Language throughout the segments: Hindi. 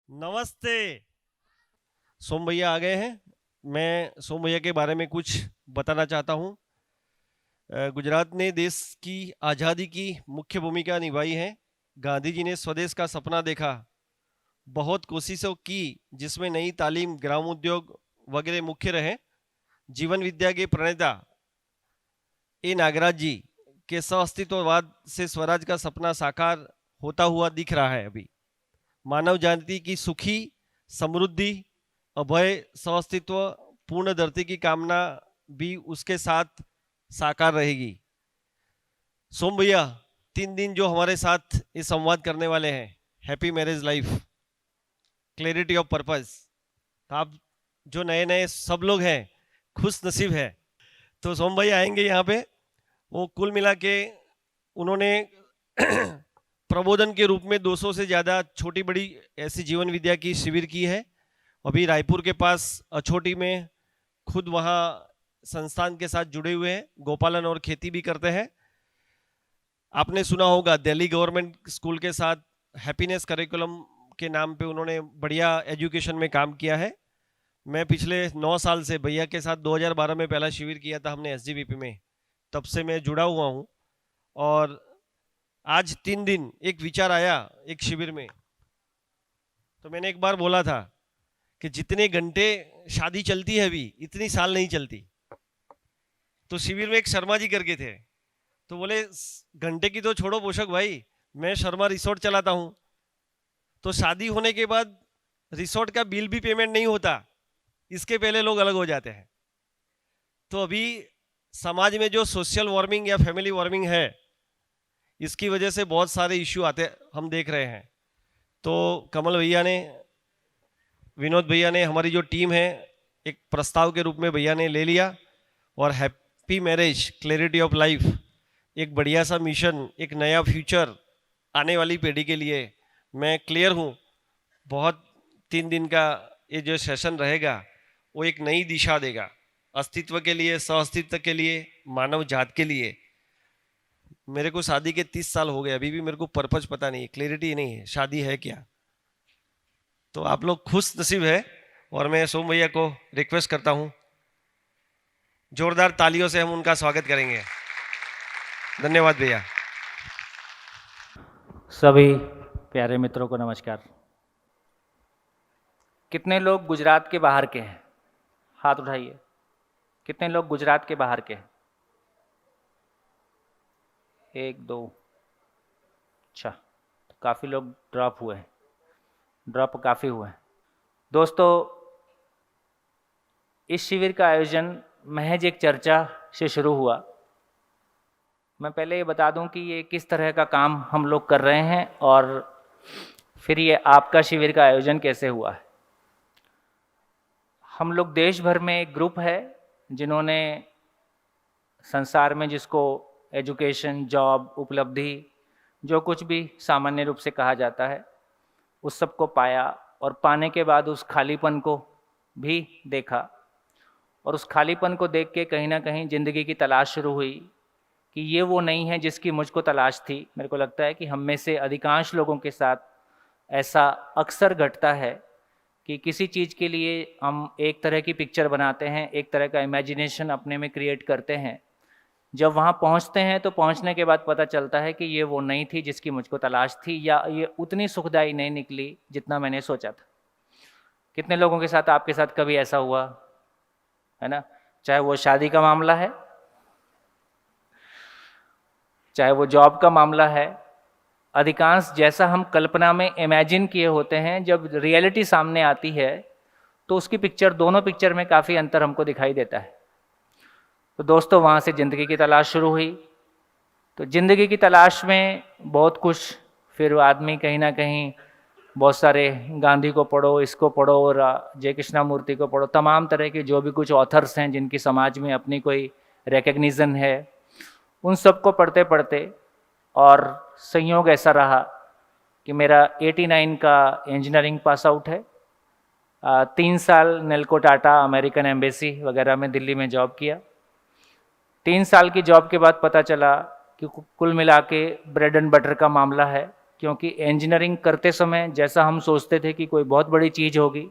नमस्ते। सोम भैया आ गए हैं। मैं सोम भैया के बारे में कुछ बताना चाहता हूँ। गुजरात ने देश की आज़ादी की मुख्य भूमिका निभाई है। गांधी जी ने स्वदेश का सपना देखा, बहुत कोशिशों की, जिसमें नई तालीम, ग्राम उद्योग वगैरह मुख्य रहे। जीवन विद्या के प्रणेता ए नागराज जी के सह-अस्तित्ववाद से स्वराज का सपना साकार होता हुआ दिख रहा है। अभी मानव जाति की सुखी, समृद्धि, अभय, सह-अस्तित्व, पूर्ण धरती की कामना भी उसके साथ साकार रहेगी। सोम भैया 3 दिन जो हमारे साथ ये संवाद करने वाले हैं, happy marriage life, clarity of purpose. तो आप जो नए नए सब लोग हैं, खुश नसीब है। तो सोम भैया आएंगे यहाँ पे। वो कुल मिला के उन्होंने प्रबोधन के रूप में 200 से ज़्यादा छोटी बड़ी ऐसी जीवन विद्या की शिविर की है। अभी रायपुर के पास अछोटी में खुद वहाँ संस्थान के साथ जुड़े हुए हैं, गोपालन और खेती भी करते हैं। आपने सुना होगा दिल्ली गवर्नमेंट स्कूल के साथ हैप्पीनेस करिकुलम के नाम पे उन्होंने बढ़िया एजुकेशन में काम किया है। मैं पिछले 9 साल से भैया के साथ 2012 में पहला शिविर किया था हमने एसजीवीपी में, तब से मैं जुड़ा हुआ हूँ। और आज 3 दिन एक विचार आया एक शिविर में, तो मैंने एक बार बोला था कि जितने घंटे शादी चलती है अभी, इतनी साल नहीं चलती। तो शिविर में एक शर्मा जी करके थे, तो बोले घंटे की तो छोड़ो पोषक भाई, मैं शर्मा रिसोर्ट चलाता हूँ, तो शादी होने के बाद रिसोर्ट का बिल भी पेमेंट नहीं होता, इसके पहले लोग अलग हो जाते हैं। तो अभी समाज में जो सोशल वार्मिंग या फैमिली वार्मिंग है, इसकी वजह से बहुत सारे इश्यू आते हम देख रहे हैं। तो कमल भैया ने, विनोद भैया ने, हमारी जो टीम है, एक प्रस्ताव के रूप में भैया ने ले लिया और happy marriage clarity of life, एक बढ़िया सा मिशन, एक नया फ्यूचर आने वाली पीढ़ी के लिए। मैं क्लियर हूँ, बहुत 3 दिन का ये जो सेशन रहेगा वो एक नई दिशा देगा, अस्तित्व के लिए, सह अस्तित्व के लिए, मानव जात के लिए। मेरे को शादी के 30 साल हो गए, अभी भी मेरे को पर्पज पता नहीं है, क्लैरिटी नहीं है शादी है क्या। तो आप लोग खुश नसीब है और मैं सोम भैया को रिक्वेस्ट करता हूं, जोरदार तालियों से हम उनका स्वागत करेंगे। धन्यवाद भैया। सभी प्यारे मित्रों को नमस्कार। कितने लोग गुजरात के बाहर के हैं? हाथ उठाइए। कितने लोग गुजरात के बाहर के हैं? 1 2। अच्छा, तो काफ़ी लोग ड्रॉप हुए हैं, ड्रॉप काफ़ी हुए हैं। दोस्तों, इस शिविर का आयोजन महज एक चर्चा से शुरू हुआ। मैं पहले ये बता दूं कि ये किस तरह का काम हम लोग कर रहे हैं और फिर ये आपका शिविर का आयोजन कैसे हुआ है। हम लोग देश भर में एक ग्रुप है जिन्होंने संसार में जिसको एजुकेशन, जॉब, उपलब्धि, जो कुछ भी सामान्य रूप से कहा जाता है, उस सब को पाया और पाने के बाद उस खालीपन को भी देखा और उस खालीपन को देख के कहीं ना कहीं ज़िंदगी की तलाश शुरू हुई कि ये वो नहीं है जिसकी मुझको तलाश थी। मेरे को लगता है कि हम में से अधिकांश लोगों के साथ ऐसा अक्सर घटता है कि किसी चीज़ के लिए हम एक तरह की पिक्चर बनाते हैं, एक तरह का इमेजिनेशन अपने में क्रिएट करते हैं। जब वहाँ पहुँचते हैं तो पहुँचने के बाद पता चलता है कि ये वो नहीं थी जिसकी मुझको तलाश थी, या ये उतनी सुखदायी नहीं निकली जितना मैंने सोचा था। कितने लोगों के साथ, आपके साथ कभी ऐसा हुआ है ना? चाहे वो शादी का मामला है, चाहे वो जॉब का मामला है, अधिकांश जैसा हम कल्पना में इमेजिन किए होते हैं, जब रियलिटी सामने आती है तो उसकी पिक्चर, दोनों पिक्चर में काफ़ी अंतर हमको दिखाई देता है। तो दोस्तों, वहाँ से ज़िंदगी की तलाश शुरू हुई। तो ज़िंदगी की तलाश में बहुत कुछ, फिर आदमी कहीं ना कहीं बहुत सारे, गांधी को पढ़ो, इसको पढ़ो और जय कृष्णामूर्ति को पढ़ो, तमाम तरह के जो भी कुछ ऑथर्स हैं जिनकी समाज में अपनी कोई रिकग्निशन है, उन सब को पढ़ते पढ़ते, और संयोग ऐसा रहा कि मेरा 89 का इंजीनियरिंग पास आउट है। 3 साल नेल्को टाटा, अमेरिकन एम्बेसी वगैरह में दिल्ली में जॉब किया। 3 साल की जॉब के बाद पता चला कि कुल मिला के ब्रेड एंड बटर का मामला है, क्योंकि इंजीनियरिंग करते समय जैसा हम सोचते थे कि कोई बहुत बड़ी चीज़ होगी,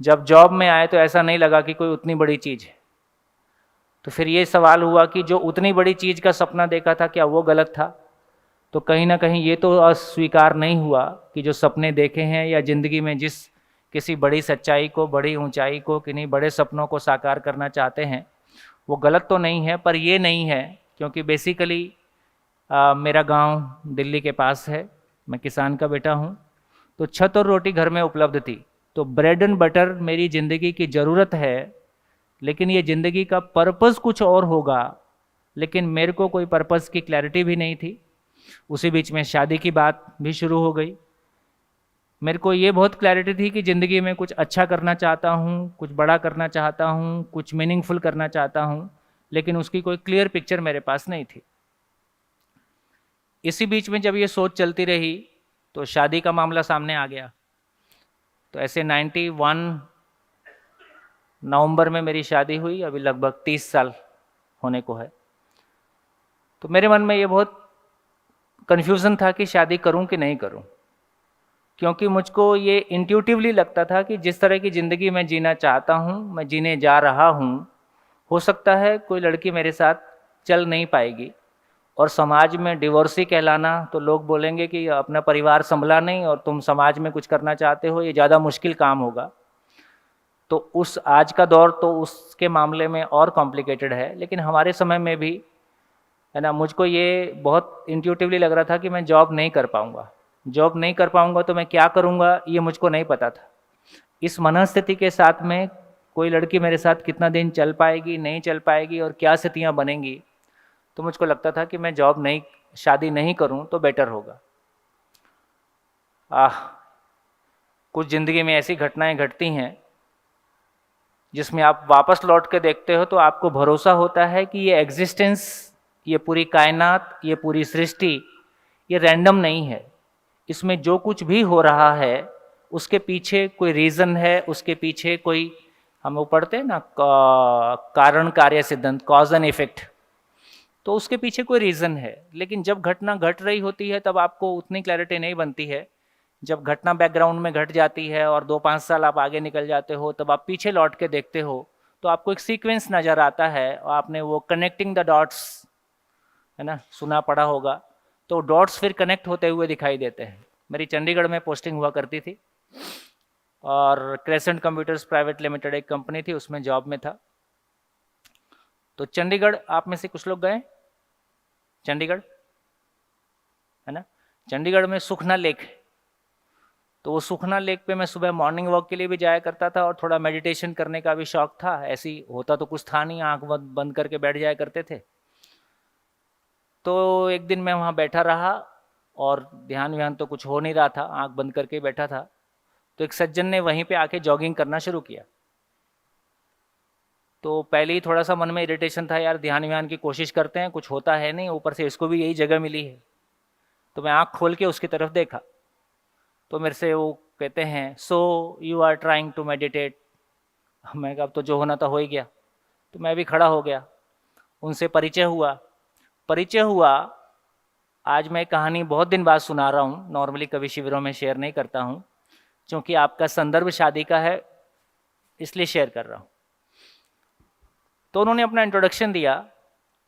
जब जॉब में आए तो ऐसा नहीं लगा कि कोई उतनी बड़ी चीज़ है। तो फिर ये सवाल हुआ कि जो उतनी बड़ी चीज़ का सपना देखा था क्या वो गलत था? तो कहीं ना कहीं ये तो अस्वीकार नहीं हुआ कि जो सपने देखे हैं या ज़िंदगी में जिस किसी बड़ी सच्चाई को, बड़ी ऊंचाई को, किन्हीं बड़े सपनों को साकार करना चाहते हैं, वो गलत तो नहीं है। पर ये नहीं है, क्योंकि बेसिकली मेरा गांव दिल्ली के पास है, मैं किसान का बेटा हूँ, तो छत और रोटी घर में उपलब्ध थी। तो ब्रेड एंड बटर मेरी ज़िंदगी की ज़रूरत है, लेकिन ये ज़िंदगी का पर्पस कुछ और होगा, लेकिन मेरे को कोई पर्पस की क्लैरिटी भी नहीं थी। उसी बीच में शादी की बात भी शुरू हो गई। मेरे को ये बहुत क्लैरिटी थी कि ज़िंदगी में कुछ अच्छा करना चाहता हूँ, कुछ बड़ा करना चाहता हूँ, कुछ मीनिंगफुल करना चाहता हूँ, लेकिन उसकी कोई क्लियर पिक्चर मेरे पास नहीं थी। इसी बीच में जब ये सोच चलती रही तो शादी का मामला सामने आ गया। तो ऐसे 91 नवंबर में मेरी शादी हुई, अभी लगभग 30 साल होने को है। तो मेरे मन में ये बहुत कन्फ्यूज़न था कि शादी करूं कि नहीं करूं, क्योंकि मुझको ये इंट्यूटिवली लगता था कि जिस तरह की ज़िंदगी मैं जीना चाहता हूं, मैं जीने जा रहा हूं, हो सकता है कोई लड़की मेरे साथ चल नहीं पाएगी, और समाज में डिवोर्सी कहलाना, तो लोग बोलेंगे कि अपना परिवार संभला नहीं और तुम समाज में कुछ करना चाहते हो, ये ज़्यादा मुश्किल काम होगा। तो उस आज का दौर तो उसके मामले में और कॉम्प्लिकेटेड है, लेकिन हमारे समय में भी है ना, मुझको ये बहुत इंट्यूटिवली लग रहा था कि मैं जॉब नहीं कर पाऊँगा। जॉब नहीं कर पाऊँगा तो मैं क्या करूँगा, ये मुझको नहीं पता था। इस मनस्थिति के साथ में कोई लड़की मेरे साथ कितना दिन चल पाएगी, नहीं चल पाएगी, और क्या स्थितियाँ बनेंगी, तो मुझको लगता था कि मैं शादी नहीं करूँ तो बेटर होगा। कुछ ज़िंदगी में ऐसी घटनाएं घटती हैं जिसमें आप वापस लौट के देखते हो तो आपको भरोसा होता है कि ये एग्जिस्टेंस, ये पूरी कायनात, ये पूरी सृष्टि, ये रैंडम नहीं है। इसमें जो कुछ भी हो रहा है उसके पीछे कोई रीज़न है, उसके पीछे कोई, हम वो पढ़ते हैं ना कारण कार्य सिद्धांत, कॉज एंड इफेक्ट, तो उसके पीछे कोई रीज़न है। लेकिन जब घटना घट रही होती है तब आपको उतनी क्लैरिटी नहीं बनती है। जब घटना बैकग्राउंड में घट जाती है और 2-5 साल आप आगे निकल जाते हो, तब आप पीछे लौट के देखते हो तो आपको एक सीक्वेंस नज़र आता है, और आपने वो कनेक्टिंग द डॉट्स, है ना, सुना पड़ा होगा, तो डॉट्स फिर कनेक्ट होते हुए दिखाई देते हैं। मेरी चंडीगढ़ में पोस्टिंग हुआ करती थी, और क्रेसेंट कंप्यूटर्स प्राइवेट लिमिटेड एक कंपनी थी, उसमें जॉब में था। तो चंडीगढ़ आप में से कुछ लोग गए चंडीगढ़, है ना? चंडीगढ़ में सुखना लेक है, तो वो सुखना लेक पे मैं सुबह मॉर्निंग वॉक के लिए भी जाया करता था, और थोड़ा मेडिटेशन करने का भी शौक था। ऐसी होता तो कुछ था नहीं, आंख बंद करके बैठ जाया करते थे। तो एक दिन मैं वहाँ बैठा रहा, और ध्यान व्यान तो कुछ हो नहीं रहा था, आंख बंद करके बैठा था। तो एक सज्जन ने वहीं पे आके जॉगिंग करना शुरू किया। तो पहले ही थोड़ा सा मन में इरिटेशन था, यार ध्यान व्यान की कोशिश करते हैं, कुछ होता है नहीं, ऊपर से इसको भी यही जगह मिली है। तो मैं आँख खोल के उसकी तरफ देखा, तो मेरे से वो कहते हैं, so you are trying to meditate. मैं कहा अब तो जो होना था हो ही गया। तो मैं भी खड़ा हो गया, उनसे परिचय हुआ। आज मैं कहानी बहुत दिन बाद सुना रहा हूँ, नॉर्मली कभी शिविरों में शेयर नहीं करता हूँ, क्योंकि आपका संदर्भ शादी का है, इसलिए शेयर कर रहा हूँ। तो उन्होंने अपना इंट्रोडक्शन दिया।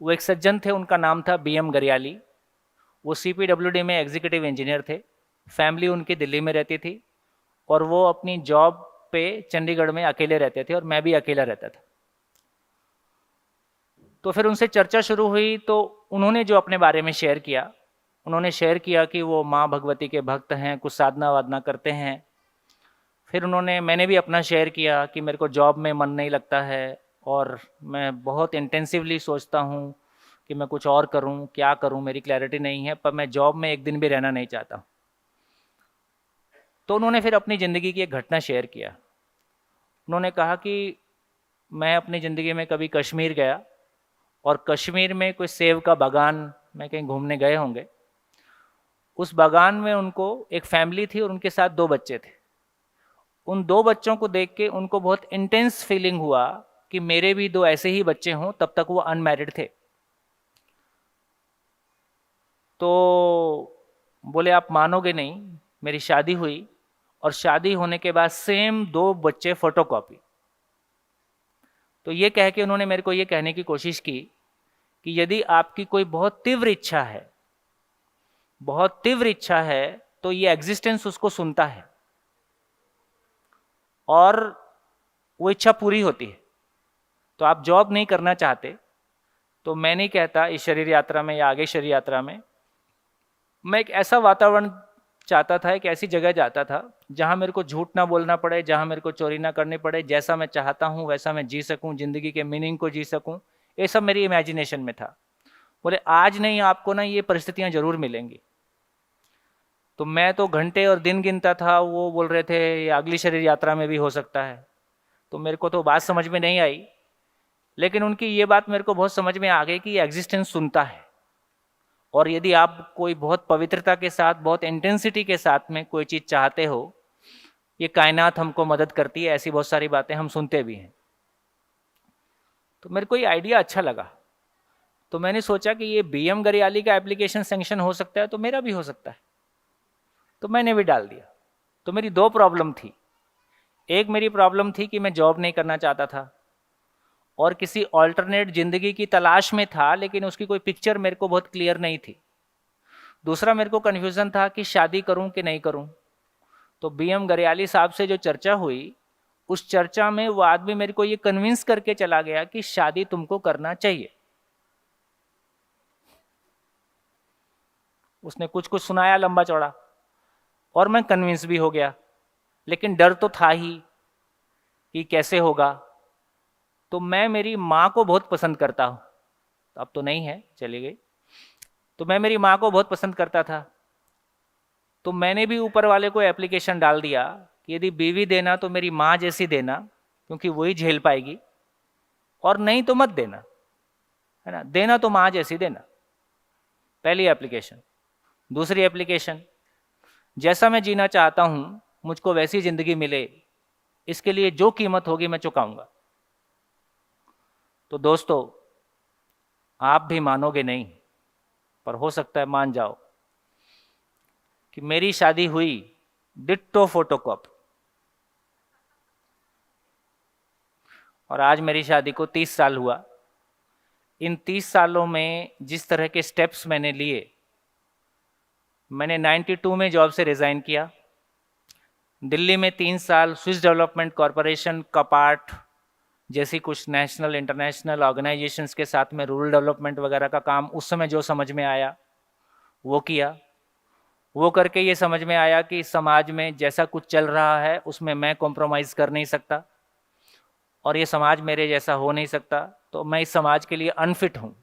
वो एक सज्जन थे, उनका नाम था BM गरियाली। वो CPWD में एग्जीक्यूटिव इंजीनियर थे, फैमिली उनकी दिल्ली में रहती थी, और वो अपनी जॉब पे चंडीगढ़ में अकेले रहते थे, और मैं भी अकेला रहता था। तो फिर उनसे चर्चा शुरू हुई, तो उन्होंने जो अपने बारे में शेयर किया, उन्होंने शेयर किया कि वो माँ भगवती के भक्त हैं, कुछ साधना वादना करते हैं। फिर मैंने भी अपना शेयर किया कि मेरे को जॉब में मन नहीं लगता है, और मैं बहुत इंटेंसिवली सोचता हूँ कि मैं कुछ और करूँ, क्या करूँ, मेरी क्लैरिटी नहीं है, पर मैं जॉब में एक दिन भी रहना नहीं चाहता। तो उन्होंने फिर अपनी ज़िंदगी की एक घटना शेयर किया। उन्होंने कहा कि मैं अपनी ज़िंदगी में कभी कश्मीर गया, और कश्मीर में कोई सेब का बागान में कहीं घूमने गए होंगे। उस बागान में उनको एक फैमिली थी, और उनके साथ 2 बच्चे थे। उन 2 बच्चों को देख के उनको बहुत इंटेंस फीलिंग हुआ कि मेरे भी 2 ऐसे ही बच्चे हों। तब तक वो अनमैरिड थे। तो बोले आप मानोगे नहीं, मेरी शादी हुई और शादी होने के बाद सेम 2 बच्चे फोटोकॉपी। तो ये कह के उन्होंने मेरे को ये कहने की कोशिश की कि यदि आपकी कोई बहुत तीव्र इच्छा है, बहुत तीव्र इच्छा है, तो ये एग्जिस्टेंस उसको सुनता है और वो इच्छा पूरी होती है। तो आप जॉब नहीं करना चाहते, तो मैं नहीं कहता इस शरीर यात्रा में या आगे शरीर यात्रा में, मैं एक ऐसा वातावरण चाहता था, एक ऐसी जगह जाता था जहां मेरे को झूठ ना बोलना पड़े, जहां मेरे को चोरी ना करनी पड़े, जैसा मैं चाहता हूं वैसा मैं जी सकूं, जिंदगी के मीनिंग को जी सकूं। ये सब मेरी इमेजिनेशन में था। बोले आज नहीं, आपको ना ये परिस्थितियां जरूर मिलेंगी। तो मैं तो घंटे और दिन गिनता था, वो बोल रहे थे ये अगली शरीर यात्रा में भी हो सकता है। तो मेरे को तो बात समझ में नहीं आई, लेकिन उनकी ये बात मेरे को बहुत समझ में आ गई कि एग्जिस्टेंस सुनता है। और यदि आप कोई बहुत पवित्रता के साथ, बहुत इंटेंसिटी के साथ में कोई चीज़ चाहते हो, ये कायनात हमको मदद करती है, ऐसी बहुत सारी बातें हम सुनते भी हैं। तो मेरे को ये आइडिया अच्छा लगा। तो मैंने सोचा कि ये बीएम गरियाली का एप्लीकेशन सैंक्शन हो सकता है तो मेरा भी हो सकता है। तो मैंने भी डाल दिया। तो मेरी 2 प्रॉब्लम थी। एक मेरी प्रॉब्लम थी कि मैं जॉब नहीं करना चाहता था और किसी ऑल्टरनेट जिंदगी की तलाश में था, लेकिन उसकी कोई पिक्चर मेरे को बहुत क्लियर नहीं थी। दूसरा मेरे को कन्फ्यूजन था कि शादी करूं कि नहीं करूं। तो बीएम गरियाली साहब से जो चर्चा हुई, उस चर्चा में वो आदमी मेरे को ये कन्विंस करके चला गया कि शादी तुमको करना चाहिए। उसने कुछ कुछ सुनाया लंबा चौड़ा और मैं कन्विंस भी हो गया, लेकिन डर तो था ही कि कैसे होगा। तो मैं मेरी माँ को बहुत पसंद करता हूँ, अब तो नहीं है, चली गई। तो मैं मेरी माँ को बहुत पसंद करता था। तो मैंने भी ऊपर वाले को एप्लीकेशन डाल दिया कि यदि बीवी देना तो मेरी माँ जैसी देना, क्योंकि वही झेल पाएगी, और नहीं तो मत देना, है ना। देना तो माँ जैसी देना, पहली एप्लीकेशन। दूसरी एप्लीकेशन, जैसा मैं जीना चाहता हूँ मुझको वैसी जिंदगी मिले, इसके लिए जो कीमत होगी मैं चुकाऊंगा। तो दोस्तों, आप भी मानोगे नहीं, पर हो सकता है मान जाओ, कि मेरी शादी हुई डिट्टो फोटोकॉपी। और आज मेरी शादी को 30 साल हुआ। इन 30 सालों में जिस तरह के स्टेप्स मैंने लिए, मैंने 92 में जॉब से रिज़ाइन किया। दिल्ली में 3 साल स्विस डेवलपमेंट कॉरपोरेशन, कपाट जैसी कुछ नेशनल इंटरनेशनल ऑर्गेनाइजेशंस के साथ में रूरल डेवलपमेंट वगैरह का काम उस समय जो समझ में आया वो किया। वो करके ये समझ में आया कि समाज में जैसा कुछ चल रहा है उसमें मैं कॉम्प्रोमाइज़ कर नहीं सकता और ये समाज मेरे जैसा हो नहीं सकता, तो मैं इस समाज के लिए अनफिट हूँ।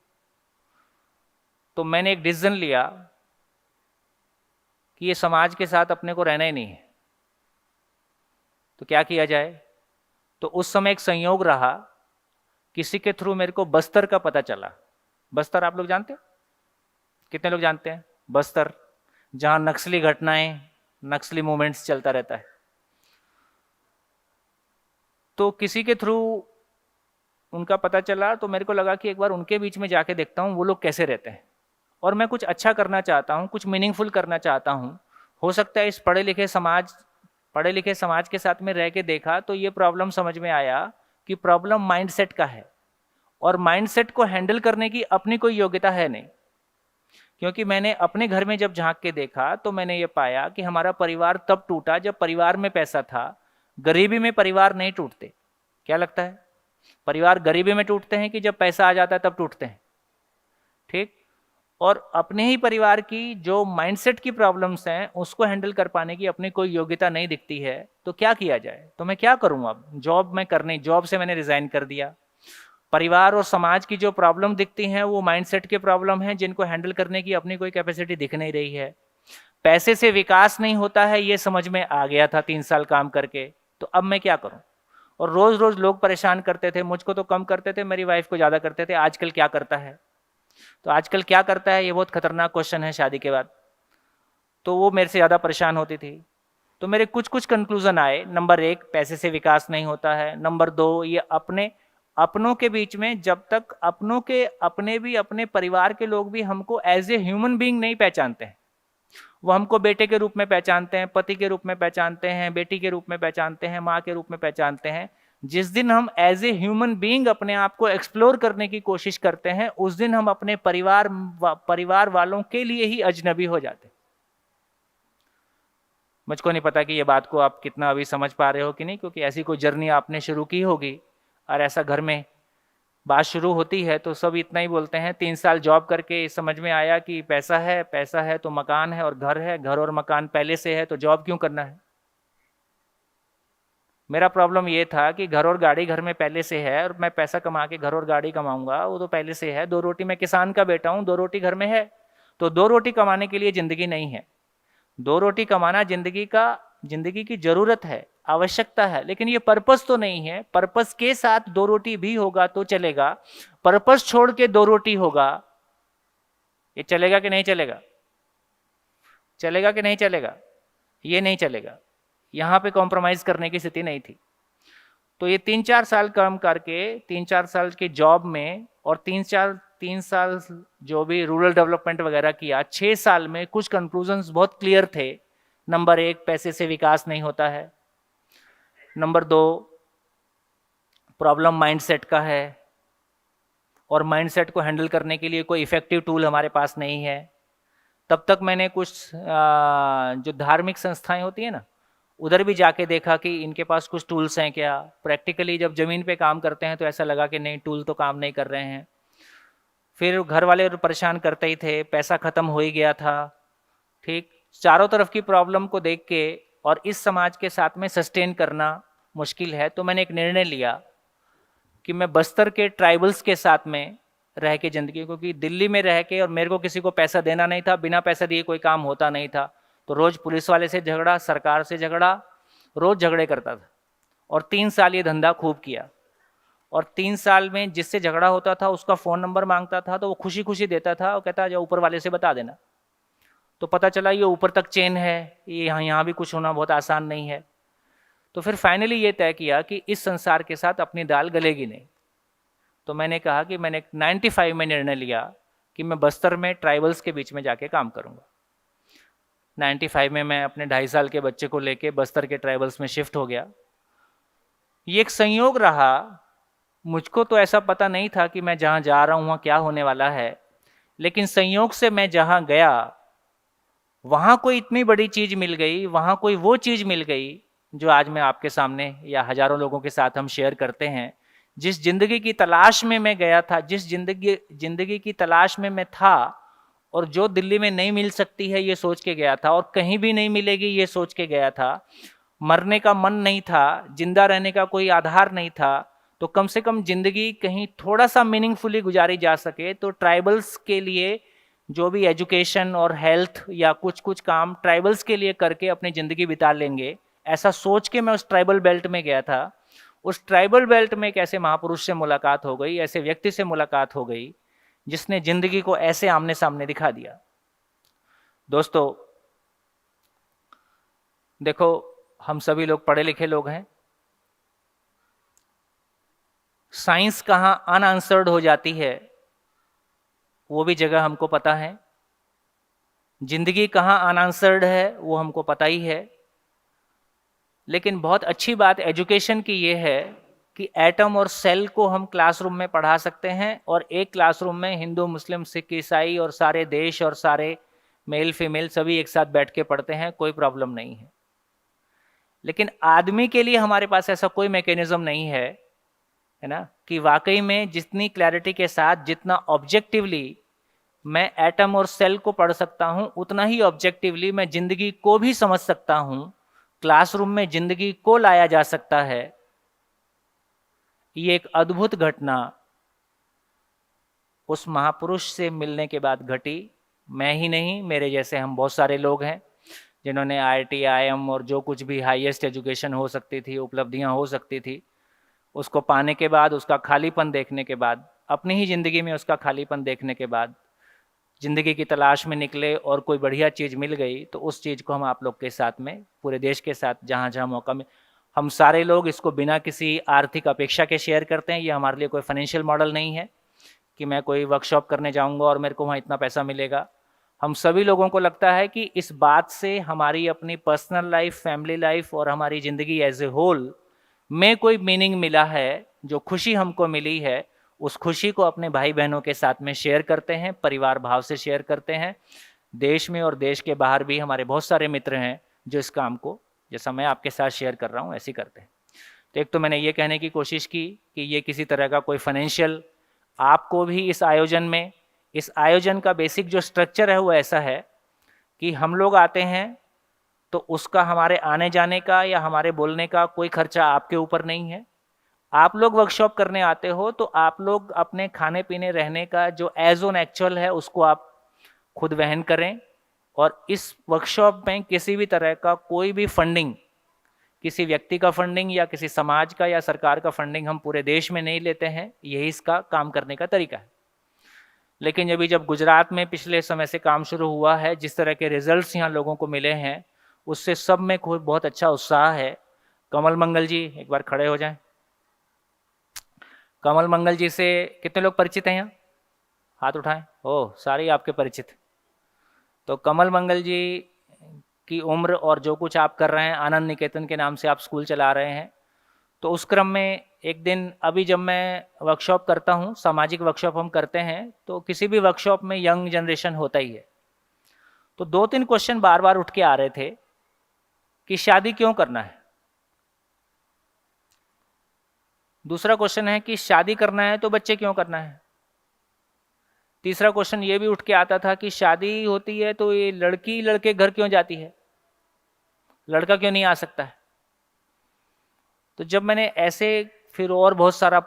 तो मैंने एक डिसीजन लिया कि ये समाज के साथ अपने को रहना ही नहीं है, तो क्या किया जाए। तो उस समय एक संयोग रहा, किसी के थ्रू मेरे को बस्तर का पता चला। बस्तर आप लोग जानते हैं? कितने लोग जानते हैं बस्तर, जहां नक्सली घटनाएं, नक्सली मूवमेंट्स चलता रहता है। तो किसी के थ्रू उनका पता चला, तो मेरे को लगा कि एक बार उनके बीच में जाके देखता हूँ वो लोग कैसे रहते हैं, और मैं कुछ अच्छा करना चाहता हूँ, कुछ मीनिंगफुल करना चाहता हूँ। हो सकता है इस पढ़े लिखे समाज के साथ में रह के देखा तो ये प्रॉब्लम समझ में आया कि प्रॉब्लम माइंडसेट का है, और माइंडसेट को हैंडल करने की अपनी कोई योग्यता है नहीं। क्योंकि मैंने अपने घर में जब झांक के देखा तो मैंने ये पाया कि हमारा परिवार तब टूटा जब परिवार में पैसा था। गरीबी में परिवार नहीं टूटते। क्या लगता है, परिवार गरीबी में टूटते हैं कि जब पैसा आ जाता है तब टूटते हैं? ठीक। और अपने ही परिवार की जो माइंडसेट की प्रॉब्लम्स हैं उसको हैंडल कर पाने की अपनी कोई योग्यता नहीं दिखती है, तो क्या किया जाए। तो मैं क्या करूं, अब जॉब से मैंने रिजाइन कर दिया। परिवार और समाज की जो प्रॉब्लम दिखती हैं वो माइंडसेट के प्रॉब्लम हैं, जिनको हैंडल करने की अपनी कोई कैपेसिटी दिख नहीं रही है। पैसे से विकास नहीं होता है, ये समझ में आ गया था 3 साल काम करके। तो अब मैं क्या करूं। और रोज रोज लोग परेशान करते थे, मुझको तो कम करते थे, मेरी वाइफ को ज्यादा करते थे। आजकल क्या करता है, तो आजकल क्या करता है, ये बहुत खतरनाक क्वेश्चन है शादी के बाद। तो वो मेरे से ज्यादा परेशान होती थी। तो मेरे कुछ कुछ कंक्लूजन आए। नंबर 1, पैसे से विकास नहीं होता है। नंबर 2, ये अपनों के बीच में जब तक अपने परिवार के लोग भी हमको एज ए ह्यूमन बीइंग नहीं पहचानते हैं, वो हमको बेटे के रूप में पहचानते हैं, पति के रूप में पहचानते हैं, बेटी के रूप में पहचानते हैं, माँ के रूप में पहचानते हैं। जिस दिन हम एज ए ह्यूमन बीइंग अपने आप को एक्सप्लोर करने की कोशिश करते हैं, उस दिन हम अपने परिवार वालों के लिए ही अजनबी हो जाते हैं। मुझको नहीं पता कि ये बात को आप कितना अभी समझ पा रहे हो कि नहीं, क्योंकि ऐसी कोई जर्नी आपने शुरू की होगी और ऐसा घर में बात शुरू होती है तो सब इतना ही बोलते हैं। 3 साल जॉब करके समझ में आया कि पैसा है तो मकान है और घर है, घर और मकान पहले से है तो जॉब क्यों करना है। मेरा प्रॉब्लम ये था कि घर और गाड़ी घर में पहले से है और मैं पैसा कमा के घर और गाड़ी कमाऊंगा, वो तो पहले से है। 2 रोटी, मैं किसान का बेटा हूं, 2 रोटी घर में है, तो 2 रोटी कमाने के लिए जिंदगी नहीं है। 2 रोटी कमाना जिंदगी की जरूरत है, आवश्यकता है, लेकिन ये पर्पस तो नहीं है। पर्पस के साथ 2 रोटी भी होगा तो चलेगा, पर्पस छोड़ के 2 रोटी होगा, ये चलेगा कि नहीं चलेगा? चलेगा कि नहीं चलेगा? ये नहीं चलेगा। यहां पे कॉम्प्रोमाइज करने की स्थिति नहीं थी। तो ये 3-4 साल काम करके, 3-4 साल की जॉब में और 3 साल जो भी रूरल डेवलपमेंट वगैरह किया, 6 साल में कुछ कंक्लूजन्स बहुत क्लियर थे। नंबर 1, पैसे से विकास नहीं होता है। नंबर 2, प्रॉब्लम माइंडसेट का है और माइंडसेट को हैंडल करने के लिए कोई इफेक्टिव टूल हमारे पास नहीं है। तब तक मैंने कुछ जो धार्मिक संस्थाएं होती है ना, उधर भी जाके देखा कि इनके पास कुछ टूल्स हैं क्या। प्रैक्टिकली जब ज़मीन पे काम करते हैं तो ऐसा लगा कि नहीं, टूल तो काम नहीं कर रहे हैं। फिर घर वाले परेशान करते ही थे, पैसा ख़त्म हो ही गया था। ठीक, चारों तरफ की प्रॉब्लम को देख के और इस समाज के साथ में सस्टेन करना मुश्किल है, तो मैंने एक निर्णय लिया कि मैं बस्तर के ट्राइबल्स के साथ में रह के ज़िंदगी, क्योंकि दिल्ली में रह के और मेरे को किसी को पैसा देना नहीं था, बिना पैसा दिए कोई काम होता नहीं था। तो रोज़ पुलिस वाले से झगड़ा, सरकार से झगड़ा, रोज़ झगड़े करता था और 3 साल ये धंधा खूब किया। और 3 साल में जिससे झगड़ा होता था उसका फ़ोन नंबर मांगता था तो वो खुशी खुशी देता था और कहता जो ऊपर वाले से बता देना। तो पता चला ये ऊपर तक चेन है, ये यहाँ भी कुछ होना बहुत आसान नहीं है। तो फिर फाइनली ये तय किया कि इस संसार के साथ अपनी दाल गलेगी नहीं। तो मैंने कहा कि मैंने 95 में निर्णय लिया कि मैं बस्तर में ट्राइबल्स के बीच में जाके काम करूँगा। 95 में मैं अपने 2.5 साल के बच्चे को लेके बस्तर के ट्राइबल्स में शिफ्ट हो गया। ये एक संयोग रहा, मुझको तो ऐसा पता नहीं था कि मैं जहाँ जा रहा हूँ वहाँ क्या होने वाला है, लेकिन संयोग से मैं जहाँ गया वहाँ कोई इतनी बड़ी चीज़ मिल गई, वहाँ कोई वो चीज़ मिल गई जो आज मैं आपके सामने या हजारों लोगों के साथ हम शेयर करते हैं। जिस जिंदगी की तलाश में मैं गया था, जिस जिंदगी की तलाश में मैं था, और जो दिल्ली में नहीं मिल सकती है ये सोच के गया था और कहीं भी नहीं मिलेगी ये सोच के गया था। मरने का मन नहीं था, जिंदा रहने का कोई आधार नहीं था, तो कम से कम जिंदगी कहीं थोड़ा सा मीनिंगफुली गुजारी जा सके तो ट्राइबल्स के लिए जो भी एजुकेशन और हेल्थ या कुछ काम ट्राइबल्स के लिए करके अपनी ज़िंदगी बिता लेंगे, ऐसा सोच के मैं उस ट्राइबल बेल्ट में गया था। उस ट्राइबल बेल्ट में एक ऐसे महापुरुष से मुलाकात हो गई, ऐसे व्यक्ति से मुलाकात हो गई जिसने ज़िंदगी को ऐसे आमने सामने दिखा दिया। दोस्तों देखो, हम सभी लोग पढ़े लिखे लोग हैं। साइंस कहाँ अनआंसर्ड हो जाती है वो भी जगह हमको पता है। जिंदगी कहाँ अनआंसर्ड है वो हमको पता ही है। लेकिन बहुत अच्छी बात एजुकेशन की ये है कि एटम और सेल को हम क्लासरूम में पढ़ा सकते हैं और एक क्लासरूम में हिंदू, मुस्लिम, सिख, ईसाई और सारे देश और सारे मेल फीमेल सभी एक साथ बैठ के पढ़ते हैं, कोई प्रॉब्लम नहीं है। लेकिन आदमी के लिए हमारे पास ऐसा कोई मैकेनिज्म नहीं है, है ना, कि वाकई में जितनी क्लैरिटी के साथ, जितना ऑब्जेक्टिवली मैं एटम और सेल को पढ़ सकता हूं, उतना ही ऑब्जेक्टिवली मैं जिंदगी को भी समझ सकता हूं। क्लासरूम में जिंदगी को लाया जा सकता है। ये एक अद्भुत घटना उस महापुरुष से मिलने के बाद घटी। मैं ही नहीं, मेरे जैसे हम बहुत सारे लोग हैं जिन्होंने IIT, IIM और जो कुछ भी हाईएस्ट एजुकेशन हो सकती थी, उपलब्धियां हो सकती थी, उसको पाने के बाद, उसका खालीपन देखने के बाद, अपनी ही ज़िंदगी में उसका खालीपन देखने के बाद ज़िंदगी की तलाश में निकले और कोई बढ़िया चीज़ मिल गई तो उस चीज़ को हम आप लोग के साथ में, पूरे देश के साथ जहाँ जहाँ मौका में, हम सारे लोग इसको बिना किसी आर्थिक अपेक्षा के शेयर करते हैं। ये हमारे लिए कोई फाइनेंशियल मॉडल नहीं है कि मैं कोई वर्कशॉप करने जाऊँगा और मेरे को वहाँ इतना पैसा मिलेगा। हम सभी लोगों को लगता है कि इस बात से हमारी अपनी पर्सनल लाइफ, फैमिली लाइफ और हमारी ज़िंदगी एज ए होल में कोई मीनिंग मिला है। जो खुशी हमको मिली है उस खुशी को अपने भाई बहनों के साथ में शेयर करते हैं, परिवार भाव से शेयर करते हैं। देश में और देश के बाहर भी हमारे बहुत सारे मित्र हैं जो इस काम को, जैसा मैं आपके साथ शेयर कर रहा हूँ, ऐसे करते हैं। तो एक तो मैंने ये कहने की कोशिश की कि ये किसी तरह का कोई फाइनेंशियल, आपको भी इस आयोजन में, इस आयोजन का बेसिक जो स्ट्रक्चर है वो ऐसा है कि हम लोग आते हैं तो उसका हमारे आने जाने का या हमारे बोलने का कोई खर्चा आपके ऊपर नहीं है। आप लोग वर्कशॉप करने आते हो तो आप लोग अपने खाने पीने रहने का जो एज ऑन एक्चुअल है उसको आप खुद वहन करें। और इस वर्कशॉप में किसी भी तरह का कोई भी फंडिंग, किसी व्यक्ति का फंडिंग या किसी समाज का या सरकार का फंडिंग हम पूरे देश में नहीं लेते हैं। यही इसका काम करने का तरीका है। लेकिन जब गुजरात में पिछले समय से काम शुरू हुआ है, जिस तरह के रिजल्ट्स यहाँ लोगों को मिले हैं उससे सब में कोई बहुत अच्छा उत्साह है। कमल मंगल जी एक बार खड़े हो जाएं। कमल मंगल जी से कितने लोग परिचित हैं यहाँ? हाथ उठाएं। ओह, सारे आपके परिचित। तो कमल मंगल जी की उम्र और जो कुछ आप कर रहे हैं, आनंद निकेतन के नाम से आप स्कूल चला रहे हैं, तो उस क्रम में एक दिन अभी जब मैं वर्कशॉप करता हूँ, सामाजिक वर्कशॉप हम करते हैं, तो किसी भी वर्कशॉप में यंग जनरेशन होता ही है। तो 2-3 क्वेश्चन बार बार उठ के आ रहे थे कि शादी क्यों करना है। दूसरा क्वेश्चन है कि शादी करना है तो बच्चे क्यों करना है। तीसरा क्वेश्चन ये भी उठ के आता था कि शादी होती है तो ये लड़की लड़के घर क्यों जाती है, लड़का क्यों नहीं आ सकता है। तो जब मैंने ऐसे, फिर और बहुत सारा,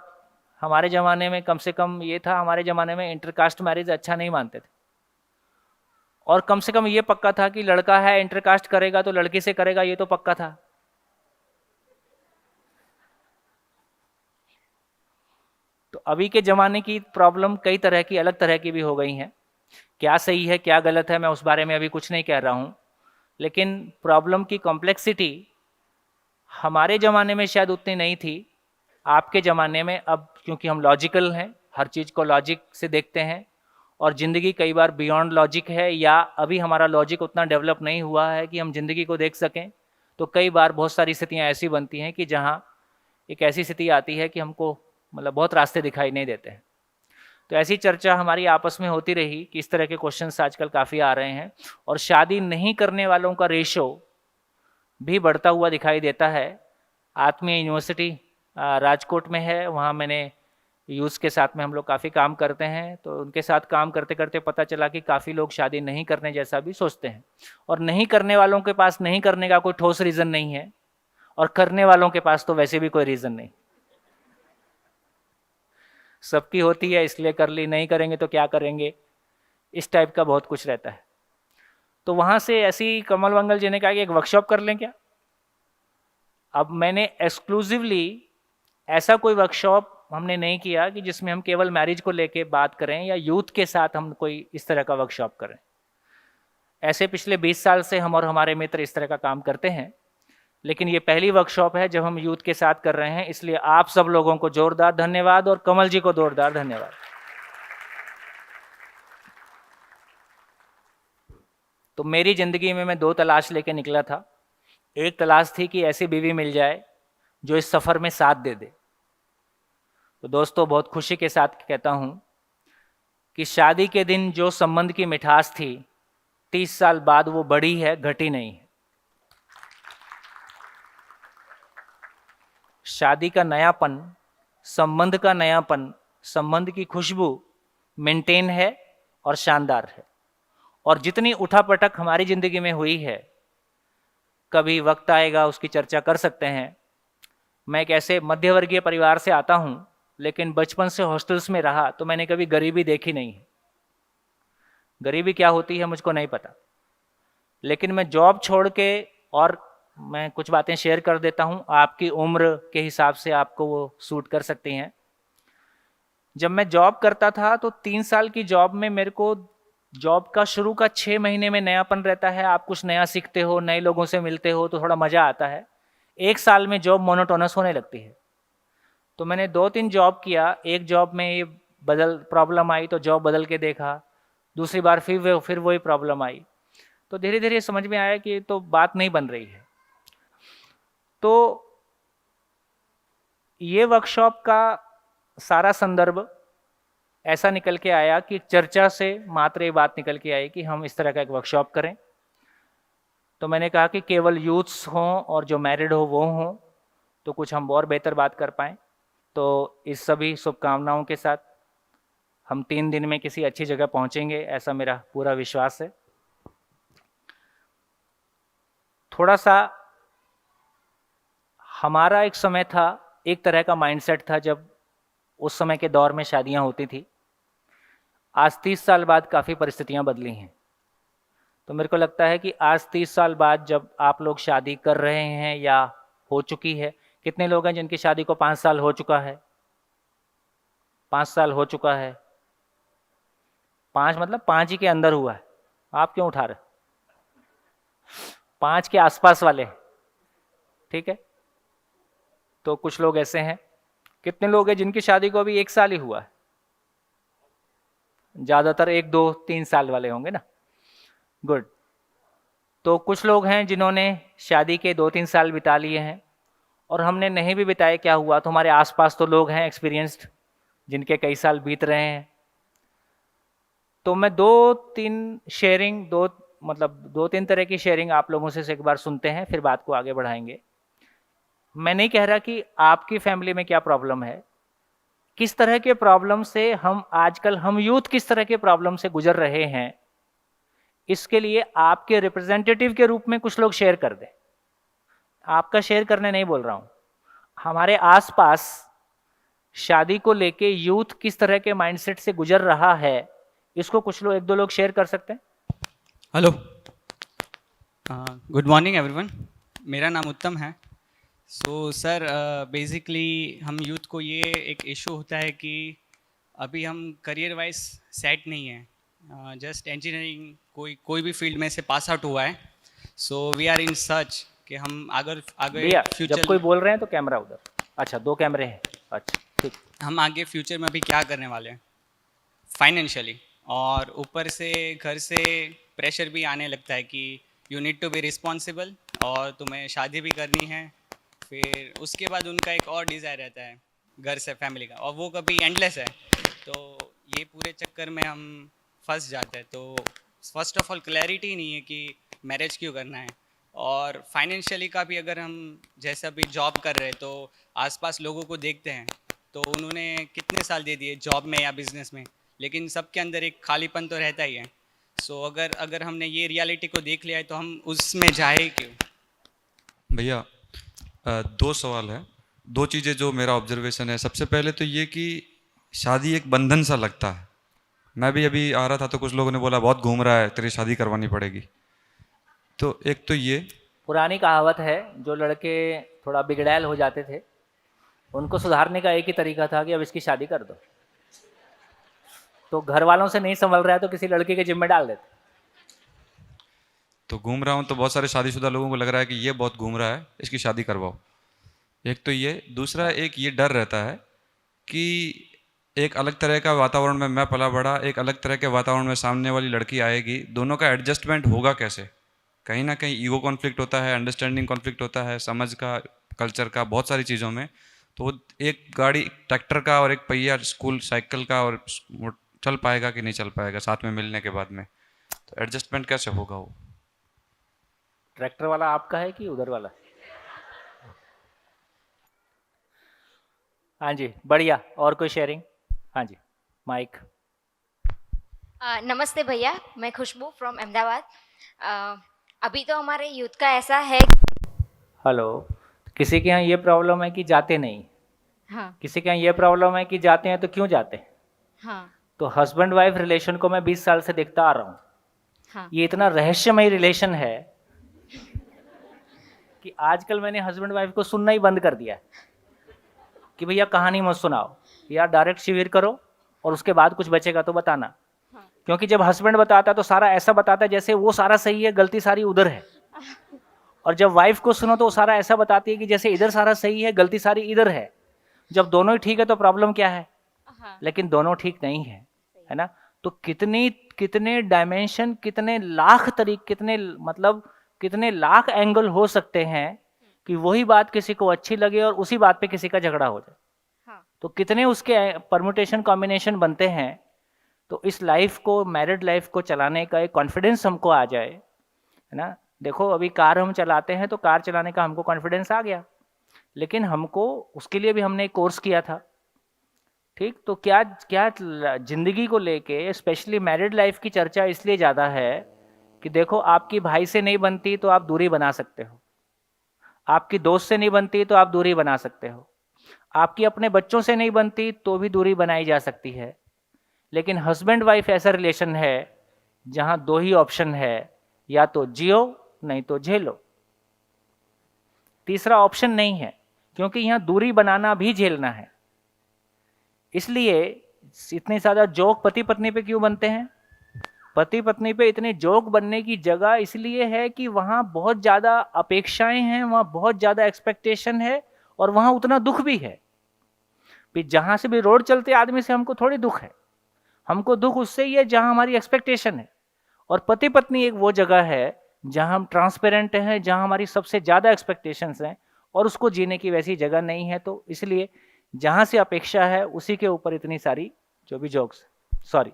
हमारे ज़माने में कम से कम ये था, हमारे ज़माने में इंटरकास्ट मैरिज अच्छा नहीं मानते थे, और कम से कम ये पक्का था कि लड़का है इंटरकास्ट करेगा तो लड़की से करेगा, ये तो पक्का था। तो अभी के ज़माने की प्रॉब्लम कई तरह की, अलग तरह की भी हो गई हैं। क्या सही है क्या गलत है मैं उस बारे में अभी कुछ नहीं कह रहा हूँ, लेकिन प्रॉब्लम की कॉम्प्लेक्सिटी हमारे ज़माने में शायद उतनी नहीं थी। आपके ज़माने में अब क्योंकि हम लॉजिकल हैं, हर चीज़ को लॉजिक से देखते हैं, और ज़िंदगी कई बार बियॉन्ड लॉजिक है, या अभी हमारा लॉजिक उतना डेवलप नहीं हुआ है कि हम ज़िंदगी को देख सकें। तो कई बार बहुत सारी स्थितियाँ ऐसी बनती हैं कि जहाँ एक ऐसी स्थिति आती है कि हमको मतलब बहुत रास्ते दिखाई नहीं देते हैं। तो ऐसी चर्चा हमारी आपस में होती रही कि इस तरह के क्वेश्चंस आजकल काफ़ी आ रहे हैं, और शादी नहीं करने वालों का रेशो भी बढ़ता हुआ दिखाई देता है। आत्मीय यूनिवर्सिटी राजकोट में है, वहाँ मैंने यूथ के साथ में हम लोग काफ़ी काम करते हैं, तो उनके साथ काम करते करते पता चला कि काफ़ी लोग शादी नहीं करने जैसा भी सोचते हैं, और नहीं करने वालों के पास नहीं करने का कोई ठोस रीज़न नहीं है, और करने वालों के पास तो वैसे भी कोई रीज़न नहीं। सबकी होती है इसलिए कर ली, नहीं करेंगे तो क्या करेंगे, इस टाइप का बहुत कुछ रहता है। तो वहाँ से ऐसी कमल मंगल जी ने कहा कि एक वर्कशॉप कर लें क्या। अब मैंने एक्सक्लूसिवली ऐसा कोई वर्कशॉप हमने नहीं किया कि जिसमें हम केवल मैरिज को लेके बात करें या यूथ के साथ हम कोई इस तरह का वर्कशॉप करें। ऐसे पिछले 20 साल से हम और हमारे मित्र इस तरह का काम करते हैं, लेकिन ये पहली वर्कशॉप है जब हम यूथ के साथ कर रहे हैं, इसलिए आप सब लोगों को जोरदार धन्यवाद और कमल जी को जोरदार धन्यवाद। तो मेरी ज़िंदगी में मैं 2 तलाश लेके निकला था। एक तलाश थी कि ऐसी बीवी मिल जाए जो इस सफ़र में साथ दे दे। तो दोस्तों, बहुत खुशी के साथ कहता हूँ कि शादी के दिन जो संबंध की मिठास थी, 30 साल बाद वो बढ़ी है, घटी नहीं है। शादी का नयापन, संबंध का नयापन, संबंध की खुशबू मेंटेन है और शानदार है। और जितनी उठापटक हमारी ज़िंदगी में हुई है, कभी वक्त आएगा उसकी चर्चा कर सकते हैं। मैं एक ऐसे मध्यवर्गीय परिवार से आता हूँ, लेकिन बचपन से हॉस्टल्स में रहा, तो मैंने कभी गरीबी देखी नहीं है। गरीबी क्या होती है मुझको नहीं पता, लेकिन मैं जॉब छोड़ के, और मैं कुछ बातें शेयर कर देता हूँ, आपकी उम्र के हिसाब से आपको वो सूट कर सकती हैं। जब मैं जॉब करता था तो 3 साल की जॉब में मेरे को जॉब का शुरू का 6 महीने में नयापन रहता है, आप कुछ नया सीखते हो, नए लोगों से मिलते हो तो थोड़ा मज़ा आता है। 1 साल में जॉब मोनोटोनस होने लगती है। तो मैंने 2-3 जॉब किया। एक जॉब में ये प्रॉब्लम आई तो जॉब बदल के देखा, दूसरी बार फिर वही प्रॉब्लम आई। तो धीरे धीरे समझ में आया कि तो बात नहीं बन रही है। तो ये वर्कशॉप का सारा संदर्भ ऐसा निकल के आया कि चर्चा से मात्र ये बात निकल के आई कि हम इस तरह का एक वर्कशॉप करें। तो मैंने कहा कि केवल यूथ्स हों और जो मैरिड हो वो हों तो कुछ हम और बेहतर बात कर पाएँ। तो इस सभी शुभकामनाओं के साथ हम 3 दिन में किसी अच्छी जगह पहुंचेंगे, ऐसा मेरा पूरा विश्वास है। थोड़ा सा हमारा एक समय था, एक तरह का माइंडसेट था जब उस समय के दौर में शादियां होती थी। आज 30 साल बाद काफ़ी परिस्थितियां बदली हैं। तो मेरे को लगता है कि आज 30 साल बाद जब आप लोग शादी कर रहे हैं या हो चुकी है, कितने लोग हैं जिनकी शादी को 5 साल हो चुका है? 5 साल हो चुका है। 5 मतलब 5 ही के अंदर हुआ है। आप क्यों उठा रहे? 5 के आसपास वाले, ठीक है। तो कुछ लोग ऐसे हैं। कितने लोग हैं जिनकी शादी को अभी 1 साल ही हुआ है? ज़्यादातर 1, 2, 3 साल वाले होंगे ना। गुड। तो कुछ लोग हैं जिन्होंने शादी के 2-3 साल बिता लिए हैं, और हमने नहीं भी बिताए क्या हुआ, तो हमारे आसपास तो लोग हैं एक्सपीरियंस्ड जिनके कई साल बीत रहे हैं। तो मैं 2-3 तरह की शेयरिंग आप लोगों से एक बार सुनते हैं, फिर बात को आगे बढ़ाएंगे। मैं नहीं कह रहा कि आपकी फैमिली में क्या प्रॉब्लम है, किस तरह के प्रॉब्लम से हम यूथ किस तरह के प्रॉब्लम से गुजर रहे हैं, इसके लिए आपके रिप्रेजेंटेटिव के रूप में कुछ लोग शेयर कर दें। आपका शेयर करने नहीं बोल रहा हूं। हमारे आसपास शादी को लेके यूथ किस तरह के माइंडसेट से गुजर रहा है, इसको कुछ लोग, 1-2 लोग शेयर कर सकते हैं। Hello, good morning everyone. मेरा नाम उत्तम है। सो सर, बेसिकली हम यूथ को ये एक इशू होता है कि अभी हम करियर वाइज सेट नहीं है। जस्ट इंजीनियरिंग कोई भी फील्ड में से पास आउट हुआ है। So we are in search कि हम आगे फ्यूचर, जब कोई बोल रहे हैं तो कैमरा उधर। अच्छा, 2 कैमरे हैं। अच्छा, ठीक। हम आगे फ्यूचर में अभी क्या करने वाले हैं फाइनेंशियली, और ऊपर से घर से प्रेशर भी आने लगता है कि you need to be responsible, और तुम्हें शादी भी करनी है। फिर उसके बाद उनका एक और डिज़ायर रहता है घर से, फैमिली का, और वो कभी एंडलेस है। तो ये पूरे चक्कर में हम फंस जाते हैं। तो फर्स्ट ऑफ ऑल क्लैरिटी नहीं है कि मैरिज क्यों करना है, और फाइनेंशियली का भी अगर हम जैसे अभी जॉब कर रहे हैं तो आसपास लोगों को देखते हैं तो उन्होंने कितने साल दे दिए जॉब में या बिजनेस में, लेकिन सबके अंदर एक खालीपन तो रहता ही है। सो अगर हमने ये रियलिटी को देख लिया है तो हम उसमें जाए क्यों? भैया, 2 सवाल है, 2 चीज़ें जो मेरा ऑब्जर्वेशन है। सबसे पहले तो ये कि शादी एक बंधन सा लगता है। मैं भी अभी आ रहा था तो कुछ लोगों ने बोला बहुत घूम रहा है, तेरी शादी करवानी पड़ेगी। तो एक तो ये पुरानी कहावत है, जो लड़के थोड़ा बिगड़ैल हो जाते थे उनको सुधारने का एक ही तरीका था कि अब इसकी शादी कर दो। तो घर वालों से नहीं संभल रहा है तो किसी लड़के के जिम्मे डाल देते। तो घूम रहा हूँ तो बहुत सारे शादीशुदा लोगों को लग रहा है कि ये बहुत घूम रहा है, इसकी शादी करवाओ। एक तो ये, दूसरा एक ये डर रहता है कि एक अलग तरह का वातावरण में मैं पला बड़ा, एक अलग तरह के वातावरण में सामने वाली लड़की आएगी, दोनों का एडजस्टमेंट होगा कैसे? कहीं ना कहीं ईगो कॉन्फ्लिक्ट होता है, अंडरस्टैंडिंग कॉन्फ्लिक्ट होता है, समझ का, कल्चर का, बहुत सारी चीज़ों में। तो एक गाड़ी ट्रैक्टर का और एक पहिया स्कूल साइकिल का, और वो चल पाएगा कि नहीं चल पाएगा साथ में मिलने के बाद में? तो एडजस्टमेंट कैसे होगा वो? ट्रैक्टर वाला आपका है कि उधर वाला? हाँ जी, बढ़िया। और कोई शेयरिंग? हाँ जी, माइक। नमस्ते भैया, मैं खुशबू फ्रॉम अहमदाबाद। अभी तो हमारे यूथ का ऐसा है। हेलो। किसी के यहाँ ये प्रॉब्लम है कि जाते नहीं, हाँ किसी के यहाँ ये प्रॉब्लम है कि जाते हैं तो क्यों जाते हैं। हाँ तो हस्बैंड वाइफ रिलेशन को मैं 20 साल से देखता आ रहा हूँ। हाँ ये इतना रहस्यमय रिलेशन है कि आजकल मैंने हस्बैंड वाइफ को सुनना ही बंद कर दिया है कि भैया कहानी मत सुनाओ, या डायरेक्ट शिविर करो और उसके बाद कुछ बचेगा तो बताना। हाँ। क्योंकि जब हस्बैंड बताता है तो सारा ऐसा बताता है जैसे वो सारा सही है, गलती सारी उधर है। और जब वाइफ को सुनो तो वो सारा ऐसा बताती है कि जैसे इधर सारा सही है, गलती सारी इधर है। जब दोनों ही ठीक है तो प्रॉब्लम क्या है? हाँ लेकिन दोनों ठीक नहीं है, है ना। तो कितने डायमेंशन, कितने लाख तरीके, कितने लाख एंगल हो सकते हैं कि वही बात किसी को अच्छी लगे और उसी बात पे किसी का झगड़ा हो जाए। हाँ। तो कितने उसके परमुटेशन कॉम्बिनेशन बनते हैं। तो इस लाइफ को, मैरिड लाइफ को चलाने का एक कॉन्फिडेंस हमको आ जाए, है ना। देखो अभी कार हम चलाते हैं तो कार चलाने का हमको कॉन्फिडेंस आ गया, लेकिन हमको उसके लिए भी हमने एक कोर्स किया था, ठीक। तो क्या क्या जिंदगी को लेके, स्पेशली मैरिड लाइफ की चर्चा इसलिए ज़्यादा है कि देखो, आपकी भाई से नहीं बनती तो आप दूरी बना सकते हो, आपकी दोस्त से नहीं बनती तो आप दूरी बना सकते हो, आपकी अपने बच्चों से नहीं बनती तो भी दूरी बनाई जा सकती है। लेकिन हस्बैंड वाइफ ऐसा रिलेशन है जहां दो ही ऑप्शन है, या तो जियो नहीं तो झेलो। तीसरा ऑप्शन नहीं है, क्योंकि यहां दूरी बनाना भी झेलना है। इसलिए इतने ज्यादा जोक पति पत्नी पे क्यों बनते हैं? पति पत्नी पे इतने जोक बनने की जगह इसलिए है कि वहां बहुत ज्यादा अपेक्षाएं हैं, वहां बहुत ज्यादा एक्सपेक्टेशन है, और वहां उतना दुख भी है। जहां से भी रोड चलते आदमी से हमको थोड़ी दुख है, हमको दुख उससे ही है जहां हमारी एक्सपेक्टेशन है। और पति पत्नी एक वो जगह है जहां हम ट्रांसपेरेंट हैं, जहां हमारी सबसे ज्यादा एक्सपेक्टेशंस हैं, और उसको जीने की वैसी जगह नहीं है। तो इसलिए जहां से अपेक्षा है उसी के ऊपर इतनी सारी जो भी जोक्स। सॉरी।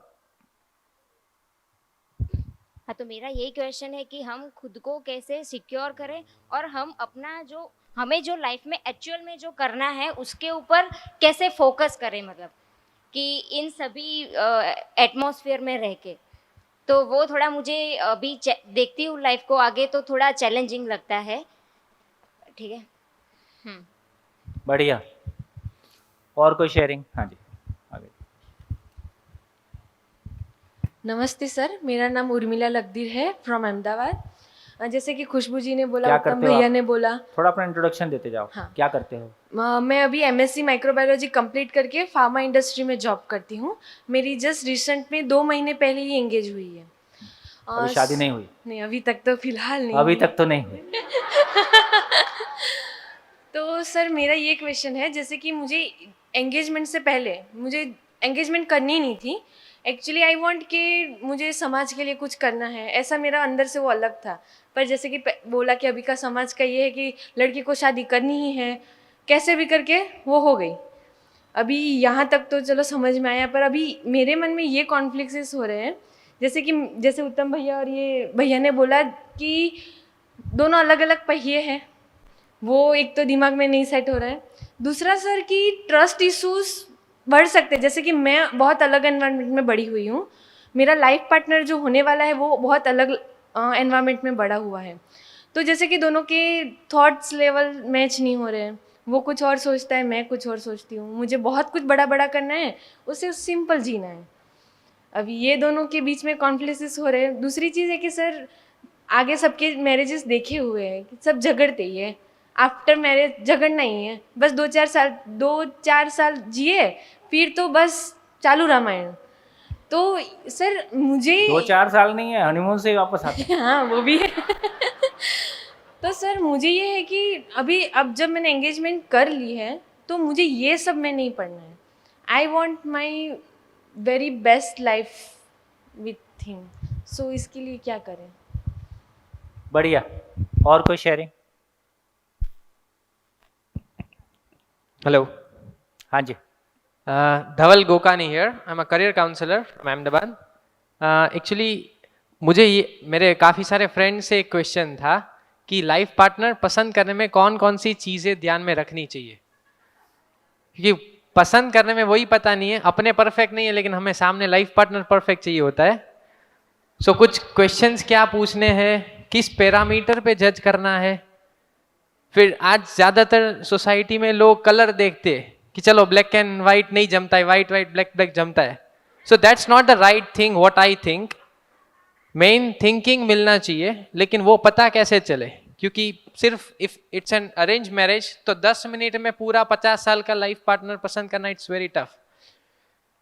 हाँ, तो मेरा यही क्वेश्चन है कि हम खुद को कैसे सिक्योर करें और हम अपना जो हमें जो लाइफ में एक्चुअल में जो करना है उसके ऊपर कैसे फोकस करें, मतलब कि इन सभी एटमॉस्फेयर में रह के। तो वो थोड़ा मुझे अभी देखती हूँ लाइफ को आगे तो थोड़ा चैलेंजिंग लगता है। ठीक है। बढ़िया। और कोई शेयरिंग? हाँ जी, आगे। नमस्ते सर, मेरा नाम उर्मिला लकदीर है फ्रॉम अहमदाबाद। जैसे कि खुशबू जी ने बोला, क्या उत्तम करते हो भैया आप? ने बोला, थोड़ा अपना इंट्रोडक्शन देते जाओ। हाँ। क्या करते हो? मैं अभी एमएससी माइक्रोबायोलॉजी कंप्लीट करके फार्मा इंडस्ट्री में जॉब करती हूँ। मेरी जस्ट रिसेंट में 2 महीने पहले ही एंगेज हुई है। अभी शादी नहीं हुई? नहीं, अभी तक तो फिलहाल नहीं अभी हुई। तक तो नहीं हुई। तो सर मेरा ये क्वेश्चन है, जैसे कि मुझे एंगेजमेंट से पहले मुझे एंगेजमेंट करनी नहीं थी। एक्चुअली आई वांट कि मुझे समाज के लिए कुछ करना है, ऐसा मेरा अंदर से वो अलग था। पर जैसे कि बोला कि अभी का समाज का ये है कि लड़की को शादी करनी ही है, कैसे भी करके वो हो गई। अभी यहाँ तक तो चलो समझ में आया, पर अभी मेरे मन में ये कॉन्फ्लिक्ट्स हो रहे हैं, जैसे उत्तम भैया और ये भैया ने बोला कि दोनों अलग अलग पहिए हैं, वो एक तो दिमाग में नहीं सेट हो रहा है। दूसरा सर कि ट्रस्ट इश्यूज बढ़ सकते हैं, जैसे कि मैं बहुत अलग एनवायरनमेंट में बड़ी हुई हूँ, मेरा लाइफ पार्टनर जो होने वाला है वो बहुत अलग एनवायरनमेंट में बड़ा हुआ है। तो जैसे कि दोनों के थॉट्स लेवल मैच नहीं हो रहे हैं, वो कुछ और सोचता है, मैं कुछ और सोचती हूँ। मुझे बहुत कुछ बड़ा बड़ा करना है, उसे सिंपल जीना है। अभी ये दोनों के बीच में कॉन्फ्लिक्ट्स हो रहे हैं। दूसरी चीज़ है कि सर आगे सबके मैरिजेस देखे हुए हैं कि सब झगड़ते ही है, आफ्टर मैरिज झगड़ना ही है, बस 2-4 साल जिए फिर तो बस चालू रामायण। तो सर मुझे 2-4 साल नहीं है, हनीमून से ही वापस आते हैं। हाँ वो भी है। तो सर मुझे ये है कि अब जब मैंने एंगेजमेंट कर ली है तो मुझे ये सब में नहीं पढ़ना है। I want my very best life with him. So इसके लिए क्या करें? बढ़िया। और कोई शेयरिंग? Hello, हाँ जी। Dhaval Gokani here. I'm a career counselor from Ahmedabad. Actually, मुझे ये मेरे काफ़ी सारे फ्रेंड्स से एक क्वेश्चन था कि लाइफ पार्टनर पसंद करने में कौन कौन सी चीज़ें ध्यान में रखनी चाहिए, क्योंकि पसंद करने में वही पता नहीं है, अपने परफेक्ट नहीं है लेकिन हमें सामने लाइफ पार्टनर परफेक्ट चाहिए होता है। सो कुछ क्वेश्चंस क्या पूछने हैं, किस पैरामीटर पे जज करना है। फिर आज ज़्यादातर सोसाइटी में लोग कलर देखते हैं कि चलो ब्लैक एंड वाइट नहीं जमता है, वाइट वाइट ब्लैक ब्लैक जमता है। So that's not the right thing what I think. Main thinking मिलना चाहिए, लेकिन वो पता कैसे चले, क्योंकि सिर्फ if it's an arrange marriage तो 10 मिनट में पूरा 50 साल का लाइफ पार्टनर पसंद करना इट्स वेरी टफ,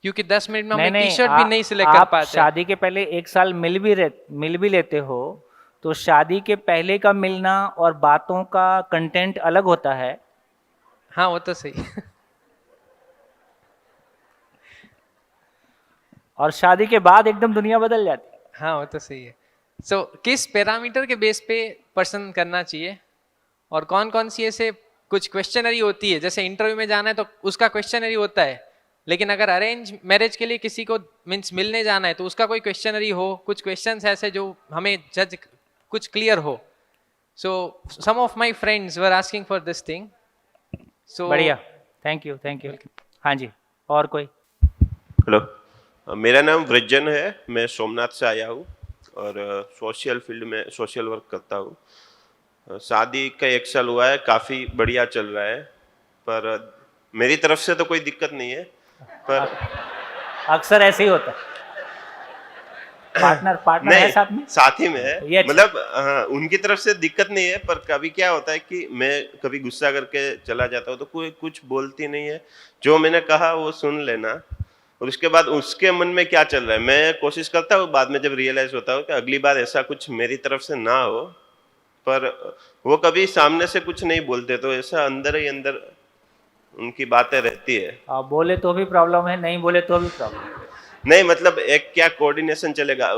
क्योंकि 10 मिनट में हम टी शर्ट भी नहीं सिलेक्ट कर पाते। शादी के पहले 1 साल मिल भी लेते हो, तो शादी के पहले का मिलना और बातों का कंटेंट अलग होता है। हाँ वो तो सही। और शादी के बाद एकदम दुनिया बदल जाती है। हाँ वो तो सही है। सो किस पैरामीटर के बेस पे पसंद करना चाहिए, और कौन कौन सी ऐसे कुछ क्वेश्चनरी होती है, जैसे इंटरव्यू में जाना है तो उसका क्वेश्चनरी होता है, लेकिन अगर अरेंज मैरिज के लिए किसी को मीन्स मिलने जाना है तो उसका कोई क्वेश्चनरी हो, कुछ क्वेश्चंस ऐसे जो हमें जज कुछ क्लियर हो। So some of my friends were asking for this thing. So बढ़िया, थैंक यू थैंक यू। हाँ जी, और कोई? हेलो, मेरा नाम वृज्जन है, मैं सोमनाथ से आया हूँ और सोशल फील्ड में सोशल वर्क करता हूँ। शादी का 1 साल हुआ है, काफ़ी बढ़िया चल रहा है, पर मेरी तरफ से तो कोई दिक्कत नहीं है, पर अक्सर ऐसे ही होता है। पार्टनर है साथ में? साथ ही में है, ये अच्छा। मतलब हाँ, उनकी तरफ से दिक्कत नहीं है, पर कभी क्या होता है कि मैं कभी गुस्सा करके चला जाता हूँ तो कोई कुछ बोलती नहीं है, जो मैंने कहा वो सुन लेना, और उसके बाद उसके मन में क्या चल रहा है मैं कोशिश करता हूँ बाद में जब रियलाइज होता हूँ कि अगली बार ऐसा कुछ मेरी तरफ से ना हो, पर वो कभी सामने से कुछ नहीं बोलते, तो ऐसा अंदर ही अंदर उनकी बातें रहती है। आप बोले तो भी प्रॉब्लम है, नहीं बोले तो भी प्रॉब्लम। नहीं मतलब एक क्या कोऑर्डिनेशन चलेगा,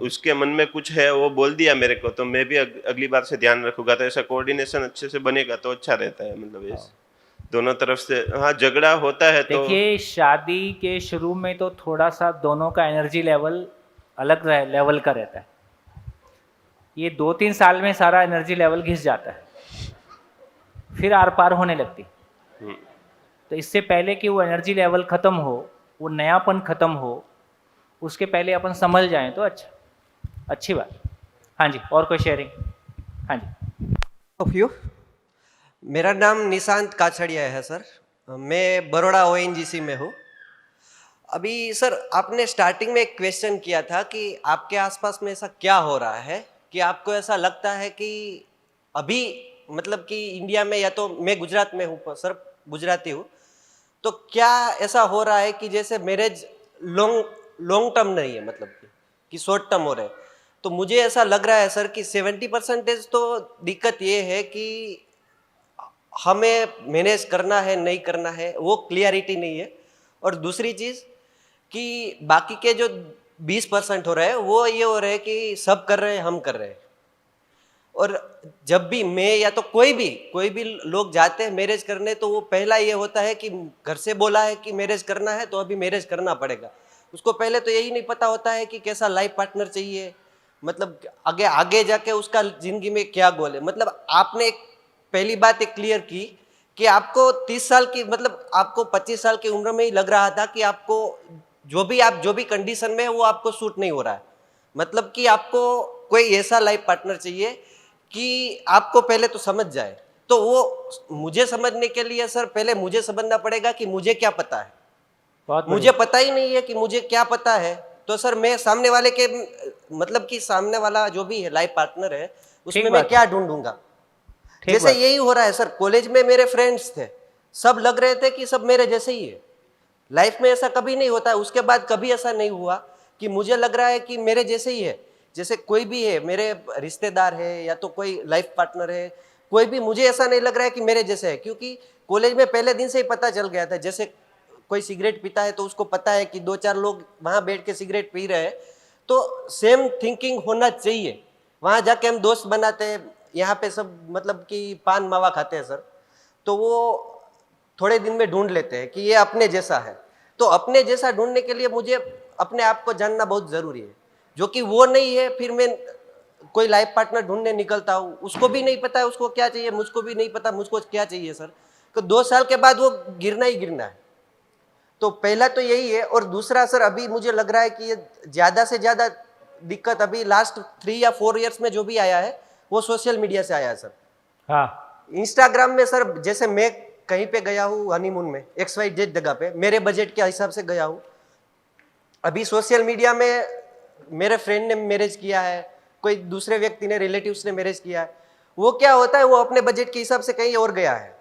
उसके मन में कुछ है वो बोल दिया मेरे को, तो मैं भी अगली बार से ध्यान रखूंगा, तो ऐसा कोऑर्डिनेशन अच्छे से बनेगा तो अच्छा रहता है, मतलब इस दोनों तरफ से। हाँ, झगड़ा होता है तो देखिए, शादी के शुरू में तो थोड़ा सा दोनों का एनर्जी लेवल अलग लेवल का रहता है। ये 2-3 साल में सारा एनर्जी लेवल घिस जाता है, फिर आर पार होने लगती। तो इससे पहले कि वो एनर्जी लेवल खत्म हो, वो नयापन खत्म हो, उसके पहले अपन समझ जाएं तो अच्छी बात। हाँ जी, और कोई शेयरिंग? हाँ जी। ऑफ यू, मेरा नाम निशांत काछड़िया है सर, मैं बड़ौदा ONGC में हूँ। अभी सर आपने स्टार्टिंग में एक क्वेश्चन किया था कि आपके आसपास में ऐसा क्या हो रहा है कि आपको ऐसा लगता है कि अभी मतलब कि इंडिया में, या तो मैं गुजरात में हूँ सर, गुजराती हूँ, तो क्या ऐसा हो रहा है कि जैसे मैरिज लॉन्ग टर्म नहीं है, मतलब कि शॉर्ट टर्म हो रहा है। तो मुझे ऐसा लग रहा है सर कि 70% तो दिक्कत ये है कि हमें मैनेज करना है नहीं करना है वो क्लियरिटी नहीं है, और दूसरी चीज़ कि बाकी के जो 20% हो रहे हैं वो ये हो रहे हैं कि सब कर रहे हैं हम कर रहे हैं। और जब भी मैं या तो कोई भी लोग जाते हैं मैरिज करने, तो वो पहला ये होता है कि घर से बोला है कि मैरिज करना है तो अभी मैरिज करना पड़ेगा। उसको पहले तो यही नहीं पता होता है कि कैसा लाइफ पार्टनर चाहिए, मतलब आगे जाके उसका जिंदगी में क्या गोल है। मतलब आपने एक पहली बात एक क्लियर की कि आपको 30 साल की, मतलब आपको 25 साल की उम्र में ही लग रहा था कि आपको जो भी कंडीशन में है वो आपको सूट नहीं हो रहा है, मतलब कि आपको कोई ऐसा लाइफ पार्टनर चाहिए कि आपको पहले तो समझ जाए। तो वो मुझे समझने के लिए सर पहले मुझे समझना पड़ेगा कि मुझे क्या पता है। मुझे पता ही नहीं है कि मुझे क्या पता है, तो सर मैं सामने वाले के, मतलब कि सामने वाला जो भी है लाइफ पार्टनर है उसमें मैं क्या ढूंढूंगा। जैसे यही हो रहा है सर, कॉलेज में मेरे फ्रेंड्स थे, सब लग रहे थे कि सब मेरे जैसे ही है। लाइफ में ऐसा कभी नहीं होता है, उसके बाद कभी ऐसा नहीं हुआ कि मुझे लग रहा है कि मेरे जैसे ही है। जैसे कोई भी है, मेरे रिश्तेदार है या तो कोई लाइफ पार्टनर है, कोई भी, मुझे ऐसा नहीं लग रहा है कि मेरे जैसे है, क्योंकि कॉलेज में पहले दिन से ही पता चल गया था। जैसे कोई सिगरेट पीता है तो उसको पता है कि 2-4 लोग वहाँ बैठ के सिगरेट पी रहे हैं, तो सेम थिंकिंग होना चाहिए। वहाँ जाके हम दोस्त बनाते हैं, यहाँ पे सब मतलब कि पान मावा खाते हैं सर, तो वो थोड़े दिन में ढूंढ लेते हैं कि ये अपने जैसा है। तो अपने जैसा ढूंढने के लिए मुझे अपने आप को जानना बहुत ज़रूरी है, जो कि वो नहीं है। फिर मैं कोई लाइफ पार्टनर ढूंढने निकलता हूँ, उसको भी नहीं पता है उसको क्या चाहिए, मुझको भी नहीं पता मुझको क्या चाहिए सर। तो 2 साल के बाद वो गिरना ही गिरना है। तो पहला तो यही है। और दूसरा सर, अभी मुझे लग रहा है कि ये ज़्यादा से ज़्यादा दिक्कत अभी लास्ट 3 या 4 ईयर्स में जो भी आया है वो सोशल मीडिया से आया है सर। हाँ, इंस्टाग्राम में सर, जैसे मैं कहीं पे गया हूँ हनीमून में XYZ जगह पे, मेरे बजट के हिसाब से गया हूँ। अभी सोशल मीडिया में मेरे फ्रेंड ने मैरिज किया है, कोई दूसरे व्यक्ति ने, रिलेटिव्स ने मैरिज किया है, वो क्या होता है, वो अपने बजट के हिसाब से कहीं और गया है।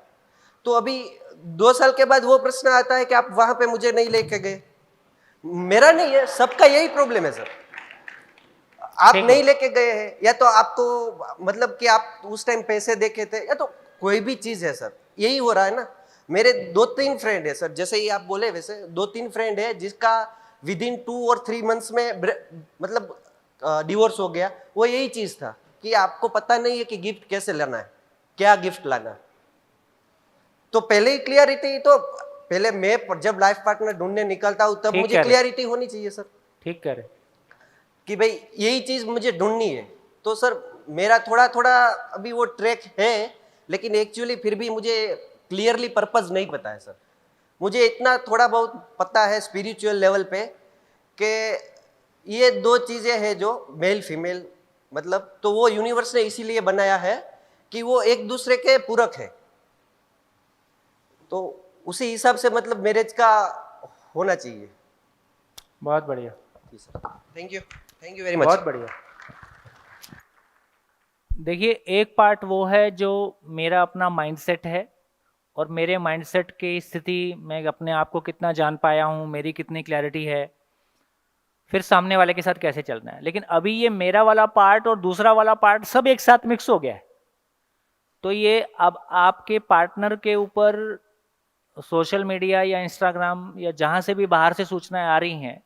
तो अभी 2 साल के बाद वो प्रश्न आता है कि आप वहां पे मुझे नहीं लेके गए। मेरा नहीं है, सबका यही प्रॉब्लम है सर। आप नहीं लेके गए हैं, या तो आपको मतलब कि आप उस टाइम पैसे देखे थे, या तो कोई भी चीज है सर, यही हो रहा है ना। मेरे 2-3 फ्रेंड है सर, जैसे ही आप बोले वैसे 2-3 फ्रेंड है जिसका विद इन 2 और 3 मंथ्स में मतलब डिवोर्स हो गया, वो यही चीज था कि आपको पता नहीं है कि गिफ्ट कैसे लेना है, क्या गिफ्ट लाना है। तो पहले ही क्लियरिटी, तो पहले मैं जब लाइफ पार्टनर ढूंढने निकलता हूँ तब ठीक मुझे कह रहे। क्लियरिटी होनी चाहिए सर, ठीक करे। कि भाई यही चीज मुझे ढूंढनी है। तो सर मेरा थोड़ा थोड़ा अभी वो ट्रैक है, लेकिन एक्चुअली फिर भी मुझे क्लियरली पर्पस नहीं पता है सर। मुझे इतना थोड़ा बहुत पता है स्पिरिचुअल लेवल पे कि ये 2 चीजें हैं जो मेल फीमेल, मतलब तो वो यूनिवर्स ने इसीलिए बनाया है कि वो एक दूसरे के पूरक है। तो उसी हिसाब से मतलब मैरिज का होना चाहिए। बहुत बढ़िया, जी sir, thank you very much. बहुत बढ़िया। देखिए, एक पार्ट वो है जो मेरा अपना माइंडसेट है, और मेरे माइंडसेट की स्थिति, मैं अपने आप को कितना जान पाया हूँ, मेरी कितनी क्लैरिटी है, फिर सामने वाले के साथ कैसे चलना है। लेकिन अभी ये मेरा वाला पार्ट और दूसरा वाला पार्ट सब एक साथ मिक्स हो गया है। तो ये अब आपके पार्टनर के ऊपर सोशल मीडिया या इंस्टाग्राम या जहाँ से भी बाहर से सूचनाएं आ रही हैं,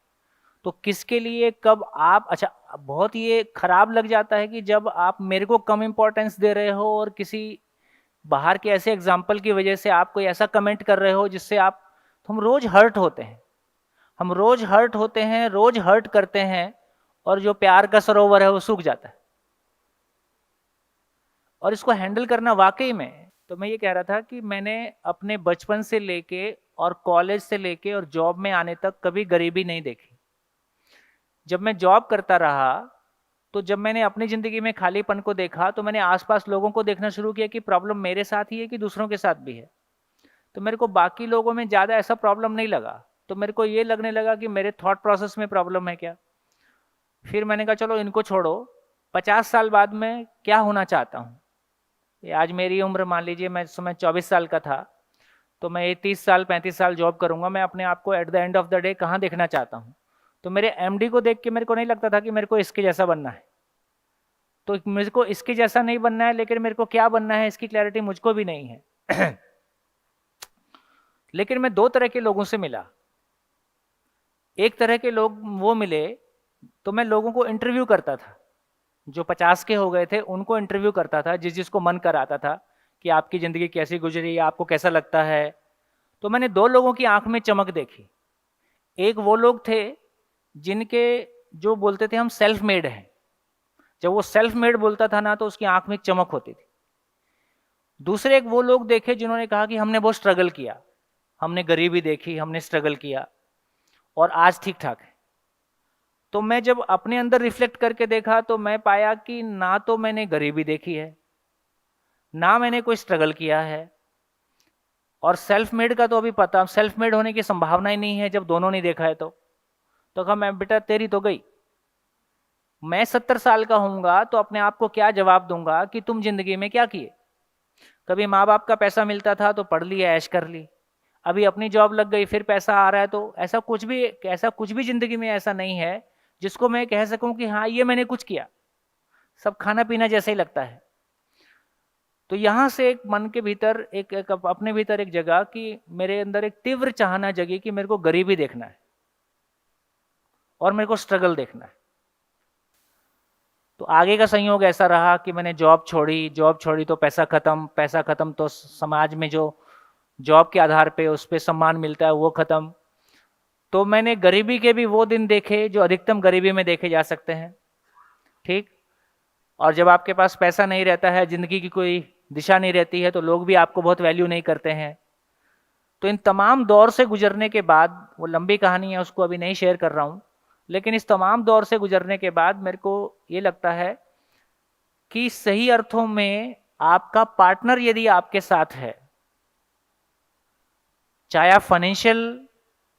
तो किसके लिए कब आप, अच्छा बहुत ये खराब लग जाता है कि जब आप मेरे को कम इम्पोर्टेंस दे रहे हो और किसी बाहर के ऐसे एग्जाम्पल की वजह से आप कोई ऐसा कमेंट कर रहे हो जिससे आप, तो हम रोज हर्ट होते हैं, हम रोज हर्ट होते हैं, रोज हर्ट करते हैं, और जो प्यार का सरोवर है वो सूख जाता है। और इसको हैंडल करना वाकई में, तो मैं ये कह रहा था कि मैंने अपने बचपन से लेके और कॉलेज से लेके और जॉब में आने तक कभी गरीबी नहीं देखी। जब मैं जॉब करता रहा, तो जब मैंने अपनी ज़िंदगी में खालीपन को देखा, तो मैंने आसपास लोगों को देखना शुरू किया कि प्रॉब्लम मेरे साथ ही है कि दूसरों के साथ भी है। तो मेरे को बाकी लोगों में ज़्यादा ऐसा प्रॉब्लम नहीं लगा, तो मेरे को ये लगने लगा कि मेरे थॉट प्रोसेस में प्रॉब्लम है क्या। फिर मैंने कहा चलो इनको छोड़ो, 50 साल बाद मैं क्या होना चाहता हूँ। ये आज मेरी उम्र मान लीजिए, मैं इस समय 24 साल का था, तो मैं ये 30 साल 35 साल जॉब करूँगा, मैं अपने आप को at the end of the day कहाँ देखना चाहता हूँ। तो मेरे एमडी को देख के मेरे को नहीं लगता था कि मेरे को इसके जैसा बनना है, तो मेरे को इसके जैसा नहीं बनना है, लेकिन मेरे को क्या बनना है इसकी क्लैरिटी मुझको भी नहीं है। लेकिन मैं 2 तरह के लोगों से मिला। एक तरह के लोग वो मिले, तो मैं लोगों को इंटरव्यू करता था, जो 50 के हो गए थे उनको इंटरव्यू करता था, जिसको मन कराता था कि आपकी ज़िंदगी कैसी गुजरी, आपको कैसा लगता है। तो मैंने 2 लोगों की आंख में चमक देखी। एक वो लोग थे जिनके, जो बोलते थे हम सेल्फ मेड हैं, जब वो सेल्फ मेड बोलता था ना, तो उसकी आंख में चमक होती थी। दूसरे एक वो लोग देखे जिन्होंने कहा कि हमने बहुत स्ट्रगल किया, हमने गरीबी देखी, हमने स्ट्रगल किया और आज ठीक ठाक है। तो मैं जब अपने अंदर रिफ्लेक्ट करके देखा, तो मैं पाया कि ना तो मैंने गरीबी देखी है, ना मैंने कोई स्ट्रगल किया है, और सेल्फ मेड का तो अभी पता, सेल्फ मेड होने की संभावना ही नहीं है जब दोनों नहीं देखा है। तो कहा मैं बेटा तेरी तो गई, मैं 70 साल का होऊंगा तो अपने आप को क्या जवाब दूंगा कि तुम जिंदगी में क्या किए। कभी माँ बाप का पैसा मिलता था तो पढ़ लिया, ऐश कर ली, अभी अपनी जॉब लग गई, फिर पैसा आ रहा है, तो ऐसा कुछ भी जिंदगी में ऐसा नहीं है जिसको मैं कह सकूं कि हाँ ये मैंने कुछ किया। सब खाना पीना जैसे ही लगता है। तो यहां से एक मन के भीतर एक अपने भीतर एक जगह कि मेरे अंदर एक तीव्र चाहना जगी कि मेरे को गरीबी देखना है और मेरे को स्ट्रगल देखना है। तो आगे का संयोग ऐसा रहा कि मैंने जॉब छोड़ी तो पैसा खत्म, तो समाज में जो जॉब के आधार पे उस पर सम्मान मिलता है वो खत्म। तो मैंने गरीबी के भी वो दिन देखे जो अधिकतम गरीबी में देखे जा सकते हैं, ठीक। और जब आपके पास पैसा नहीं रहता है, जिंदगी की कोई दिशा नहीं रहती है, तो लोग भी आपको बहुत वैल्यू नहीं करते हैं। तो इन तमाम दौर से गुजरने के बाद, वो लंबी कहानी है, उसको अभी नहीं शेयर कर रहा हूँ, लेकिन इस तमाम दौर से गुजरने के बाद मेरे को ये लगता है कि सही अर्थों में आपका पार्टनर यदि आपके साथ है, चाहे आप फाइनेंशियल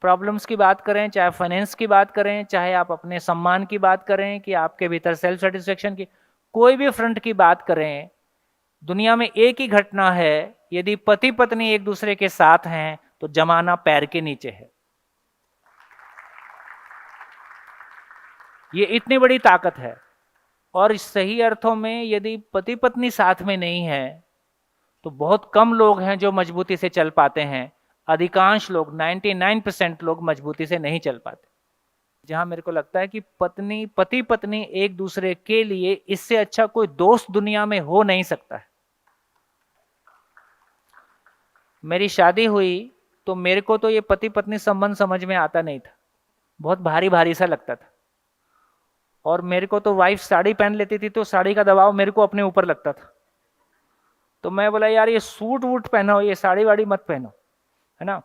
प्रॉब्लम्स की बात करें, चाहे फाइनेंस की बात करें, चाहे आप अपने सम्मान की बात करें, कि आपके भीतर सेल्फ सेटिस्फेक्शन की, कोई भी फ्रंट की बात करें, दुनिया में एक ही घटना है, यदि पति पत्नी एक दूसरे के साथ हैं तो जमाना पैर के नीचे है। ये इतनी बड़ी ताकत है। और इस सही अर्थों में यदि पति पत्नी साथ में नहीं है तो बहुत कम लोग हैं जो मजबूती से चल पाते हैं। अधिकांश लोग, 99% लोग मजबूती से नहीं चल पाते। जहां मेरे को लगता है कि पति पत्नी एक दूसरे के लिए इससे अच्छा कोई दोस्त दुनिया में हो नहीं सकता है। मेरी शादी हुई तो मेरे को तो ये पति पत्नी संबंध समझ में आता नहीं था, बहुत भारी भारी सा लगता था। और मेरे को तो वाइफ साड़ी पहन लेती थी तो साड़ी का दबाव मेरे को अपने ऊपर लगता था। तो मैं बोला यार ये सूट वूट पहनो, ये साड़ी वाड़ी मत पहनो, है ना।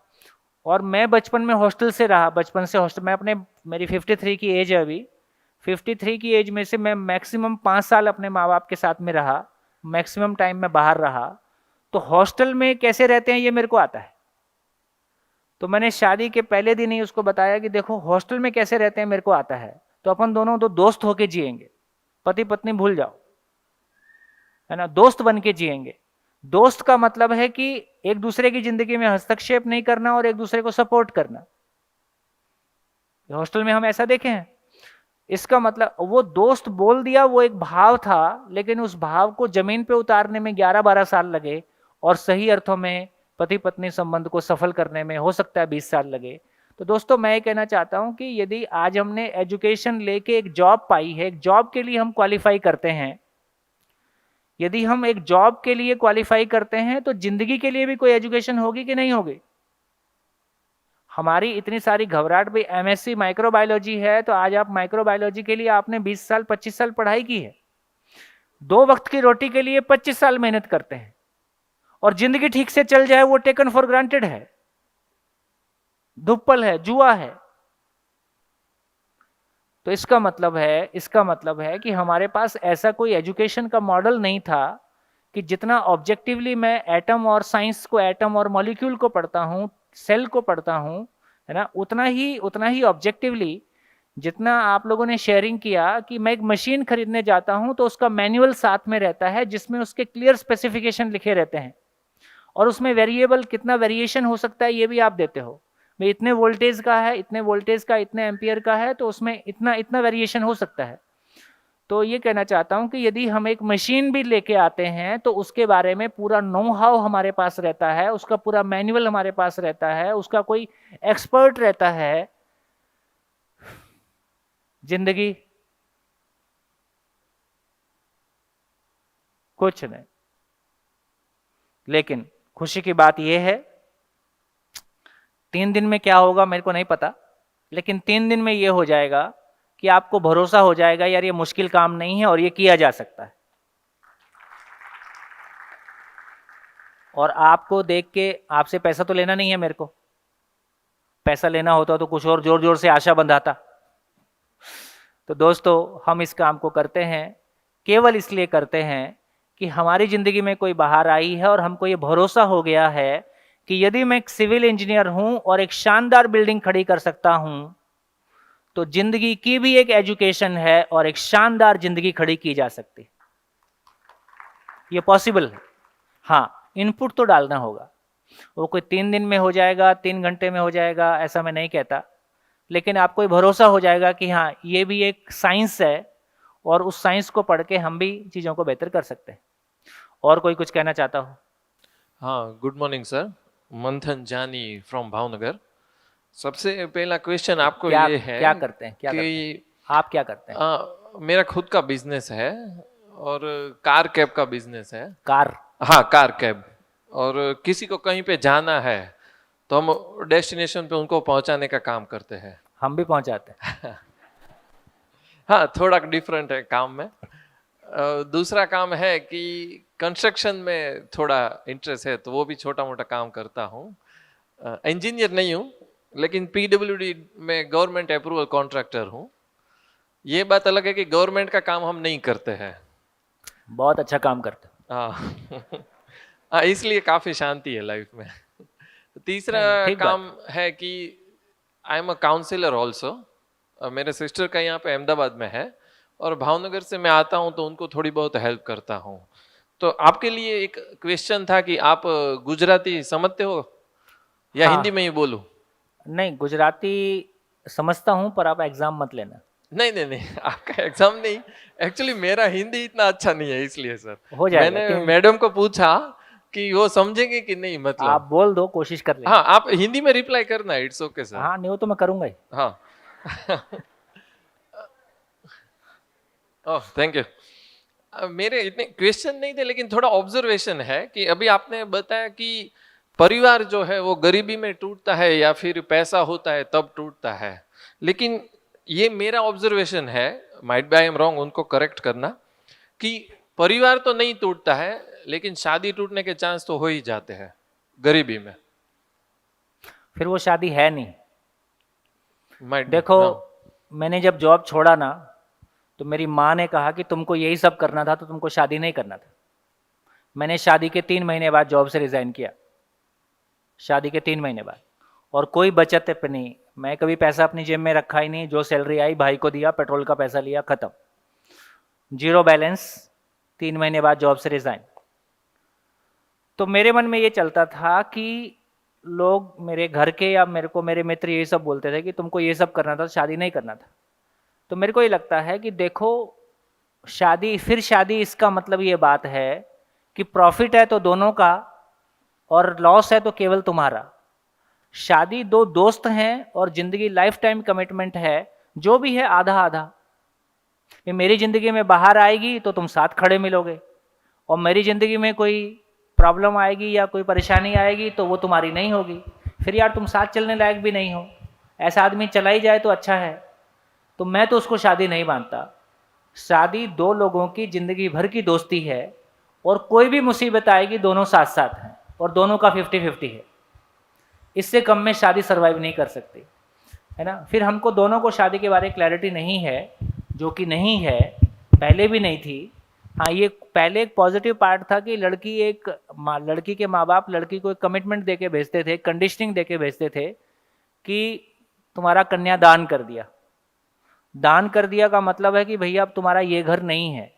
और मैं बचपन में हॉस्टल से रहा, बचपन से हॉस्टल में मेरी 53 की एज है अभी। 53 की एज में से मैं मैक्सिमम 5 साल अपने माँ बाप के साथ में रहा, मैक्सिमम टाइम में बाहर रहा। तो हॉस्टल में कैसे रहते हैं ये मेरे को आता है। तो मैंने शादी के पहले दिन ही उसको बताया कि देखो हॉस्टल में कैसे रहते हैं मेरे को आता है, तो अपन दोनों तो दोस्त होके जिएंगे, पति पत्नी भूल जाओ, है ना, दोस्त बन के जिएंगे। दोस्त का मतलब है कि एक दूसरे की जिंदगी में हस्तक्षेप नहीं करना और एक दूसरे को सपोर्ट करना। हॉस्टल में हम ऐसा देखे हैं। इसका मतलब वो दोस्त बोल दिया, वो एक भाव था, लेकिन उस भाव को जमीन पे उतारने में 11-12 साल लगे और सही अर्थों में पति पत्नी संबंध को सफल करने में हो सकता है 20 साल लगे। तो दोस्तों मैं ये कहना चाहता हूं कि यदि आज हमने एजुकेशन लेके एक जॉब पाई है, एक जॉब के लिए हम क्वालिफाई करते हैं, यदि हम एक जॉब के लिए क्वालिफाई करते हैं तो जिंदगी के लिए भी कोई एजुकेशन होगी कि नहीं होगी। हमारी इतनी सारी घबराहट भी एमएससी माइक्रोबायोलॉजी है, तो आज आप माइक्रोबायोलॉजी के लिए आपने 20 साल 25 साल पढ़ाई की है, 2 वक्त की रोटी के लिए 25 साल मेहनत करते हैं, और जिंदगी ठीक से चल जाए वो टेकन फॉर ग्रांटेड है, धुप्पल है, जुआ है। तो इसका मतलब है कि हमारे पास ऐसा कोई एजुकेशन का मॉडल नहीं था कि जितना ऑब्जेक्टिवली मैं एटम और साइंस को, एटम और मॉलिक्यूल को पढ़ता हूं, सेल को पढ़ता हूं, है ना, उतना ही ऑब्जेक्टिवली जितना आप लोगों ने शेयरिंग किया कि मैं एक मशीन खरीदने जाता हूं तो उसका मैनुअल साथ में रहता है जिसमें उसके क्लियर स्पेसिफिकेशन लिखे रहते हैं, और उसमें वेरिएबल कितना वेरिएशन हो सकता है ये भी आप देते हो। भाई इतने वोल्टेज का है, इतने वोल्टेज का, इतने एम्पियर का है, तो उसमें इतना वेरिएशन हो सकता है। तो ये कहना चाहता हूं कि यदि हम एक मशीन भी लेके आते हैं तो उसके बारे में पूरा नो हाउ हमारे पास रहता है, उसका पूरा मैनुअल हमारे पास रहता है, उसका कोई एक्सपर्ट रहता है। जिंदगी कुछ नहीं। लेकिन खुशी की बात यह है, 3 दिन में क्या होगा मेरे को नहीं पता, लेकिन 3 दिन में यह हो जाएगा कि आपको भरोसा हो जाएगा यार ये मुश्किल काम नहीं है और ये किया जा सकता है। और आपको देख के, आपसे पैसा तो लेना नहीं है मेरे को, पैसा लेना होता तो कुछ और जोर जोर से आशा बंधाता। तो दोस्तों हम इस काम को करते हैं केवल इसलिए करते हैं कि हमारी जिंदगी में कोई बाहर आई है और हमको ये भरोसा हो गया है कि यदि मैं एक सिविल इंजीनियर हूं और एक शानदार बिल्डिंग खड़ी कर सकता हूं तो जिंदगी की भी एक एजुकेशन है और एक शानदार जिंदगी खड़ी की जा सकती है। ये पॉसिबल है। हाँ, इनपुट तो डालना होगा। वो कोई 3 दिन में हो जाएगा, 3 घंटे में हो जाएगा, ऐसा मैं नहीं कहता, लेकिन आपको भरोसा हो जाएगा कि हाँ ये भी एक साइंस है और उस साइंस को पढ़ के हम भी चीज़ों को बेहतर कर सकते हैं। और कोई कुछ कहना चाहता हो? हाँ, गुड मॉर्निंग सर, मंथन जानी फ्रॉम भावनगर। सबसे पहला क्वेश्चन आपको ये है क्या करते हैं, आप क्या करते हैं? मेरा खुद का बिजनेस है और कार कैब का बिजनेस है। कार? हाँ, कार कैब। और किसी को कहीं पे जाना है तो हम डेस्टिनेशन पे उनको पहुंचाने का काम करते हैं। हम भी पहुंचाते हैं। हाँ, थोड़ा डिफरेंट है काम में। दूसरा काम है कि कंस्ट्रक्शन में थोड़ा इंटरेस्ट है तो वो भी छोटा मोटा काम करता हूँ। इंजीनियर नहीं हूँ लेकिन पीडब्ल्यूडी में गवर्नमेंट अप्रूवल कॉन्ट्रैक्टर हूँ। ये बात अलग है कि गवर्नमेंट का काम हम नहीं करते हैं। बहुत अच्छा काम करते हैं। हाँ, इसलिए काफ़ी शांति है लाइफ में। तीसरा काम है कि I am a counsellor also. मेरे सिस्टर का यहाँ पे अहमदाबाद में है और भावनगर से मैं आता हूँ तो उनको थोड़ी बहुत हेल्प करता हूँ। तो आपके लिए एक क्वेश्चन था कि आप गुजराती समझते हो या हाँ। हिंदी में ही बोलूँ? नहीं, गुजराती समझता हूँ पर आप एग्जाम मत लेना। नहीं, आपका एग्जाम नहीं, एक्चुअली मेरा हिंदी इतना अच्छा नहीं है इसलिए सर। हो जाएगा। मैंने मैडम को पूछा कि वो समझेंगे कि नहीं, मतलब आप बोल दो, कोशिश कर ले। हाँ, आप हिंदी में रिप्लाई करना, इट्स ओके सर। हाँ, नहीं हो तो मैं करूंगा ही। हाँ, ओह थैंक यू। मेरे इतने क्वेश्चन नहीं थे, लेकिन थोड़ा ऑब्जर्वेशन है कि अभी आपने बताया कि परिवार जो है वो गरीबी में टूटता है या फिर पैसा होता है तब टूटता है, लेकिन ये मेरा ऑब्जर्वेशन है, might be I am wrong, उनको करेक्ट करना, कि परिवार तो नहीं टूटता है लेकिन शादी टूटने के चांस तो हो ही जाते हैं गरीबी में। फिर वो शादी है नहीं। Might be, देखो हाँ। मैंने जब जॉब छोड़ा ना, तो मेरी माँ ने कहा कि तुमको यही सब करना था तो तुमको शादी नहीं करना था। मैंने शादी के 3 महीने बाद जॉब से रिज़ाइन किया, शादी के 3 महीने बाद, और कोई बचत पे नहीं। मैं कभी पैसा अपनी जेब में रखा ही नहीं, जो सैलरी आई भाई को दिया, पेट्रोल का पैसा लिया, ख़त्म, जीरो बैलेंस। 3 महीने बाद जॉब से रिज़ाइन। तो मेरे मन में ये चलता था कि लोग मेरे घर के या मेरे को मेरे मित्र ये सब बोलते थे कि तुमको ये सब करना था, शादी नहीं करना था। तो मेरे को ये लगता है कि देखो शादी, फिर शादी इसका मतलब ये बात है कि प्रॉफिट है तो दोनों का और लॉस है तो केवल तुम्हारा। शादी दो दोस्त हैं और ज़िंदगी लाइफ टाइम कमिटमेंट है, जो भी है आधा आधा। ये मेरी ज़िंदगी में बाहर आएगी तो तुम साथ खड़े मिलोगे, और मेरी ज़िंदगी में कोई प्रॉब्लम आएगी या कोई परेशानी आएगी तो वो तुम्हारी नहीं होगी। फिर यार तुम साथ चलने लायक भी नहीं हो। ऐसा आदमी चला ही जाए तो अच्छा है। तो मैं तो उसको शादी नहीं मानता। शादी दो लोगों की ज़िंदगी भर की दोस्ती है, और कोई भी मुसीबत आएगी दोनों साथ साथ हैं, और दोनों का 50-50 है। इससे कम में शादी सर्वाइव नहीं कर सकती, है ना। फिर हमको दोनों को शादी के बारे में क्लैरिटी नहीं है, जो कि नहीं है, पहले भी नहीं थी। हाँ, ये पहले एक पॉजिटिव पार्ट था कि लड़की के माँ बाप लड़की को एक कमिटमेंट दे के भेजते थे, कंडीशनिंग दे के भेजते थे कि तुम्हारा कन्या दान कर दिया। दान कर दिया का मतलब है कि भैया अब तुम्हारा ये घर नहीं है।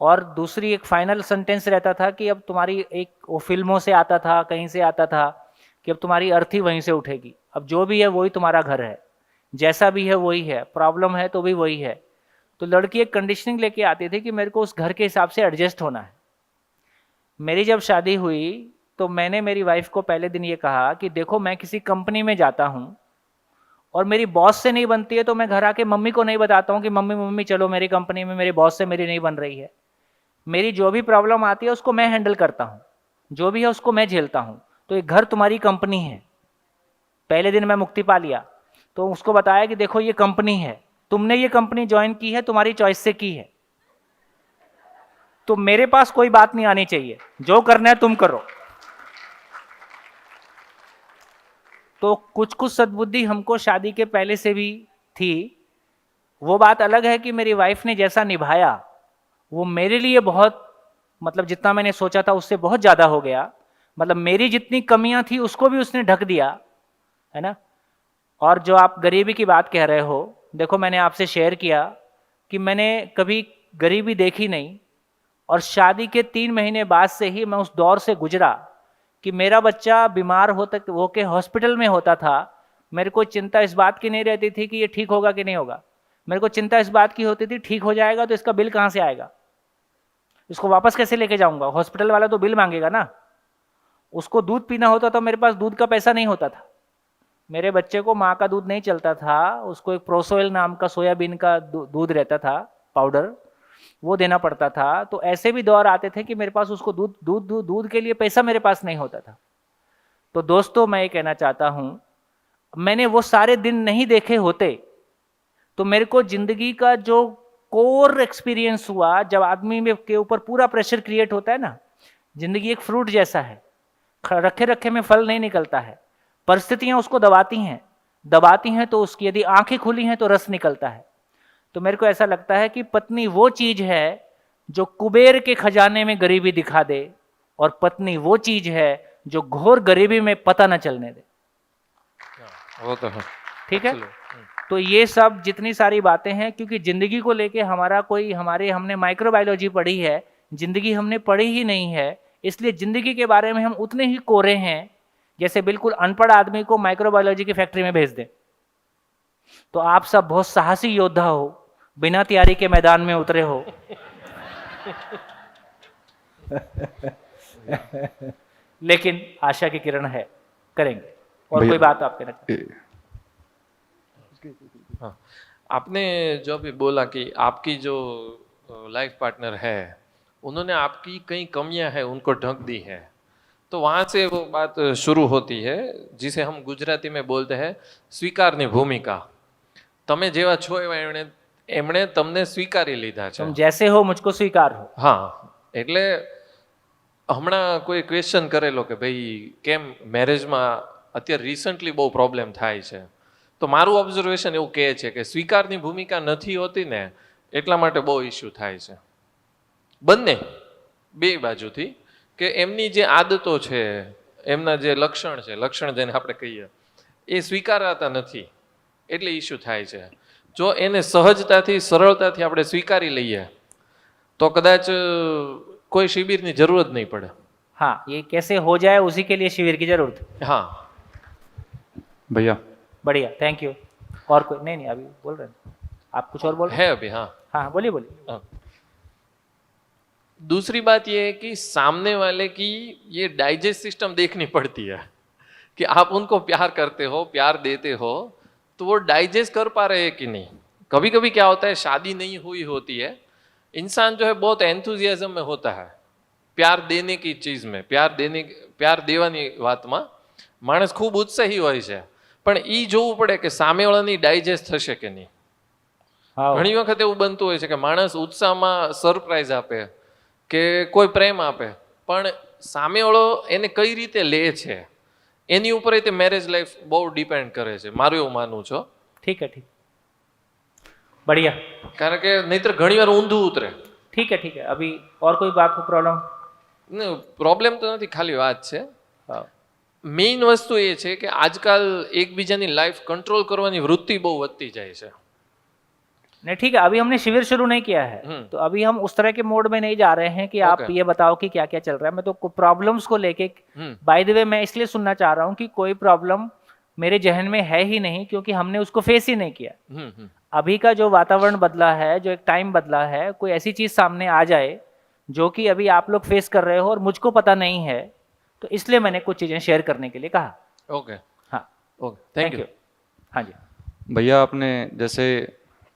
और दूसरी एक फाइनल सेंटेंस रहता था कि अब तुम्हारी, एक वो फिल्मों से आता था, कहीं से आता था कि अब तुम्हारी अर्थी वहीं से उठेगी, अब जो भी है वही तुम्हारा घर है, जैसा भी है वही है, प्रॉब्लम है तो भी वही है। तो लड़की एक कंडीशनिंग लेके आती थी कि मेरे को उस घर के हिसाब से एडजस्ट होना है। मेरी जब शादी हुई तो मैंने मेरी वाइफ को पहले दिन ये कहा कि देखो मैं किसी कंपनी में जाता हूँ और मेरी बॉस से नहीं बनती है, तो मैं घर आके मम्मी को नहीं बताता हूँ कि मम्मी मम्मी चलो मेरी कंपनी में मेरे बॉस से मेरी नहीं बन रही है। मेरी जो भी प्रॉब्लम आती है उसको मैं हैंडल करता हूँ, जो भी है उसको मैं झेलता हूँ। तो ये घर तुम्हारी कंपनी है। पहले दिन मैं मुक्ति पा लिया तो उसको बताया कि देखो ये कंपनी है, तुमने ये कंपनी ज्वाइन की है, तुम्हारी चॉइस से की है, तो मेरे पास कोई बात नहीं आनी चाहिए, जो करना है तुम करो। तो कुछ कुछ सद्बुद्धि हमको शादी के पहले से भी थी। वो बात अलग है कि मेरी वाइफ ने जैसा निभाया वो मेरे लिए बहुत, मतलब जितना मैंने सोचा था उससे बहुत ज़्यादा हो गया। मतलब मेरी जितनी कमियां थी उसको भी उसने ढक दिया, है ना। और जो आप गरीबी की बात कह रहे हो, देखो मैंने आपसे शेयर किया कि मैंने कभी गरीबी देखी नहीं, और शादी के 3 महीने बाद से ही मैं उस दौर से गुजरा कि मेरा बच्चा बीमार हो के हॉस्पिटल में होता था। मेरे को चिंता इस बात की नहीं रहती थी कि ये ठीक होगा कि नहीं होगा, मेरे को चिंता इस बात की होती थी ठीक हो जाएगा तो इसका बिल कहाँ से आएगा, इसको वापस कैसे लेके जाऊंगा, हॉस्पिटल वाला तो बिल मांगेगा ना। उसको दूध पीना होता तो मेरे पास दूध का पैसा नहीं होता था। मेरे बच्चे को माँ का दूध नहीं चलता था, उसको एक प्रोसोइल नाम का सोयाबीन का दूध रहता था पाउडर, वो देना पड़ता था। तो ऐसे भी दौर आते थे कि मेरे पास उसको दूध के लिए पैसा मेरे पास नहीं होता था। तो दोस्तों मैं ये कहना चाहता हूँ, मैंने वो सारे दिन नहीं देखे होते तो मेरे को जिंदगी का जो कोर एक्सपीरियंस हुआ, जब आदमी में के ऊपर पूरा प्रेशर क्रिएट होता है ना, जिंदगी एक फ्रूट जैसा है, रखे रखे में फल नहीं निकलता है, परिस्थितियां उसको दबाती हैं तो उसकी यदि आंखें खुली हैं तो रस निकलता है। तो मेरे को ऐसा लगता है कि पत्नी वो चीज है जो कुबेर के खजाने में गरीबी दिखा दे, और पत्नी वो चीज है जो घोर गरीबी में पता न चलने दे। वो तो है, ठीक है। तो ये सब जितनी सारी बातें हैं, क्योंकि जिंदगी को लेके हमने माइक्रोबायोलॉजी पढ़ी है, जिंदगी हमने पढ़ी ही नहीं है, इसलिए जिंदगी के बारे में हम उतने ही कोरे हैं जैसे बिल्कुल अनपढ़ आदमी को माइक्रोबायोलॉजी की फैक्ट्री में भेज दें। तो आप सब बहुत साहसी योद्धा हो, बिना तैयारी के मैदान में उतरे हो। लेकिन आशा की किरण है, करेंगे। और कोई बात आप कहना चाहते हैं? हाँ, आपने जो अभी बोला कि आपकी जो लाइफ पार्टनर है उन्होंने आपकी कई कमियां हैं उनको ढक दी है, तो वहाँ से वो बात शुरू होती है जिसे हम गुजराती में बोलते हैं स्वीकारनी भूमिका। તમે જેવા છો એવા એમણે તમને સ્વીકારી લીધા છે। तुम जैसे हो मुझको स्वीकार हो। હા, એટલે હમણાં કોઈ ક્વેશ્ચન કરેલો કે ભાઈ કેમ મેરેજમાં અત્યારે રિસન્ટલી બહુ પ્રોબ્લેમ થાય છે, તો મારું ઓબ્ઝર્વેશન એવું કહે છે કે સ્વીકારની ભૂમિકા નથી હોતી ને એટલા માટે બહુ ઇસ્યુ થાય છે બંને બે બાજુથી, કે એમની જે આદતો છે, એમના જે લક્ષણ જેને આપણે કહીએ એ સ્વીકારાતા નથી એટલે ઇસ્યુ થાય છે। જો એને સહજતાથી સરળતાથી આપણે સ્વીકારી લઈએ તો કદાચ કોઈ શિબિરની જરૂરત નહીં પડે। हाँ, ये कैसे हो जाए उसी के लिए शिविर की जरूरत है। हाँ भैया बढ़िया, थैंक यू। और कोई नहीं अभी बोल रहे हैं आप, कुछ और बोल रहे हैं? है अभी। हाँ हाँ बोलिए बोलिए। हाँ। दूसरी बात ये है कि सामने वाले की ये डाइजेस्ट सिस्टम देखनी पड़ती है कि आप उनको प्यार करते हो, प्यार देते हो, तो वो डाइजेस्ट कर पा रहे हैं कि नहीं। कभी कभी क्या होता है, शादी नहीं हुई होती है, इंसान जो है बहुत एंथुजियाज्म में होता है प्यार देने की चीज में, प्यार देवानी बात में माणस खूब उत्साही होय छे, पण ई जोवुं पड़े कि सामेवाळानी डाइजेस्ट थशे के नहीं। घणी वखत एवुं बनतुं होय छे कि माणस उत्साहमां सरप्राइज आपे કે કોઈ પ્રેમ આપે, પણ સામેવાળો એને કઈ રીતે લે છે એની ઉપર તે મેરેજ લાઈફ બહુ ડિપેન્ડ કરે છે, મારું એવું માનવું છે। ठीक है, ठीक, बढ़िया। કારણ કે નહીતર ઘણીવાર ઊંધું ઉતરે। ठीक है, अभी और कोई बात को प्रॉब्लम? પ્રોબ્લેમ તો નથી, ખાલી વાત છે। મેઇન વસ્તુ એ છે કે આજકાલ એકબીજાની લાઈફ કંટ્રોલ કરવાની વૃત્તિ બહુ વધતી જાય છે। नहीं ठीक है, अभी हमने शिविर शुरू नहीं किया है, तो अभी हम उस तरह के मोड में नहीं जा रहे हैं कि आप ये बताओ कि क्या क्या चल रहा है। मैं तो प्रॉब्लम्स को लेके, बाय द वे मैं इसलिए सुनना चाह रहा हूँ कि कोई प्रॉब्लम मेरे जहन में है ही नहीं, क्योंकि हमने उसको फेस ही नहीं किया। अभी का जो वातावरण बदला है, जो एक टाइम बदला है, कोई ऐसी चीज सामने आ जाए जो कि अभी आप लोग फेस कर रहे हो और मुझको पता नहीं है, तो इसलिए मैंने कुछ चीजें शेयर करने के लिए कहा। ओके, हाँ ओके, थैंक यू। हाँ जी भैया, आपने जैसे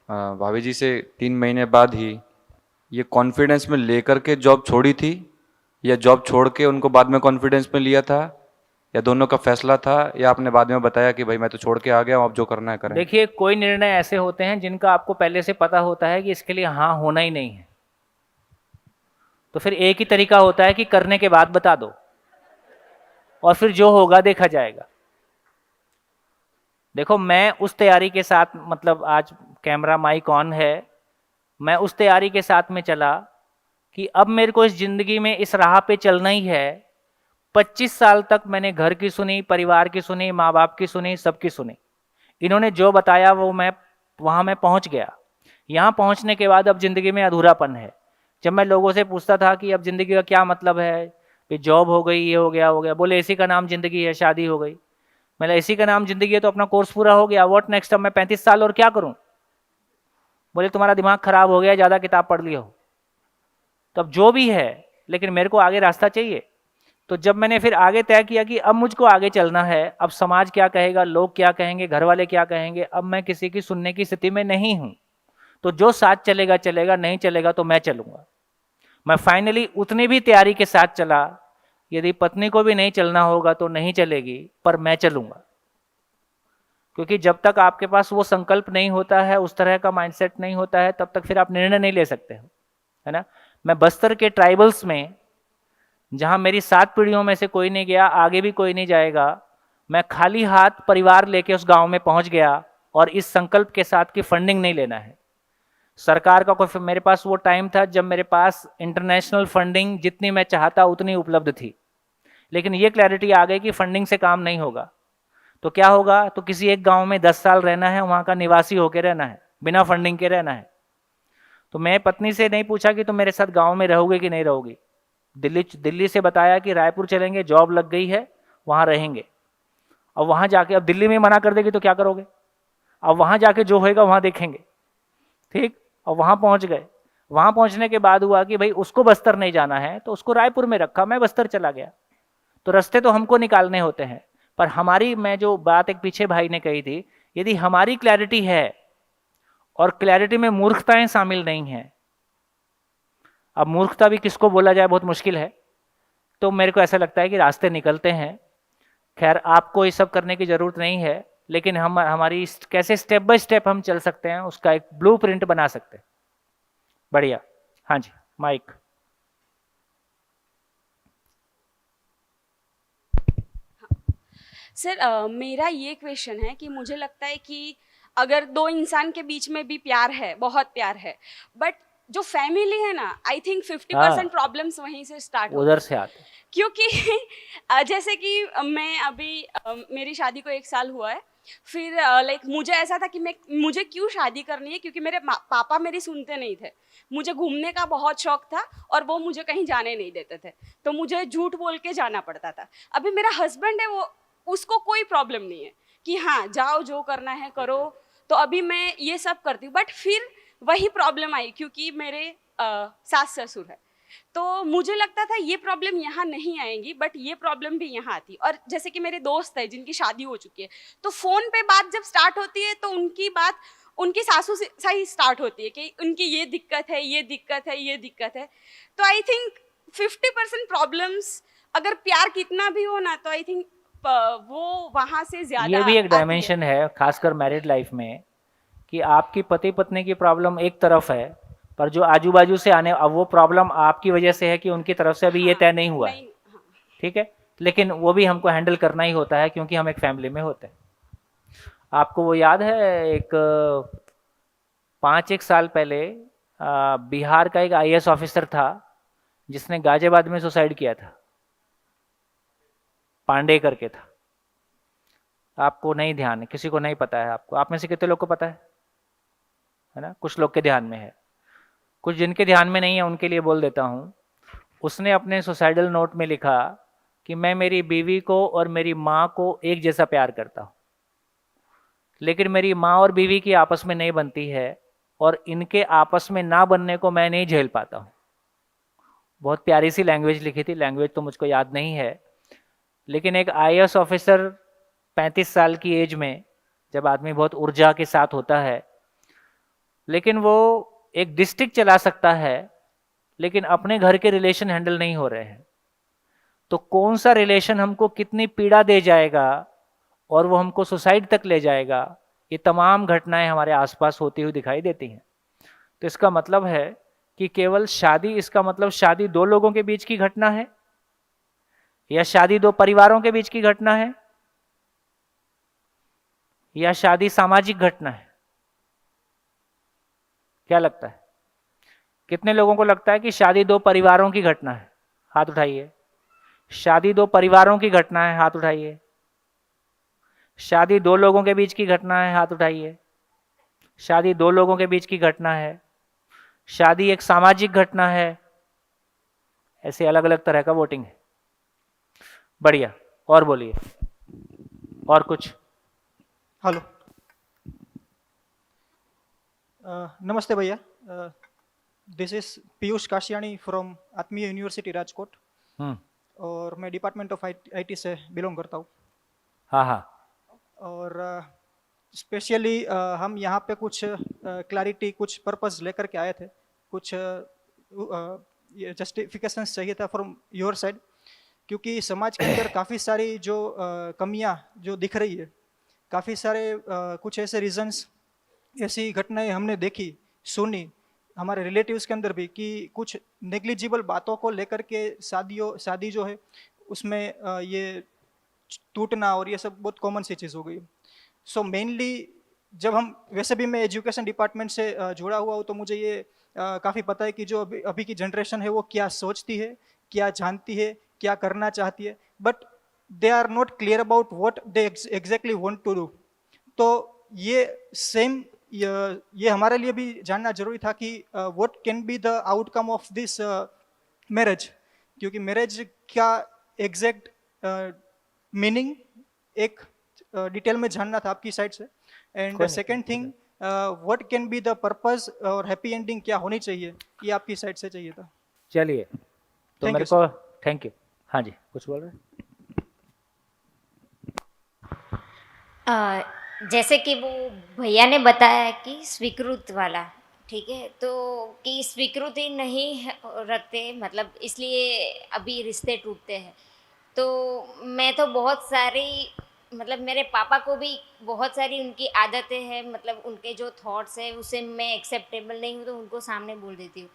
भाभी जी से 3 महीने बाद ही ये कॉन्फिडेंस में लेकर के जॉब छोड़ी थी, या जॉब छोड़ के उनको बाद में कॉन्फिडेंस में लिया था, या दोनों का फैसला था, या आपने बाद में बताया कि भाई मैं तो छोड़ के आ गया हूँ, अब जो करना है करें? देखिए, कोई निर्णय ऐसे होते हैं जिनका आपको पहले से पता होता है कि इसके लिए हाँ होना ही नहीं है, तो फिर एक ही तरीका होता है कि करने के बाद बता दो और फिर जो होगा देखा जाएगा। देखो, मैं उस तैयारी के साथ, मतलब आज कैमरा माइक ऑन है, मैं उस तैयारी के साथ में चला कि अब मेरे को इस जिंदगी में इस राह पे चलना ही है। 25 साल तक मैंने घर की सुनी, परिवार की सुनी, माँ बाप की सुनी, सबकी सुनी। इन्होंने जो बताया वो वहाँ मैं पहुँच गया। यहाँ पहुँचने के बाद अब जिंदगी में अधूरापन है। जब मैं लोगों से पूछता था कि अब जिंदगी का क्या मतलब है, कि जॉब हो गई, ये हो गया, बोले इसी का नाम जिंदगी है, शादी हो गई। मैंने इसी का नाम जिंदगी है तो अपना कोर्स पूरा हो गया, व्हाट नेक्स्ट, अब मैं 35 साल और क्या करूं? बोले तुम्हारा दिमाग खराब हो गया, ज्यादा किताब पढ़ लिया हो। तो अब जो भी है, लेकिन मेरे को आगे रास्ता चाहिए। तो जब मैंने फिर आगे तय किया कि अब मुझको आगे चलना है, अब समाज क्या कहेगा, लोग क्या कहेंगे, घर वाले क्या कहेंगे, अब मैं किसी की सुनने की स्थिति में नहीं हूं। तो जो साथ चलेगा चलेगा, नहीं चलेगा तो मैं चलूंगा। मैं फाइनली उतनी भी तैयारी के साथ चला, यदि पत्नी को भी नहीं चलना होगा तो नहीं चलेगी, पर मैं चलूंगा। क्योंकि जब तक आपके पास वो संकल्प नहीं होता है, उस तरह का माइंडसेट नहीं होता है, तब तक फिर आप निर्णय नहीं ले सकते हो, है ना। मैं बस्तर के ट्राइबल्स में, जहां मेरी 7 पीढ़ियों में से कोई नहीं गया, आगे भी कोई नहीं जाएगा, मैं खाली हाथ परिवार लेके उस गांव में पहुंच गया और इस संकल्प के साथ कि फंडिंग नहीं लेना है सरकार का। कोई मेरे पास वो टाइम था जब मेरे पास इंटरनेशनल फंडिंग जितनी मैं चाहता उतनी उपलब्ध थी, लेकिन ये क्लैरिटी आ गई कि फंडिंग से काम नहीं होगा। तो क्या होगा, तो किसी एक गांव में 10 साल रहना है, वहां का निवासी होकर रहना है, बिना फंडिंग के रहना है। तो मैं पत्नी से नहीं पूछा कि तुम मेरे साथ गांव में रहोगे कि नहीं रहोगी। दिल्ली से बताया कि रायपुर चलेंगे, जॉब लग गई है, वहां रहेंगे। अब वहां जाके, अब दिल्ली में मना कर देगी तो क्या करोगे? अब वहां जाके जो होएगा वहां देखेंगे, ठीक। और वहां पहुंच गए। वहां पहुंचने के बाद हुआ कि भाई उसको बस्तर नहीं जाना है, तो उसको रायपुर में रखा, मैं बस्तर चला गया। तो रास्ते तो हमको निकालने होते हैं, पर हमारी, मैं जो बात एक पीछे भाई ने कही थी, यदि हमारी क्लैरिटी है और क्लैरिटी में मूर्खताएं शामिल नहीं हैं, अब मूर्खता भी किसको बोला जाए बहुत मुश्किल है, तो मेरे को ऐसा लगता है कि रास्ते निकलते हैं। खैर आपको ये सब करने की ज़रूरत नहीं है, लेकिन हमारी कैसे स्टेप बाय स्टेप हम चल सकते हैं उसका एक ब्लूप्रिंट बना सकते हैं। बढ़िया, हाँ जी, माइक। सर मेरा ये क्वेश्चन है कि मुझे लगता है कि अगर दो इंसान के बीच में भी प्यार है, बहुत प्यार है, बट जो फैमिली है ना, आई थिंक 50% प्रॉब्लम्स वहीं से स्टार्ट उधर से आते हैं। क्योंकि जैसे कि मैं अभी मेरी शादी को 1 साल हुआ है, फिर लाइक मुझे ऐसा था कि मुझे क्यों शादी करनी है, क्योंकि मेरे पापा मेरी सुनते नहीं थे। मुझे घूमने का बहुत शौक था और वो मुझे कहीं जाने नहीं देते थे, तो मुझे झूठ बोल के जाना पड़ता था। अभी मेरा हस्बैंड है, वो उसको कोई प्रॉब्लम नहीं है कि हाँ जाओ जो करना है करो, तो अभी मैं ये सब करती हूँ। बट फिर वही प्रॉब्लम आई क्योंकि मेरे सास ससुर है, तो मुझे लगता था ये प्रॉब्लम यहाँ नहीं आएंगी, बट ये प्रॉब्लम भी यहाँ आती। और जैसे कि मेरे दोस्त है जिनकी शादी हो चुकी है, तो फ़ोन पे बात जब स्टार्ट होती है तो उनकी बात उनकी सासू से ही स्टार्ट होती है कि उनकी ये दिक्कत है, ये दिक्कत है, ये दिक्कत है। तो आई थिंक 50% प्रॉब्लम्स, अगर प्यार कितना भी हो ना, तो आई थिंक वो वहाँ से ज़्यादा ये भी एक आती डायमेंशन है, खासकर मैरिड लाइफ में, कि आपकी पति पत्नी की प्रॉब्लम एक तरफ है, पर जो आजू बाजू से आने, अब वो प्रॉब्लम आपकी वजह से है कि उनकी तरफ से अभी ये तय नहीं हुआ है, ठीक है, लेकिन वो भी हमको हैंडल करना ही होता है क्योंकि हम एक फैमिली में होते हैं। आपको वो याद है, एक 5-1 साल पहले बिहार का एक IAS ऑफिसर था जिसने गाजियाबाद में सुसाइड किया था, पांडे करके था। आपको नहीं ध्यान है, किसी को नहीं पता है, आपको, आप में से कितने लोग को पता है ना? कुछ लोग के ध्यान में है, कुछ जिनके ध्यान में नहीं है उनके लिए बोल देता हूँ। उसने अपने सुसाइडल नोट में लिखा कि मैं मेरी बीवी को और मेरी माँ को एक जैसा प्यार करता हूँ, लेकिन मेरी माँ और बीवी की आपस में नहीं बनती है और इनके आपस में ना बनने को मैं नहीं झेल पाता हूँ। बहुत प्यारी सी लैंग्वेज लिखी थी, लैंग्वेज तो मुझको याद नहीं है, लेकिन एक IAS ऑफिसर 35 साल की एज में, जब आदमी बहुत ऊर्जा के साथ होता है, लेकिन वो एक डिस्ट्रिक्ट चला सकता है, लेकिन अपने घर के रिलेशन हैंडल नहीं हो रहे हैं, तो कौन सा रिलेशन हमको कितनी पीड़ा दे जाएगा और वो हमको सुसाइड तक ले जाएगा, ये तमाम घटनाएं हमारे आसपास होती हुई दिखाई देती हैं। तो इसका मतलब है कि केवल शादी, इसका मतलब शादी 2 लोगों के बीच की घटना है या शादी 2 परिवारों के बीच की घटना है या शादी सामाजिक घटना है? क्या लगता है? कितने लोगों को लगता है कि शादी 2 परिवारों की घटना है? हाथ उठाइए। शादी 2 परिवारों की घटना है, हाथ उठाइए। शादी 2 लोगों के बीच की घटना है, हाथ उठाइए। शादी 2 लोगों के बीच की घटना है। शादी एक सामाजिक घटना है। ऐसे अलग अलग तरह का वोटिंग है। बढ़िया, और बोलिए, और कुछ? हेलो, नमस्ते भैया, दिस इज पीयूष काशियानी फ्रॉम आत्मीय यूनिवर्सिटी राजकोट, और मैं डिपार्टमेंट ऑफ IT से बिलोंग करता हूँ। हाँ हाँ। और स्पेशली हम यहाँ पे कुछ क्लैरिटी, कुछ पर्पस लेकर के आए थे, कुछ जस्टिफिकेशंस चाहिए था फ्रॉम योर साइड, क्योंकि समाज के अंदर काफ़ी सारी जो कमियाँ जो दिख रही है, काफ़ी सारे कुछ ऐसे रीजंस, ऐसी घटनाएं हमने देखी, सुनी हमारे रिलेटिव्स के अंदर भी, कि कुछ नेग्लिजिबल बातों को लेकर के शादी जो है उसमें ये टूटना और ये सब बहुत कॉमन सी चीज़ हो गई। सो मेनली जब हम, वैसे भी मैं एजुकेशन डिपार्टमेंट से जुड़ा हुआ हूँ, तो मुझे ये काफ़ी पता है कि जो अभी की जनरेशन है वो क्या सोचती है, क्या जानती है, क्या करना चाहती है, but they are not clear about what they exactly want to do. तो ये सेम ये हमारे लिए भी जानना जरूरी था कि what can be the outcome of this marriage, क्योंकि मैरिज का एग्जैक्ट मीनिंग एक डिटेल में जानना था आपकी साइड से। And second thing, what can be the purpose और हैप्पी एंडिंग क्या होनी चाहिए, ये आपकी साइड से चाहिए था। चलिए, तो मेरे को थैंक यू। हाँ जी, कुछ बोल रहे हैं? जैसे कि वो भैया ने बताया कि स्वीकृत वाला, ठीक है, तो कि स्वीकृति नहीं रखते, मतलब इसलिए अभी रिश्ते टूटते हैं। तो मैं तो बहुत सारी, मतलब मेरे पापा को भी बहुत सारी उनकी आदतें हैं, मतलब उनके जो थॉट्स है उसे मैं एक्सेप्टेबल नहीं हूँ तो उनको सामने बोल देती हूँ,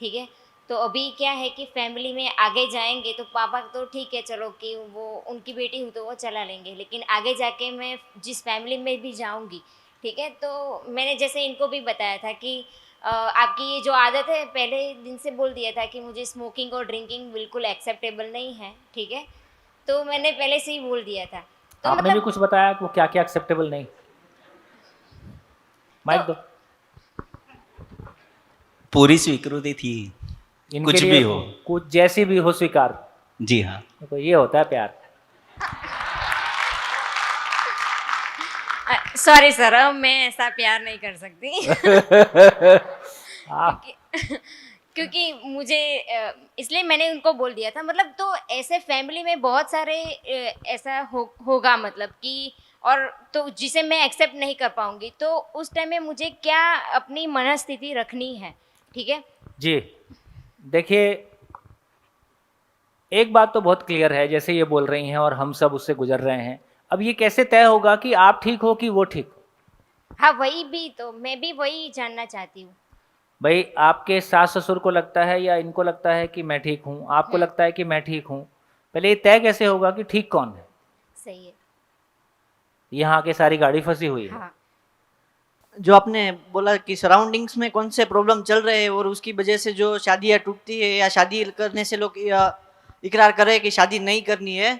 ठीक है। तो अभी क्या है कि फैमिली में आगे जाएंगे तो पापा तो ठीक है चलो कि वो उनकी बेटी हूँ तो वो चला लेंगे, लेकिन आगे जाके मैं जिस फैमिली में भी जाऊँगी, ठीक है, तो मैंने जैसे इनको भी बताया था कि आपकी ये जो आदत है, पहले दिन से बोल दिया था कि मुझे स्मोकिंग और ड्रिंकिंग बिल्कुल एक्सेप्टेबल नहीं है, ठीक है, तो मैंने पहले से ही बोल दिया था। तो आपने भी मतलब कुछ बताया कि वो क्या क्या एक्सेप्टेबल नहीं। माइक दो। पूरी स्वीकृति थी, इनके कुछ लिए भी हो। कुछ जैसी भी हो स्वीकार। जी हाँ। तो ये होता है प्यार। सॉरी सर, मैं ऐसा प्यार नहीं कर सकती हाँ। क्योंकि मुझे इसलिए मैंने उनको बोल दिया था, मतलब तो ऐसे फैमिली में बहुत सारे ऐसा होगा, मतलब कि और तो जिसे मैं एक्सेप्ट नहीं कर पाऊंगी, तो उस टाइम में मुझे क्या अपनी मनस्थिति रखनी है, ठीक है। जी देखिए, एक बात तो बहुत क्लियर है, जैसे ये बोल रही हैं और हम सब उससे गुजर रहे हैं। अब ये कैसे तय होगा कि आप ठीक हो कि वो ठीक हो? हाँ वही भी तो, मैं भी वही जानना चाहती हूँ। भाई आपके सास ससुर को लगता है या इनको लगता है कि मैं ठीक हूँ, आपको लगता है कि मैं ठीक हूँ, पहले ये तय कैसे होगा कि ठीक कौन है? सही है। यहाँ आके सारी गाड़ी फंसी हुई है। हाँ। जो आपने बोला कि सराउंडिंग्स में कौन से प्रॉब्लम चल रहे हैं और उसकी वजह से जो शादियाँ टूटती है या शादी करने से लोग इकरार कर रहे हैं कि शादी नहीं करनी है,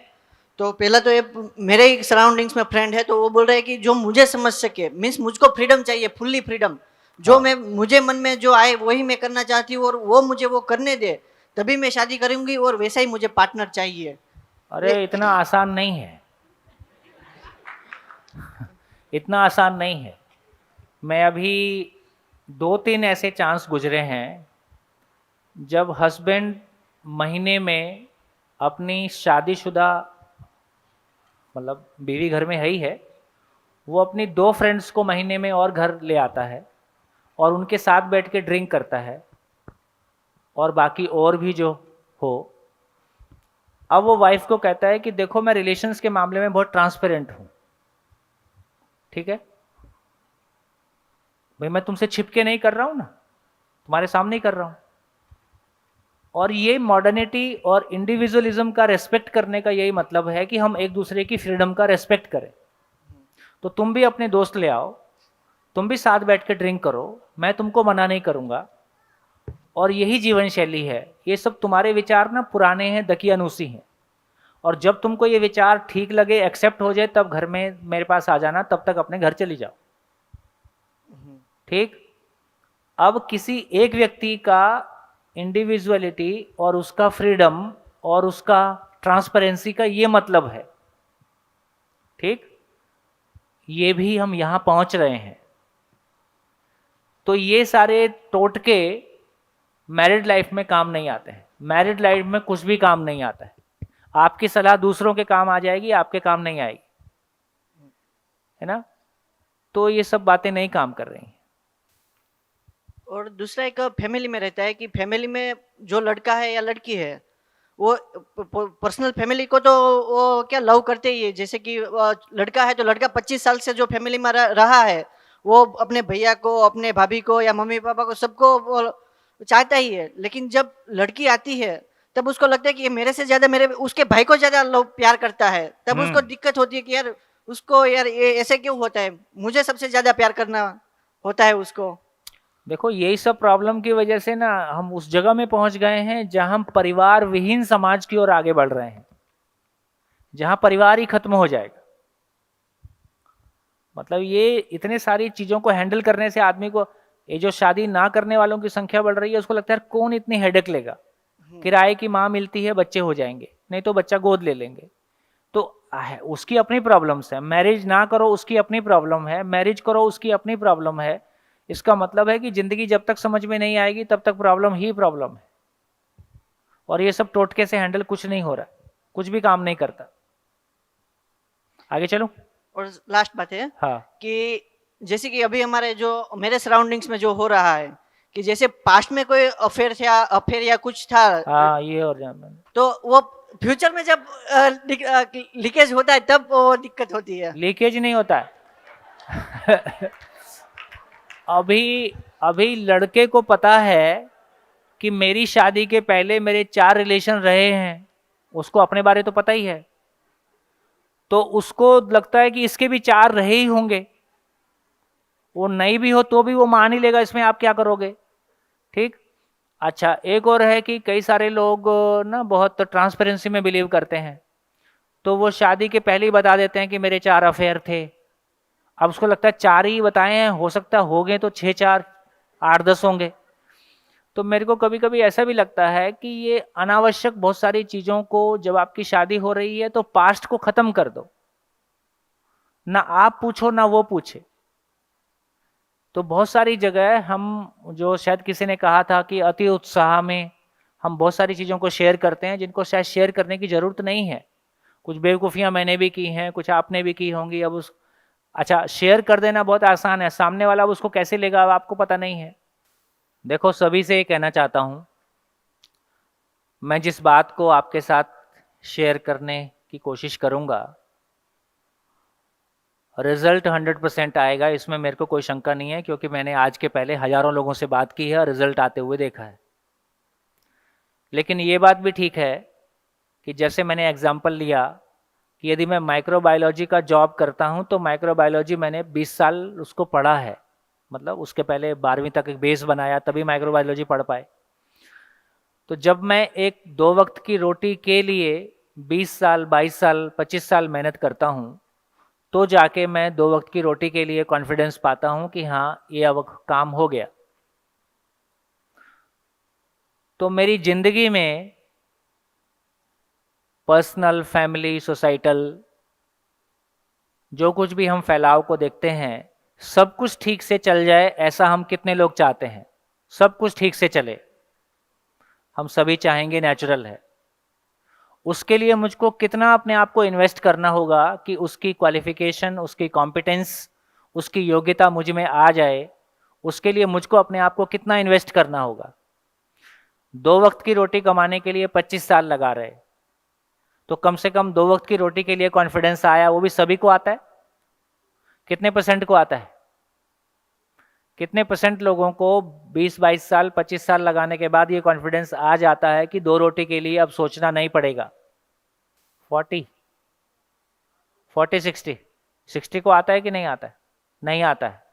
तो पहला तो ये मेरे ही सराउंडिंग्स में फ्रेंड है तो वो बोल रहे हैं कि जो मुझे समझ सके, मीन्स मुझको फ्रीडम चाहिए, फुल्ली फ्रीडम, जो मैं मुझे मन में जो आए वही मैं करना चाहती हूँ और वो मुझे वो करने दे तभी मैं शादी करूँगी और वैसा ही मुझे पार्टनर चाहिए। अरे इतना आसान नहीं है, इतना आसान नहीं है। मैं अभी 2-3 ऐसे चांस गुजरे हैं जब हस्बैंड महीने में अपनी शादीशुदा, मतलब बीवी घर में है ही है, वो अपनी 2 फ्रेंड्स को महीने में और घर ले आता है और उनके साथ बैठ के ड्रिंक करता है, और बाकी और भी जो हो। अब वो वाइफ को कहता है कि देखो मैं रिलेशंस के मामले में बहुत ट्रांसपेरेंट हूँ, ठीक है भाई, मैं तुमसे छिपके नहीं कर रहा हूँ ना, तुम्हारे सामने ही कर रहा हूँ। और ये मॉडर्निटी और इंडिविजुअलिज्म का रेस्पेक्ट करने का यही मतलब है कि हम एक दूसरे की फ्रीडम का रेस्पेक्ट करें। तो तुम भी अपने दोस्त ले आओ, तुम भी साथ बैठ के ड्रिंक करो, मैं तुमको मना नहीं करूँगा, और यही जीवन शैली है। ये सब तुम्हारे विचार ना पुराने हैं, दकियानूसी हैं, और जब तुमको ये विचार ठीक लगे, एक्सेप्ट हो जाए, तब घर में मेरे पास आ जाना, तब तक अपने घर चली जाओ, ठीक। अब किसी एक व्यक्ति का इंडिविजुअलिटी और उसका फ्रीडम और उसका ट्रांसपेरेंसी का ये मतलब है, ठीक, ये भी हम यहां पहुंच रहे हैं। तो ये सारे टोटके मैरिड लाइफ में काम नहीं आते हैं। मैरिड लाइफ में कुछ भी काम नहीं आता है। आपकी सलाह दूसरों के काम आ जाएगी, आपके काम नहीं आएगी, है ना। तो ये सब बातें नहीं काम कर रही हैं। और दूसरा एक फैमिली में रहता है कि फैमिली में जो लड़का है या लड़की है वो पर्सनल फैमिली को तो वो क्या लव करते ही है, जैसे कि लड़का है तो लड़का 25 साल से जो फैमिली में रहा है वो अपने भैया को, अपने भाभी को या मम्मी पापा को सबको वो चाहता ही है। लेकिन जब लड़की आती है तब उसको लगता है कि ये मेरे से ज्यादा मेरे उसके भाई को ज्यादा लव प्यार करता है, तब उसको दिक्कत होती है कि यार उसको यार ये ऐसे क्यों होता है, मुझे सबसे ज्यादा प्यार करना होता है उसको। देखो यही सब प्रॉब्लम की वजह से ना हम उस जगह में पहुंच गए हैं जहां हम परिवार विहीन समाज की ओर आगे बढ़ रहे हैं, जहां परिवार ही खत्म हो जाएगा। मतलब ये इतने सारी चीजों को हैंडल करने से आदमी को, ये जो शादी ना करने वालों की संख्या बढ़ रही है, उसको लगता है कौन इतनी हेडेक लेगा, किराए की माँ मिलती है, बच्चे हो जाएंगे, नहीं तो बच्चा गोद ले लेंगे। तो उसकी अपनी प्रॉब्लम्स है। मैरिज ना करो उसकी अपनी प्रॉब्लम है, मैरिज करो उसकी अपनी प्रॉब्लम है। इसका मतलब है कि जिंदगी जब तक समझ में नहीं आएगी तब तक प्रॉब्लम ही प्रॉब्लम है। और ये सब टोटके से हैंडल कुछ नहीं हो रहा, कुछ भी काम नहीं करता। आगे चलो। और लास्ट बात है हाँ कि जैसे कि अभी हमारे जो मेरे सराउंडिंग्स में जो हो रहा है कि जैसे पास्ट में कोई अफेयर या कुछ था, हाँ ये और जान तो वो फ्यूचर में जब लीकेज होता है तब वो दिक्कत होती है। लीकेज नहीं होता है। अभी लड़के को पता है कि मेरी शादी के पहले मेरे 4 रिलेशन रहे हैं, उसको अपने बारे तो पता ही है, तो उसको लगता है कि इसके भी 4 रहे ही होंगे, वो नहीं भी हो तो भी वो मान ही लेगा, इसमें आप क्या करोगे। ठीक। अच्छा, एक और है कि कई सारे लोग ना बहुत ट्रांसपेरेंसी में बिलीव करते हैं, तो वो शादी के पहले ही बता देते हैं कि मेरे 4 अफेयर थे। अब उसको लगता है 4 ही बताए हैं, हो सकता हो गए तो 6 4 8 10 होंगे। तो मेरे को कभी कभी ऐसा भी लगता है कि ये अनावश्यक बहुत सारी चीज़ों को, जब आपकी शादी हो रही है तो पास्ट को ख़त्म कर दो, ना आप पूछो ना वो पूछे। तो बहुत सारी जगह हम, जो शायद किसी ने कहा था कि अति उत्साह में हम बहुत सारी चीज़ों को शेयर करते हैं जिनको शायद शेयर करने की ज़रूरत नहीं है। कुछ बेवकूफ़ियाँ मैंने भी की हैं, कुछ आपने भी की होंगी। अब अच्छा, शेयर कर देना बहुत आसान है, सामने वाला अब उसको कैसे लेगा अब आपको पता नहीं है। देखो, सभी से ये कहना चाहता हूँ, मैं जिस बात को आपके साथ शेयर करने की कोशिश करूँगा, रिजल्ट 100% आएगा, इसमें मेरे को कोई शंका नहीं है, क्योंकि मैंने आज के पहले हज़ारों लोगों से बात की है और रिजल्ट आते हुए देखा है। लेकिन ये बात भी ठीक है कि जैसे मैंने एग्जाम्पल लिया कि यदि मैं माइक्रोबायोलॉजी का जॉब करता हूँ तो माइक्रोबायोलॉजी मैंने 20 साल उसको पढ़ा है, मतलब उसके पहले 12वीं तक एक बेस बनाया, तभी माइक्रोबायोलॉजी पढ़ पाए। तो जब मैं एक 2 वक्त की रोटी के लिए 20 साल 22 साल 25 साल मेहनत करता हूँ, तो जाके मैं 2 वक्त की रोटी के लिए कॉन्फिडेंस पाता हूँ कि हाँ, ये अब काम हो गया। तो मेरी जिंदगी में पर्सनल, फैमिली, सोसाइटल, जो कुछ भी हम फैलाव को देखते हैं, सब कुछ ठीक से चल जाए, ऐसा हम कितने लोग चाहते हैं? सब कुछ ठीक से चले, हम सभी चाहेंगे, नेचुरल है। उसके लिए मुझको कितना अपने आप को इन्वेस्ट करना होगा कि उसकी क्वालिफिकेशन, उसकी कॉम्पिटेंस, उसकी योग्यता मुझ में आ जाए, उसके लिए मुझको अपने आप को कितना इन्वेस्ट करना होगा। 2 वक्त की रोटी कमाने के लिए 25 साल लगा रहे, तो कम से कम 2 वक्त की रोटी के लिए कॉन्फिडेंस आया, वो भी सभी को आता है? कितने % को आता है? कितने % लोगों को 20-22 साल 25 साल लगाने के बाद ये कॉन्फिडेंस आ जाता है कि 2 रोटी के लिए अब सोचना नहीं पड़ेगा? 40-60 को आता है कि नहीं आता है? नहीं आता है।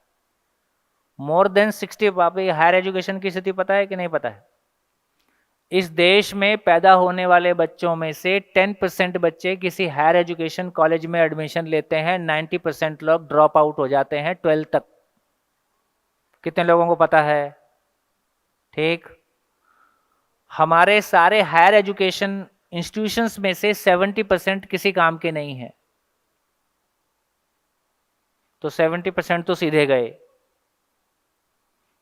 मोर देन 60 बाबी हायर एजुकेशन की स्थिति पता है कि नहीं पता है? इस देश में पैदा होने वाले बच्चों में से 10% बच्चे किसी हायर एजुकेशन कॉलेज में एडमिशन लेते हैं, 90% लोग ड्रॉप आउट हो जाते हैं 12 तक। कितने लोगों को पता है? ठीक। हमारे सारे हायर एजुकेशन इंस्टीट्यूशंस में से 70% किसी काम के नहीं है, तो 70% तो सीधे गए,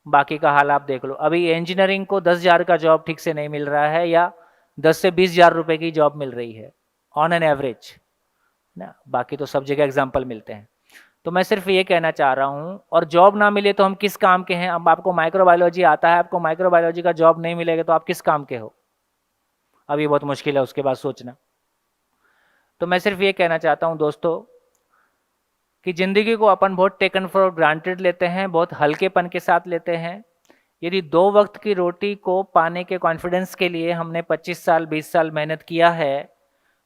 बाकी का हाल आप देख लो। अभी इंजीनियरिंग को 10,000 का जॉब ठीक से नहीं मिल रहा है, या 10 से 20,000 रुपए की जॉब मिल रही है ऑन एन एवरेज ना, बाकी तो सब जगह एग्जाम्पल मिलते हैं। तो मैं सिर्फ ये कहना चाह रहा हूँ, और जॉब ना मिले तो हम किस काम के हैं? अब आपको माइक्रोबायोलॉजी आता है, आपको माइक्रोबायोलॉजी का जॉब नहीं मिलेगा तो आप किस काम के हो? अब ये बहुत मुश्किल है उसके बाद सोचना। तो मैं सिर्फ ये कहना चाहता हूँ दोस्तों कि ज़िंदगी को अपन बहुत टेकन फॉर ग्रांटेड लेते हैं, बहुत हल्केपन के साथ लेते हैं। यदि 2 वक्त की रोटी को पाने के कॉन्फिडेंस के लिए हमने 25 साल 20 साल मेहनत किया है,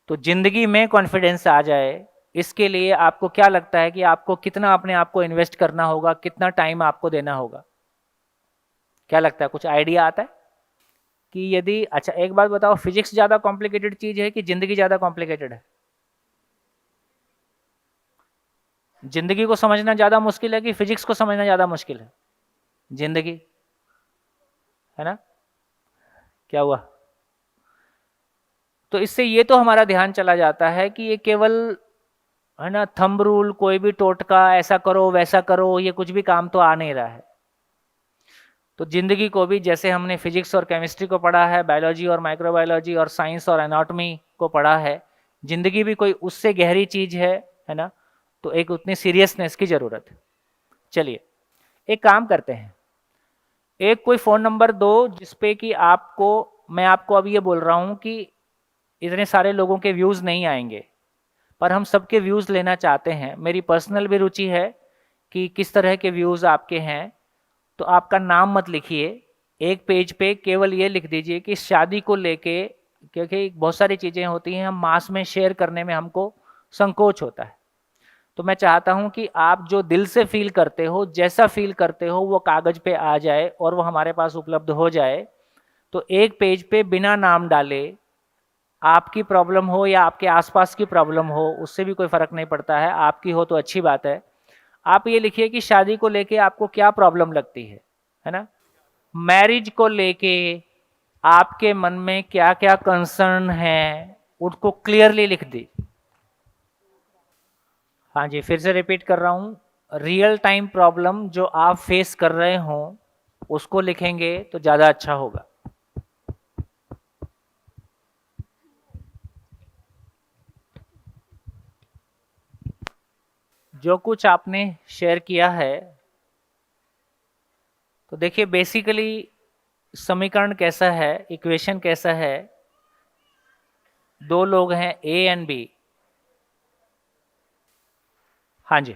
तो ज़िंदगी में कॉन्फिडेंस आ जाए, इसके लिए आपको क्या लगता है कि आपको कितना अपने आप को इन्वेस्ट करना होगा, कितना टाइम आपको देना होगा? क्या लगता है? कुछ आइडिया आता है कि यदि, अच्छा एक बात बताओ, फिजिक्स ज़्यादा कॉम्प्लिकेटेड चीज़ है कि ज़िंदगी ज़्यादा कॉम्प्लिकेटेड है? जिंदगी को समझना ज़्यादा मुश्किल है कि फिजिक्स को समझना ज़्यादा मुश्किल है? जिंदगी है ना। क्या हुआ? तो इससे ये तो हमारा ध्यान चला जाता है कि ये केवल है ना थंब रूल, कोई भी टोटका, ऐसा करो वैसा करो, ये कुछ भी काम तो आ नहीं रहा है। तो जिंदगी को भी जैसे हमने फिजिक्स और केमिस्ट्री को पढ़ा है, बायोलॉजी और माइक्रोबायोलॉजी और साइंस और एनाटॉमी को पढ़ा है, जिंदगी भी कोई उससे गहरी चीज़ है ना। तो एक उतनी सीरियसनेस की ज़रूरत है। चलिए एक काम करते हैं, एक कोई फ़ोन नंबर दो जिस पे कि आपको, मैं आपको अभी ये बोल रहा हूँ कि इतने सारे लोगों के व्यूज़ नहीं आएंगे, पर हम सबके व्यूज़ लेना चाहते हैं। मेरी पर्सनल भी रुचि है कि किस तरह के व्यूज़ आपके हैं। तो आपका नाम मत लिखिए, एक पेज पे केवल ये लिख दीजिए कि शादी को लेके, क्योंकि बहुत सारी चीज़ें होती हैं हम मास में शेयर करने में हमको संकोच होता है। तो मैं चाहता हूं कि आप जो दिल से फील करते हो, जैसा फील करते हो, वो कागज़ पे आ जाए और वो हमारे पास उपलब्ध हो जाए। तो एक पेज पे बिना नाम डाले, आपकी प्रॉब्लम हो या आपके आसपास की प्रॉब्लम हो, उससे भी कोई फ़र्क नहीं पड़ता है, आपकी हो तो अच्छी बात है। आप ये लिखिए कि शादी को लेके आपको क्या प्रॉब्लम लगती है ना? मैरिज को लेके आपके मन में क्या क्या कंसर्न है, उसको क्लियरली लिख दी। हाँ जी, फिर से रिपीट कर रहा हूँ, रियल टाइम प्रॉब्लम जो आप फेस कर रहे हो उसको लिखेंगे तो ज़्यादा अच्छा होगा। जो कुछ आपने शेयर किया है, तो देखिए बेसिकली समीकरण कैसा है, इक्वेशन कैसा है, दो लोग हैं ए एंड बी। हाँ जी,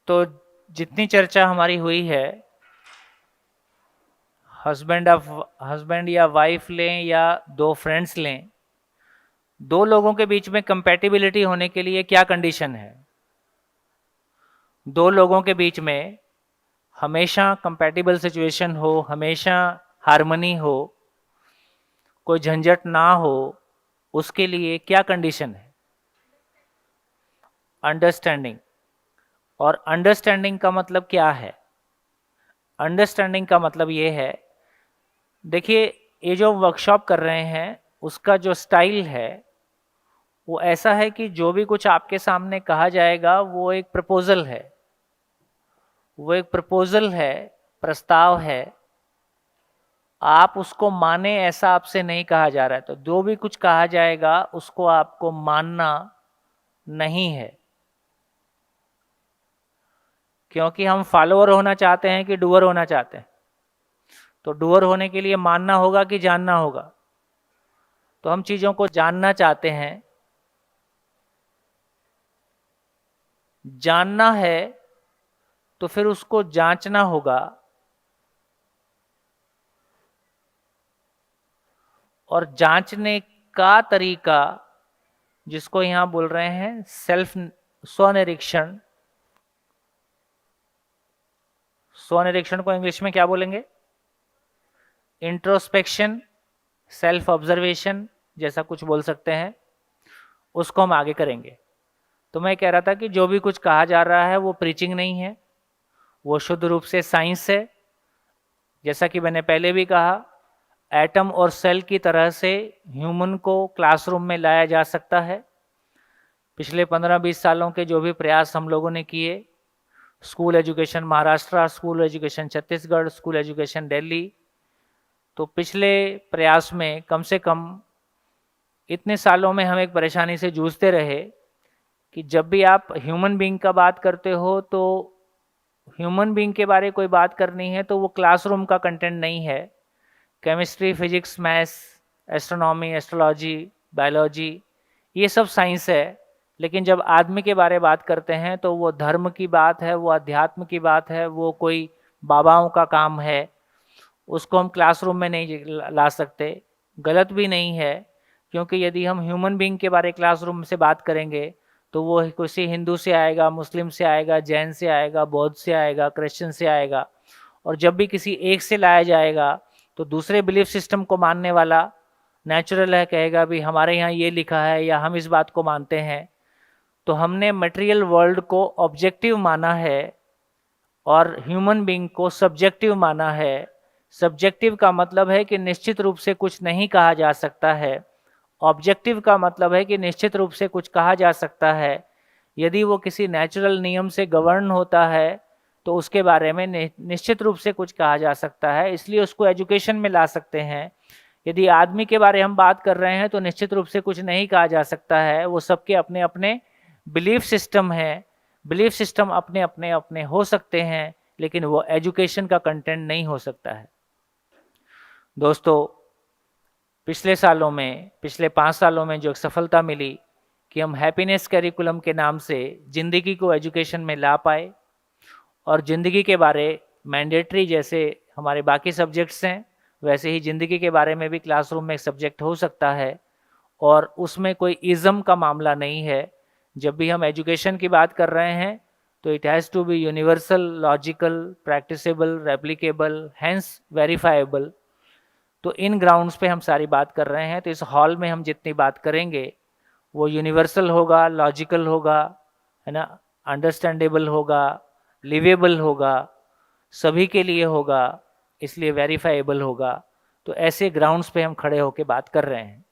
तो जितनी चर्चा हमारी हुई है, हस्बैंड या वाइफ लें या दो फ्रेंड्स लें, दो लोगों के बीच में कंपैटिबिलिटी होने के लिए क्या कंडीशन है? दो लोगों के बीच में हमेशा कंपैटिबल सिचुएशन हो, हमेशा हार्मनी हो, कोई झंझट ना हो, उसके लिए क्या कंडीशन है? अंडरस्टैंडिंग। और अंडरस्टैंडिंग का मतलब क्या है? अंडरस्टैंडिंग का मतलब ये है, देखिए ये जो वर्कशॉप कर रहे हैं उसका जो स्टाइल है वो ऐसा है कि जो भी कुछ आपके सामने कहा जाएगा वो एक प्रपोजल है, वो एक प्रपोजल है, प्रस्ताव है। आप उसको माने ऐसा आपसे नहीं कहा जा रहा है। तो जो भी कुछ कहा जाएगा उसको आपको मानना नहीं है, क्योंकि हम फॉलोअर होना चाहते हैं कि डूअर होना चाहते हैं। तो डूअर होने के लिए मानना होगा कि जानना होगा? तो हम चीज़ों को जानना चाहते हैं। जानना है तो फिर उसको जांचना होगा, और जांचने का तरीका जिसको यहाँ बोल रहे हैं स्वनिरीक्षण। स्वनिरीक्षण को इंग्लिश में क्या बोलेंगे? इंट्रोस्पेक्शन, सेल्फ ऑब्जर्वेशन जैसा कुछ बोल सकते हैं, उसको हम आगे करेंगे। तो मैं कह रहा था कि जो भी कुछ कहा जा रहा है वो प्रीचिंग नहीं है, वो शुद्ध रूप से साइंस है। जैसा कि मैंने पहले भी कहा, एटम और सेल की तरह से ह्यूमन को क्लासरूम में लाया जा सकता है। पिछले 15-20 सालों के जो भी प्रयास हम लोगों ने किए, school education Maharashtra, school education Chhattisgarh, school education Delhi, तो पिछले प्रयास में कम से कम इतने सालों में हम एक परेशानी से जूझते रहे कि जब भी आप ह्यूमन बीइंग का बात करते हो तो ह्यूमन बीइंग के बारे कोई बात करनी है तो वो क्लासरूम का कंटेंट नहीं है। Chemistry, physics, maths, astronomy, astrology, biology, ये सब साइंस है। लेकिन जब आदमी के बारे बात करते हैं तो वो धर्म की बात है, वो अध्यात्म की बात है, वो कोई बाबाओं का काम है, उसको हम क्लासरूम में नहीं ला सकते। गलत भी नहीं है, क्योंकि यदि हम ह्यूमन बीइंग के बारे क्लासरूम से बात करेंगे तो वो किसी हिंदू से आएगा, मुस्लिम से आएगा, जैन से आएगा, बौद्ध से आएगा, क्रिश्चियन से आएगा। और जब भी किसी एक से लाया जाएगा तो दूसरे बिलीफ सिस्टम को मानने वाला नेचुरल है, कहेगा भी हमारे यहाँ ये लिखा है या हम इस बात को मानते हैं। तो हमने मटेरियल वर्ल्ड को ऑब्जेक्टिव माना है और ह्यूमन बीइंग को सब्जेक्टिव माना है। सब्जेक्टिव का मतलब है कि निश्चित रूप से कुछ नहीं कहा जा सकता है, ऑब्जेक्टिव का मतलब है कि निश्चित रूप से कुछ कहा जा सकता है। यदि वो किसी नेचुरल नियम से गवर्न होता है तो उसके बारे में निश्चित रूप से कुछ कहा जा सकता है, इसलिए उसको एजुकेशन में ला सकते हैं। यदि आदमी के बारे हम बात कर रहे हैं तो निश्चित रूप से कुछ नहीं कहा जा सकता है, वो सबके अपने अपने बिलीफ सिस्टम है, बिलीफ सिस्टम अपने अपने अपने हो सकते हैं, लेकिन वो एजुकेशन का कंटेंट नहीं हो सकता है। दोस्तों, पिछले सालों में, पिछले 5 सालों में जो एक सफलता मिली कि हम हैप्पीनेस करिकुलम के नाम से ज़िंदगी को एजुकेशन में ला पाए, और ज़िंदगी के बारे मैंडेटरी जैसे हमारे बाकी सब्जेक्ट्स हैं, वैसे ही ज़िंदगी के बारे में भी क्लासरूम में एक सब्जेक्ट हो सकता है, और उसमें कोई इज़म का मामला नहीं है। जब भी हम एजुकेशन की बात कर रहे हैं तो it has to be universal, logical, practicable, replicable, hence verifiable. तो इन ग्राउंड्स पे हम सारी बात कर रहे हैं। तो इस हॉल में हम जितनी बात करेंगे वो यूनिवर्सल होगा, लॉजिकल होगा, है ना, अंडरस्टैंडेबल होगा, लिवेबल होगा, सभी के लिए होगा, इसलिए वेरीफाइबल होगा। तो ऐसे ग्राउंड्स पे हम खड़े होकर बात कर रहे हैं।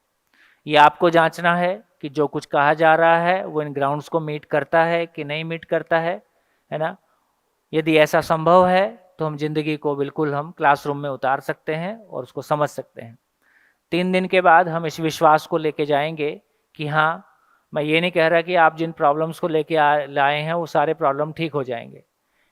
ये आपको जांचना है कि जो कुछ कहा जा रहा है वो इन ग्राउंड्स को मीट करता है कि नहीं मीट करता है ना। यदि ऐसा संभव है तो हम जिंदगी को बिल्कुल हम क्लासरूम में उतार सकते हैं और उसको समझ सकते हैं। 3 दिन के बाद हम इस विश्वास को लेके जाएंगे कि हाँ, मैं ये नहीं कह रहा कि आप जिन प्रॉब्लम्स को लेके लाए हैं वो सारे प्रॉब्लम ठीक हो जाएंगे,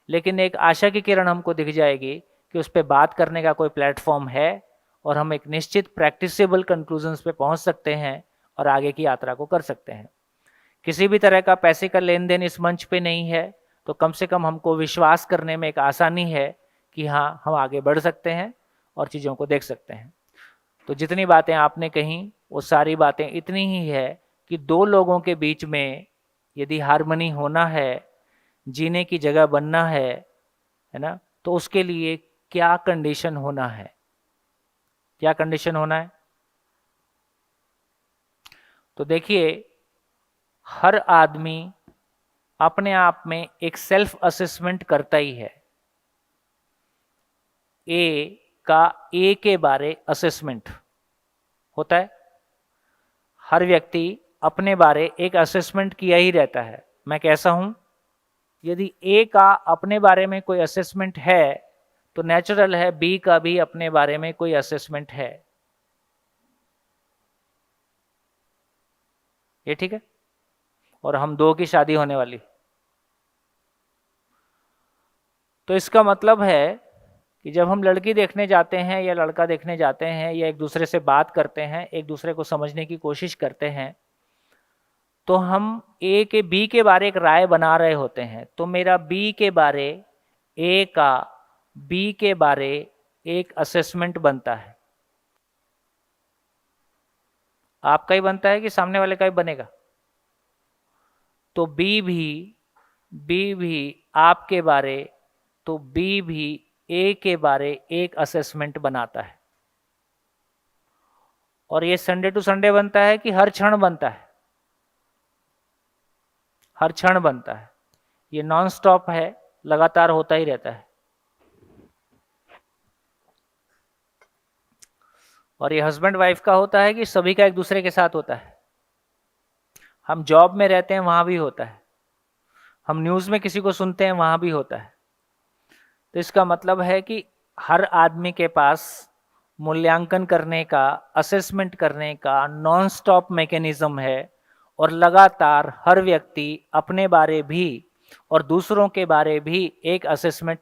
लेकिन एक आशा की किरण हमको दिख जाएगी कि उस पर बात करने का कोई प्लेटफॉर्म है और हम एक निश्चित प्रैक्टिसेबल कंक्लूजन्स पे पहुंच सकते हैं और आगे की यात्रा को कर सकते हैं। किसी भी तरह का पैसे का लेन देन इस मंच पे नहीं है, तो कम से कम हमको विश्वास करने में एक आसानी है कि हाँ, हम आगे बढ़ सकते हैं और चीज़ों को देख सकते हैं। तो जितनी बातें आपने कही वो सारी बातें इतनी ही है कि 2 लोगों के बीच में यदि हार्मनी होना है, जीने की जगह बनना है ना, तो उसके लिए क्या कंडीशन होना है, क्या कंडीशन होना है? तो देखिए, हर आदमी अपने आप में एक सेल्फ असेसमेंट करता ही है। ए के बारे असेसमेंट होता है। हर व्यक्ति अपने बारे एक असेसमेंट किया ही रहता है, मैं कैसा हूं। यदि ए का अपने बारे में कोई असेसमेंट है तो नेचुरल है बी का भी अपने बारे में कोई असेसमेंट है। ये ठीक है? और हम 2 की शादी होने वाली, तो इसका मतलब है कि जब हम लड़की देखने जाते हैं या लड़का देखने जाते हैं या एक दूसरे से बात करते हैं, एक दूसरे को समझने की कोशिश करते हैं, तो हम ए के बी के बारे एक राय बना रहे होते हैं। तो मेरा बी के बारे ए का बी के बारे एक असेसमेंट बनता है। आपका ही बनता है कि सामने वाले का ही बनेगा? तो बी भी आपके बारे, तो बी भी ए के बारे एक असेसमेंट बनाता है। और ये संडे टू संडे बनता है कि हर क्षण बनता है? हर क्षण बनता है। ये नॉन स्टॉप है, लगातार होता ही रहता है। और ये हस्बैंड वाइफ का होता है कि सभी का एक दूसरे के साथ होता है। हम जॉब में रहते हैं, वहां भी होता है। हम न्यूज़ में किसी को सुनते हैं, वहां भी होता है। तो इसका मतलब है कि हर आदमी के पास मूल्यांकन करने का, असेसमेंट करने का नॉन स्टॉप मैकेनिज्म है, और लगातार हर व्यक्ति अपने बारे भी और दूसरों के बारे भी एक असेसमेंट,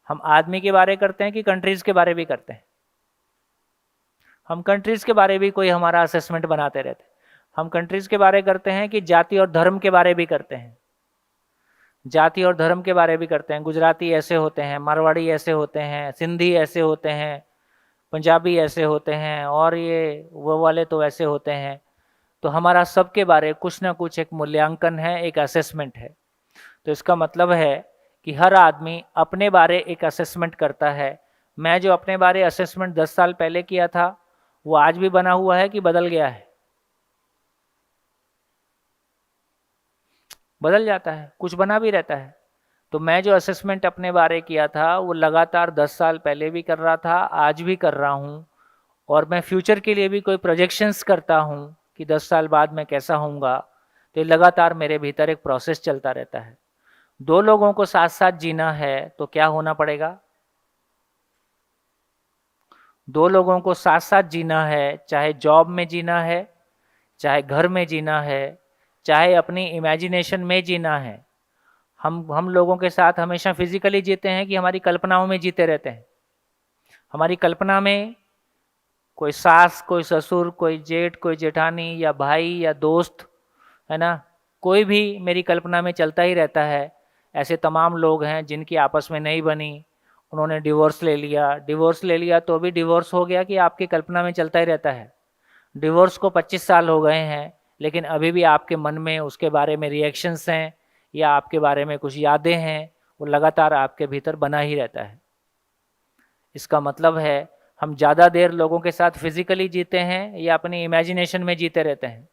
हम आदमी के बारे करते हैं कि कंट्रीज के बारे भी करते हैं? हम कंट्रीज के बारे भी कोई हमारा असेसमेंट बनाते रहते हैं। हम कंट्रीज के बारे करते हैं कि जाति और धर्म के बारे भी करते हैं? जाति और धर्म के बारे भी करते हैं। गुजराती ऐसे होते हैं, मारवाड़ी ऐसे होते हैं, सिंधी ऐसे होते हैं, पंजाबी ऐसे होते हैं, और ये वो वाले तो ऐसे होते हैं। तो हमारा सबके बारे कुछ ना कुछ एक मूल्यांकन है, एक असेसमेंट है। तो इसका मतलब है कि हर आदमी अपने बारे एक असेसमेंट करता है। मैं जो अपने बारे असेसमेंट 10 साल पहले किया था, वो आज भी बना हुआ है कि बदल गया है? बदल जाता है, कुछ बना भी रहता है। तो मैं जो असेसमेंट अपने बारे किया था वो लगातार 10 साल पहले भी कर रहा था, आज भी कर रहा हूँ, और मैं फ्यूचर के लिए भी कोई प्रोजेक्शंस करता हूँ कि 10 साल बाद मैं कैसा होऊंगा। तो ये लगातार मेरे भीतर एक प्रोसेस चलता रहता है। 2 लोगों को साथ साथ जीना है तो क्या होना पड़ेगा? 2 लोगों को साथ साथ जीना है, चाहे जॉब में जीना है, चाहे घर में जीना है, चाहे अपनी इमेजिनेशन में जीना है। हम लोगों के साथ हमेशा फिजिकली जीते हैं कि हमारी कल्पनाओं में जीते रहते हैं। हमारी कल्पना में कोई सास, कोई ससुर, कोई जेठ, कोई जेठानी या भाई या दोस्त, है ना, कोई भी मेरी कल्पना में चलता ही रहता है। ऐसे तमाम लोग हैं जिनकी आपस में नहीं बनी, उन्होंने डिवोर्स ले लिया। डिवोर्स ले लिया तो भी डिवोर्स हो गया कि आपकी कल्पना में चलता ही रहता है। डिवोर्स को 25 साल हो गए हैं, लेकिन अभी भी आपके मन में उसके बारे में रिएक्शंस हैं या आपके बारे में कुछ यादें हैं, वो लगातार आपके भीतर बना ही रहता है। इसका मतलब है हम ज़्यादा देर लोगों के साथ फिजिकली जीते हैं या अपनी इमेजिनेशन में जीते रहते हैं।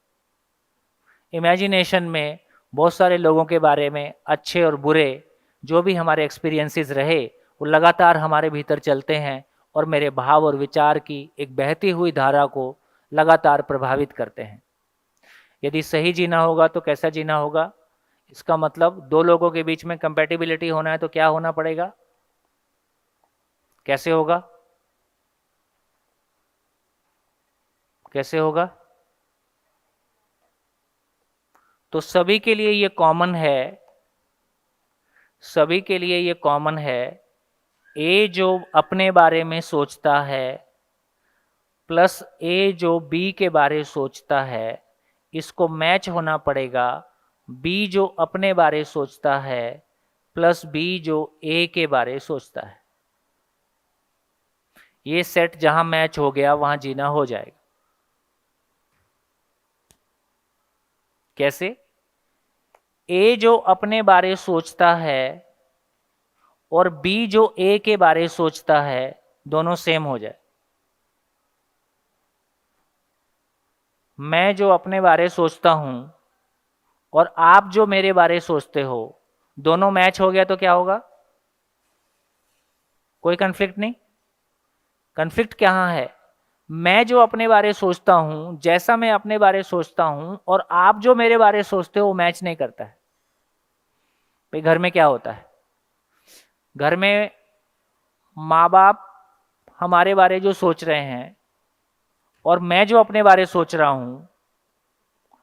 इमेजिनेशन में बहुत सारे लोगों के बारे में, अच्छे और बुरे, जो भी हमारे एक्सपीरियंसेस रहे, वो लगातार हमारे भीतर चलते हैं और मेरे भाव और विचार की एक बहती हुई धारा को लगातार प्रभावित करते हैं। यदि सही जीना होगा तो कैसा जीना होगा? इसका मतलब दो लोगों के बीच में कंपैटिबिलिटी होना है तो क्या होना पड़ेगा? कैसे होगा? कैसे होगा? तो सभी के लिए ये कॉमन है, सभी के लिए ये कॉमन है। ए जो अपने बारे में सोचता है प्लस ए जो बी के बारे सोचता है, इसको मैच होना पड़ेगा बी जो अपने बारे सोचता है प्लस बी जो ए के बारे सोचता है। ये सेट जहां मैच हो गया वहां जीना हो जाएगा। कैसे? ए जो अपने बारे सोचता है और बी जो ए के बारे सोचता है, दोनों सेम हो जाए। मैं जो अपने बारे सोचता हूं और आप जो मेरे बारे सोचते हो, दोनों मैच हो गया तो क्या होगा? कोई कन्फ्लिक्ट नहीं। कन्फ्लिक्ट कहाँ है? मैं जो अपने बारे सोचता हूं, जैसा मैं अपने बारे सोचता हूं और आप जो मेरे बारे सोचते हो, वो मैच नहीं करता है। भाई घर में क्या होता है? घर में माँ बाप हमारे बारे जो सोच रहे हैं और मैं जो अपने बारे सोच रहा हूं,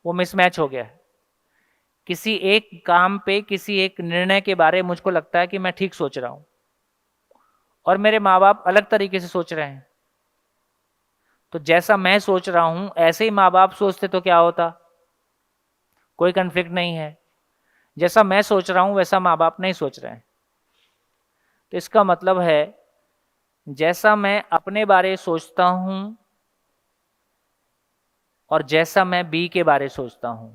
वो मिसमैच हो गया है। किसी एक काम पे, किसी एक निर्णय के बारे मुझको लगता है कि मैं ठीक सोच रहा हूं और मेरे माँ बाप अलग तरीके से सोच रहे हैं। तो जैसा मैं सोच रहा हूं ऐसे ही माँ बाप सोचते तो क्या होता? कोई कन्फ्लिक्ट नहीं है। जैसा मैं सोच रहा हूं वैसा माँ बाप नहीं सोच रहे हैं। तो इसका मतलब है जैसा मैं अपने बारे सोचता हूं और जैसा मैं बी के बारे सोचता हूं,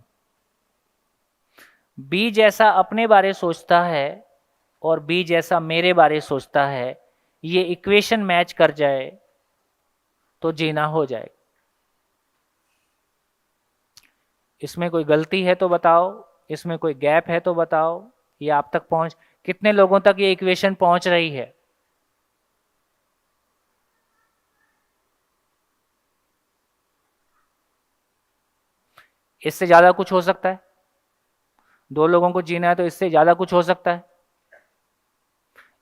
बी जैसा अपने बारे सोचता है और बी जैसा मेरे बारे सोचता है, ये इक्वेशन मैच कर जाए तो जीना हो जाए। इसमें कोई गलती है तो बताओ, इसमें कोई गैप है तो बताओ। ये आप तक पहुंच, कितने लोगों तक ये इक्वेशन पहुंच रही है? इससे ज्यादा कुछ हो सकता है? दो लोगों को जीना है तो इससे ज्यादा कुछ हो सकता है?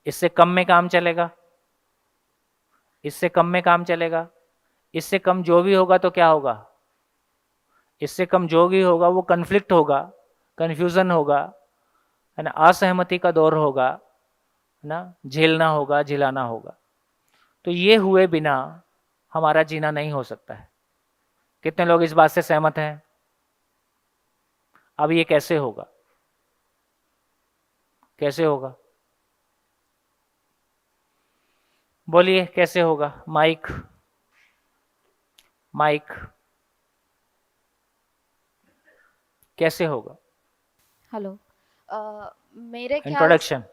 इससे कम में काम चलेगा? इससे कम में काम चलेगा? इससे कम जो भी होगा तो क्या होगा? इससे कम जो भी होगा वो कन्फ्लिक्ट होगा, कन्फ्यूजन होगा, है ना, असहमति का दौर होगा, है ना, झेलना होगा, झिलाना होगा। तो ये हुए बिना हमारा जीना नहीं हो सकता है। कितने लोग इस बात से सहमत हैं? अब ये कैसे होगा? कैसे होगा? बोलिए कैसे होगा? माइक माइक कैसे होगा? हेलो, मेरे ख्याल इंट्रोडक्शन।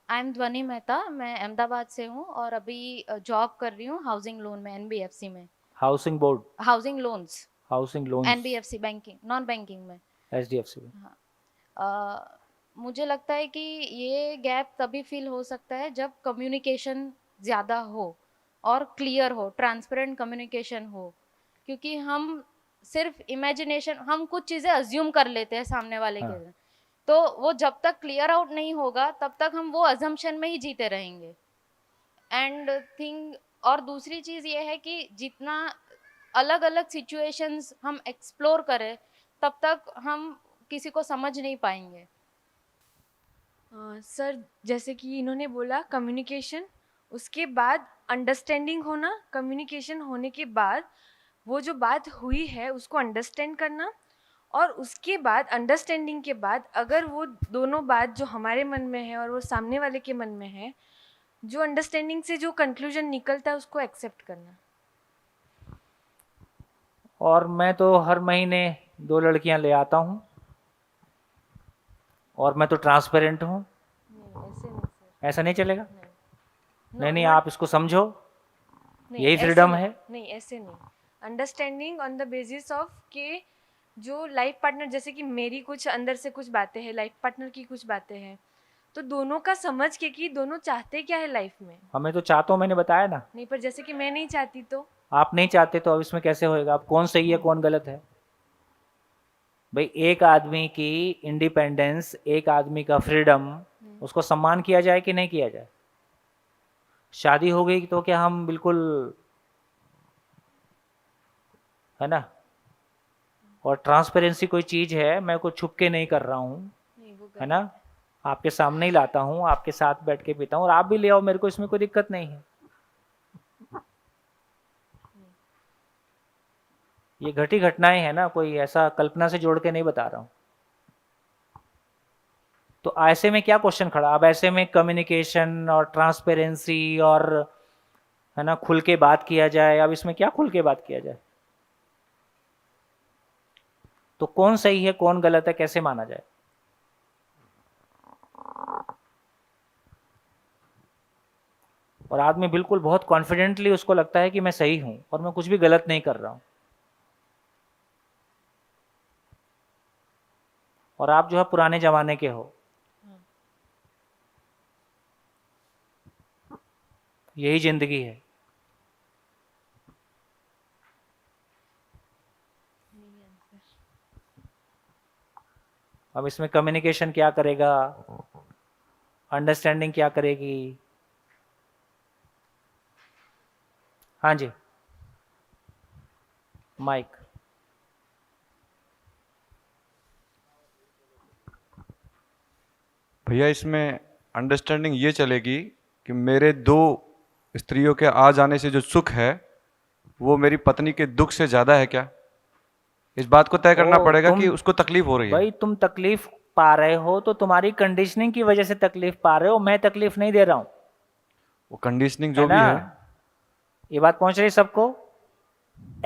आई एम ध्वनि मेहता, मैं अहमदाबाद से हूँ और अभी जॉब कर रही हूँ हाउसिंग लोन में, एनबीएफसी में। Housing board? Housing loans. Housing loans. NBFC banking, non banking में। एचडीएफसी में। हाँ। मुझे लगता है कि ये गैप तभी फील हो सकता है जब कम्युनिकेशन ज़्यादा हो और क्लियर हो, ट्रांसपेरेंट कम्युनिकेशन हो। क्योंकि हम सिर्फ इमेजिनेशन, हम कुछ चीज़ें अज्यूम कर लेते हैं सामने वाले हाँ। के, तो वो जब तक क्लियर आउट नहीं होगा तब तक हम वो अजम्पशन में ही जीते रहेंगे। एंड थिंग, और दूसरी चीज़ ये है कि जितना अलग अलग सिचुएशंस हम एक्सप्लोर करें तब तक हम किसी को समझ नहीं पाएंगे। सर जैसे कि इन्होंने बोला कम्युनिकेशन, उसके बाद अंडरस्टैंडिंग होना, कम्युनिकेशन होने के बाद वो जो बात हुई है उसको अंडरस्टैंड करना, और उसके बाद अंडरस्टैंडिंग के बाद अगर वो दोनों बात जो हमारे मन में है और वो सामने वाले के मन में है, जो अंडरस्टैंडिंग से जो कंक्लूजन निकलता है उसको एक्सेप्ट करना। और मैं तो हर महीने 2 लड़कियां ले आता हूँ और मैं तो ट्रांसपेरेंट हूँ। ऐसे नहीं सर, ऐसा नहीं चलेगा? नहीं नहीं, not- आप इसको समझो, नहीं, यही ऐसे फ्रीडम नहीं, है। नहीं ऐसे नहीं। Understanding on the basis of के जो लाइफ पार्टनर, जैसे कि मेरी कुछ अंदर से कुछ बातें हैं, लाइफ पार्टनर की कुछ बातें हैं, तो दोनों का समझ के कि दोनों चाहते क्या है लाइफ में। हमें तो चाहता हूँ, मैंने बताया ना। नहीं, पर जैसे कि मैं नहीं चाहती तो आप नहीं चाहते तो अब इसमें कैसे होएगा? अब कौन सही है कौन गलत है? भाई एक आदमी की इंडिपेंडेंस, एक आदमी का फ्रीडम, उसको सम्मान किया जाए कि नहीं किया जाए? शादी हो गई तो क्या हम बिल्कुल, है ना? और ट्रांसपेरेंसी कोई चीज है, मैं कुछ छुप के नहीं कर रहा हूँ, नहीं, वो है ना? आपके सामने ही लाता हूँ, आपके साथ बैठ के पीता हूँ, और आप भी ले आओ, मेरे को इसमें कोई दिक्कत नहीं है। ये घटी घटनाएं हैं ना, कोई ऐसा कल्पना से जोड़ के नहीं बता रहा हूँ। तो ऐसे में क्या क्वेश्चन खड़ा? अब ऐसे में कम्युनिकेशन और ट्रांसपेरेंसी और, है ना, खुल के बात किया जाए, अब इसमें क्या खुल के बात किया जाए? तो कौन सही है कौन गलत है कैसे माना जाए? और आदमी बिल्कुल बहुत कॉन्फिडेंटली उसको लगता है कि मैं सही हूं और मैं कुछ भी गलत नहीं कर रहा हूं, और आप जो है पुराने जमाने के हो। यही जिंदगी है। अब इसमें कम्युनिकेशन क्या करेगा, अंडरस्टैंडिंग क्या करेगी? हाँ जी, माइक। भैया इसमें अंडरस्टैंडिंग ये चलेगी कि मेरे 2 स्त्रियों के आ जाने से जो सुख है वो मेरी पत्नी के दुख से ज़्यादा है क्या? इस बात को तय करना पड़ेगा कि उसको तकलीफ हो रही है। भाई तुम तकलीफ पा रहे हो तो तुम्हारी कंडीशनिंग की वजह से तकलीफ पा रहे हो, मैं तकलीफ नहीं दे रहा हूं। वो कंडीशनिंग जो भी है, ये बात पहुंच रही सबको?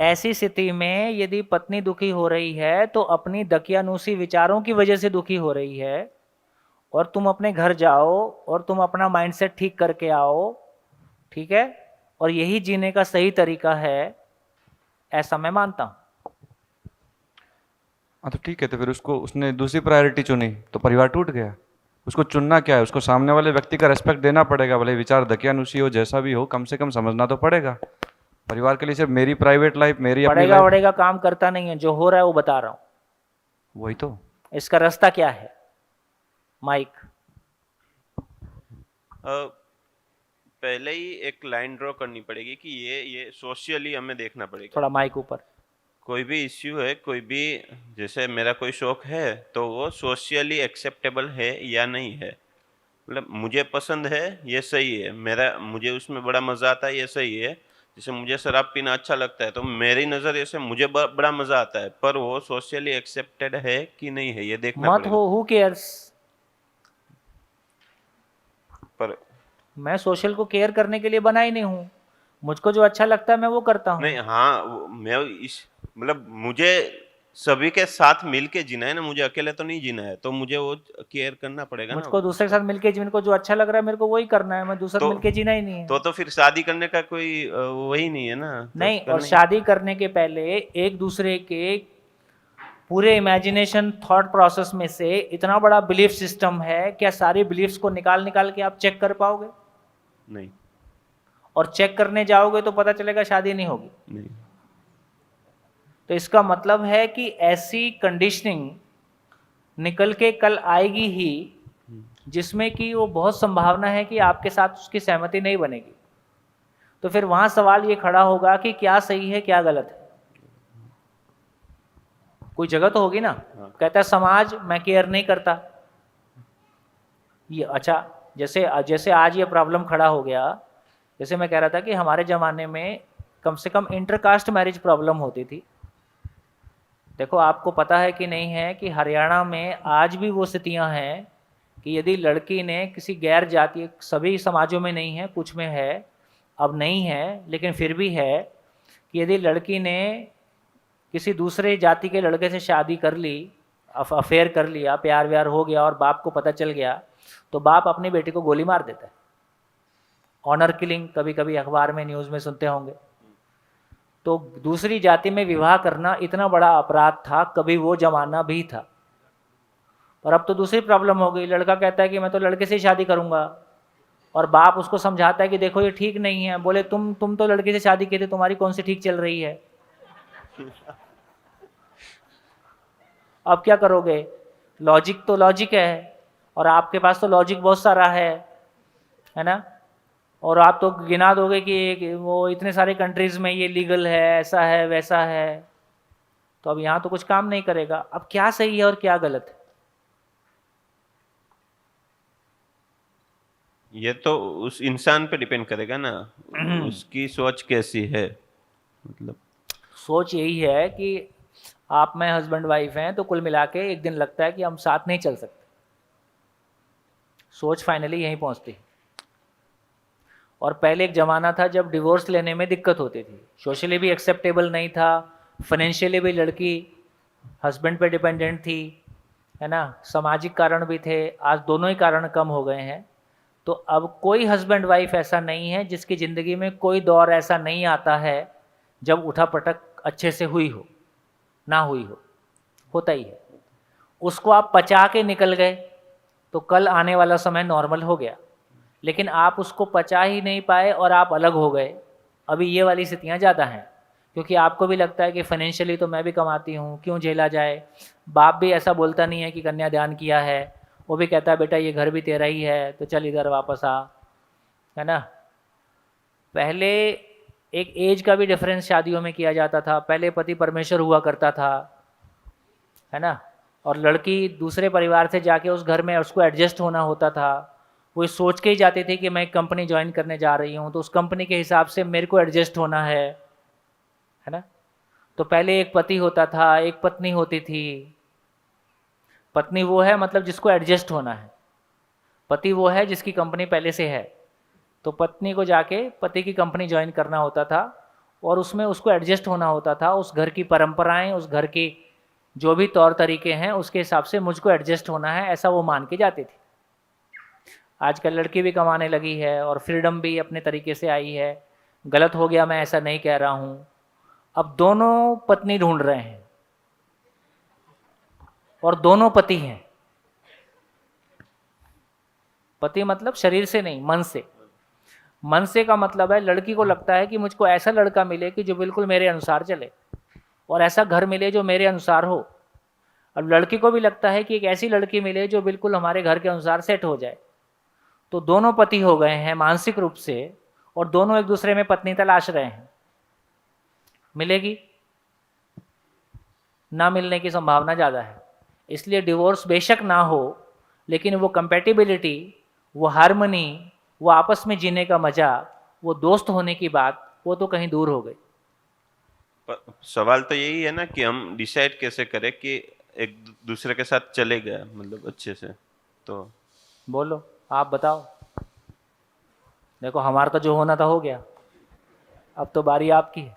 ऐसी स्थिति में यदि पत्नी दुखी हो रही है तो अपनी दकियानूसी विचारों की वजह से दुखी हो रही है, और तुम अपने घर जाओ और तुम अपना माइंडसेट ठीक करके आओ, ठीक है? और यही जीने का सही तरीका है, ऐसा मैं मानता हूं। हाँ तो ठीक है, तो फिर उसको उसने दूसरी प्रायोरिटी चुनी तो परिवार टूट गया। उसको चुनना क्या है? उसको सामने वाले व्यक्ति का रेस्पेक्ट देना पड़ेगा, भले विचार दकियानुसी हो, जैसा भी हो, कम से कम समझना तो पड़ेगा। परिवार के लिए सिर्फ मेरी प्राइवेट लाइफ, मेरी अपनी लाइफ पड़ेगा काम करता नहीं है, जो हो रहा है वो बता रहा हूं। वही तो। इसका रास्ता क्या है? माइक। पहले ही एक लाइन ड्रॉ करनी पड़ेगी कि ये सोशली हमें देखना पड़ेगा। थोड़ा माइक ऊपर। कोई भी इश्यू है, कोई भी, जैसे मेरा कोई शौक है तो वो सोशली एक्सेप्टेबल है या नहीं है, मतलब मुझे पसंद है ये सही है, मुझे उसमें बड़ा मज़ा आता है ये सही है। जैसे मुझे शराब पीना अच्छा लगता है तो मेरी नज़रिए से मुझे बड़ा मज़ा आता है, पर वो सोशली एक्सेप्टेड है कि नहीं है ये देखना मत हो, हु केयर्स? पर मैं सोशल को केयर करने के लिए बना ही नहीं हूँ, मुझको जो अच्छा लगता है मैं वो करता हूँ। नहीं, हाँ, मैं इस मतलब मुझे सभी के साथ मिलके जीना है ना, मुझे अकेले तो नहीं जीना है, तो मुझे वो केयर करना पड़ेगा ना। मुझको दूसरे के साथ मिलके जीने को जो अच्छा लग रहा है मेरे को वही करना है, मैं दूसरे तो मिलके जीना ही नहीं है। तो फिर शादी करने का कोई वही नहीं है ना। नहीं, और शादी करने के पहले एक दूसरे के पूरे इमेजिनेशन थॉट प्रोसेस में से इतना बड़ा बिलीफ सिस्टम है, क्या सारी बिलीफ्स को निकाल के आप चेक कर पाओगे? नहीं। और चेक करने जाओगे तो पता चलेगा शादी नहीं होगी। नहीं। तो इसका मतलब है कि ऐसी कंडीशनिंग निकल के कल आएगी ही जिसमें कि वो बहुत संभावना है कि आपके साथ उसकी सहमति नहीं बनेगी। तो फिर वहां सवाल ये खड़ा होगा कि क्या सही है क्या गलत है। कोई जगह तो होगी ना। कहता है समाज मैं केयर नहीं करता। ये अच्छा, जैसे जैसे आज ये प्रॉब्लम खड़ा हो गया, जैसे मैं कह रहा था कि हमारे ज़माने में कम से कम इंटरकास्ट मैरिज प्रॉब्लम होती थी। देखो आपको पता है कि नहीं है कि हरियाणा में आज भी वो स्थितियां हैं कि यदि लड़की ने किसी गैर जातीय, सभी समाजों में नहीं है, कुछ में है, अब नहीं है लेकिन फिर भी है, कि यदि लड़की ने किसी दूसरे जाति के लड़के से शादी कर ली, अफेयर कर लिया, प्यार व्यार हो गया और बाप को पता चल गया, तो बाप अपनी बेटी को गोली मार देता है। ऑनर किलिंग कभी कभी अखबार में, न्यूज़ में सुनते होंगे। तो दूसरी जाति में विवाह करना इतना बड़ा अपराध था, कभी वो जमाना भी था। पर अब तो दूसरी प्रॉब्लम हो गई, लड़का कहता है कि मैं तो लड़के से ही शादी करूंगा, और बाप उसको समझाता है कि देखो ये ठीक नहीं है। बोले तुम तो लड़के से शादी की थी, तुम्हारी कौन सी ठीक चल रही है? अब क्या करोगे? लॉजिक तो लॉजिक है, और आपके पास तो लॉजिक बहुत सारा है ना, और आप तो गिना दोगे कि वो इतने सारे कंट्रीज में ये लीगल है, ऐसा है वैसा है, तो अब यहाँ तो कुछ काम नहीं करेगा। अब क्या सही है और क्या गलत है? ये तो उस इंसान पे डिपेंड करेगा ना, उसकी सोच कैसी है। मतलब सोच यही है कि आप मैं हस्बैंड वाइफ हैं, तो कुल मिला के एक दिन लगता है कि हम साथ नहीं चल सकते। सोच फाइनली यहीं पहुंचती है। और पहले एक ज़माना था जब डिवोर्स लेने में दिक्कत होती थी, सोशली भी एक्सेप्टेबल नहीं था, फाइनेंशियली भी लड़की हस्बैंड पे डिपेंडेंट थी, है ना, सामाजिक कारण भी थे। आज दोनों ही कारण कम हो गए हैं। तो अब कोई हस्बैंड वाइफ ऐसा नहीं है जिसकी ज़िंदगी में कोई दौर ऐसा नहीं आता है जब उठापटक अच्छे से हुई हो, ना हुई हो, होता ही है। उसको आप पचा के निकल गए तो कल आने वाला समय नॉर्मल हो गया, लेकिन आप उसको पचा ही नहीं पाए और आप अलग हो गए। अभी ये वाली स्थितियाँ ज़्यादा हैं, क्योंकि आपको भी लगता है कि फाइनेंशियली तो मैं भी कमाती हूँ, क्यों झेला जाए। बाप भी ऐसा बोलता नहीं है कि कन्यादान किया है, वो भी कहता है बेटा ये घर भी तेरा ही है, तो चल इधर वापस आ, है ना। पहले एक एज का भी डिफरेंस शादियों में किया जाता था। पहले पति परमेश्वर हुआ करता था, है ना, और लड़की दूसरे परिवार से जाके उस घर में उसको एडजस्ट होना होता था। वो सोच के ही जाती थी कि मैं एक कंपनी ज्वाइन करने जा रही हूँ, तो उस कंपनी के हिसाब से मेरे को एडजस्ट होना है ना। तो पहले एक पति होता था, एक पत्नी होती थी। पत्नी वो है मतलब जिसको एडजस्ट होना है, पति वो है जिसकी कंपनी पहले से है। तो पत्नी को जाके पति की कंपनी ज्वाइन करना होता था और उसमें उसको एडजस्ट होना होता था। उस घर की परंपराएं, उस घर की जो भी तौर तरीके हैं, उसके हिसाब से मुझको एडजस्ट होना है, ऐसा वो मान के जाती थी। आजकल लड़की भी कमाने लगी है और फ्रीडम भी अपने तरीके से आई है। गलत हो गया मैं ऐसा नहीं कह रहा हूँ। अब दोनों पत्नी ढूंढ रहे हैं और दोनों पति हैं। पति मतलब शरीर से नहीं, मन से। मन से का मतलब है लड़की को लगता है कि मुझको ऐसा लड़का मिले कि जो बिल्कुल मेरे अनुसार चले, और ऐसा घर मिले जो मेरे अनुसार हो। अब लड़की को भी लगता है कि एक ऐसी लड़की मिले जो बिल्कुल हमारे घर के अनुसार सेट हो जाए। तो दोनों पति हो गए हैं मानसिक रूप से, और दोनों एक दूसरे में पत्नी तलाश रहे हैं। मिलेगी? ना मिलने की संभावना ज़्यादा है। इसलिए डिवोर्स बेशक ना हो, लेकिन वो कंपैटिबिलिटी, वो हार्मनी, वो आपस में जीने का मजा, वो दोस्त होने की बात, वो तो कहीं दूर हो गई। सवाल तो यही है ना कि हम डिसाइड कैसे करें कि एक दूसरे के साथ चलेगा, मतलब अच्छे से। तो बोलो, आप बताओ। देखो हमारा तो जो होना था हो गया, अब तो बारी आपकी है।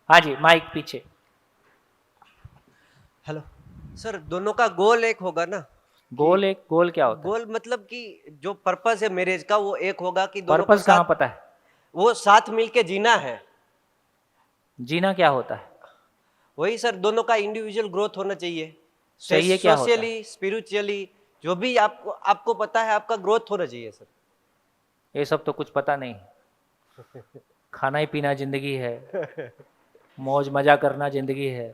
हाँ जी, माइक पीछे। हेलो सर, दोनों का गोल एक होगा ना? गोल एक, गोल क्या होता है? गोल मतलब कि जो पर्पस है मैरिज का वो एक होगा कि दोनों पर्पस कहाँ पता है? वो साथ मिलके जीना है। जीना क्या होता है? वही सर, दोनों का इंडिविजुअल ग्रोथ होना चाहिए। चाहिए क्या होता है? सोशली, स्पिरिचुअली, जो भी आपको पता है, आपका ग्रोथ होना चाहिए सर। ये सब तो कुछ पता नहीं। खाना ही पीना जिंदगी है, मौज मजा करना जिंदगी है,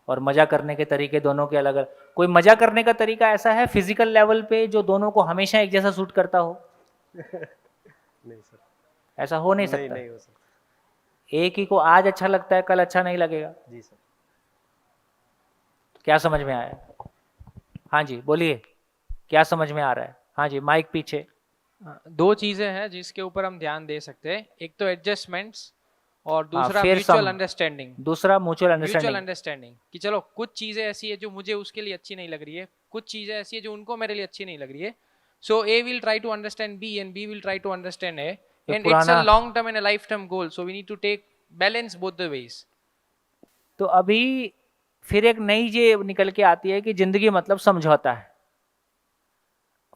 और मजा करने के तरीके दोनों के अलग अलग। कोई मजा करने का तरीका ऐसा है फिजिकल लेवल पे जो दोनों को हमेशा एक जैसा सूट करता हो? नहीं सर, ऐसा हो नहीं सकता। नहीं हो सकता। एक ही को आज अच्छा लगता है, कल अच्छा नहीं लगेगा। जी सर। क्या समझ में आया? हाँ जी बोलिए, क्या समझ में आ रहा है? हाँ जी माइक पीछे। दो चीजें हैं जिसके ऊपर हम ध्यान दे सकते हैं, एक तो एडजस्टमेंट्स और हाँ, दूसरा फिर म्यूचुअल सम, अंडरस्टैंडिंग। दूसरा म्यूचुअल म्यूचुअल अंडरस्टैंडिंग। अंडरस्टैंडिंग कि चलो कुछ चीजें ऐसी है जो मुझे उसके लिए अच्छी नहीं लग रही है, कुछ चीजें ऐसी है जो उनको मेरे लिए अच्छी नहीं लग रही है। So A will try to understand B and B will try to understand A, तो एंड इट्स अ पुराना long term and a life term goal, so we need to take balance both the ways. तो अभी फिर एक नई चीज निकल के आती है कि जिंदगी मतलब समझौता है।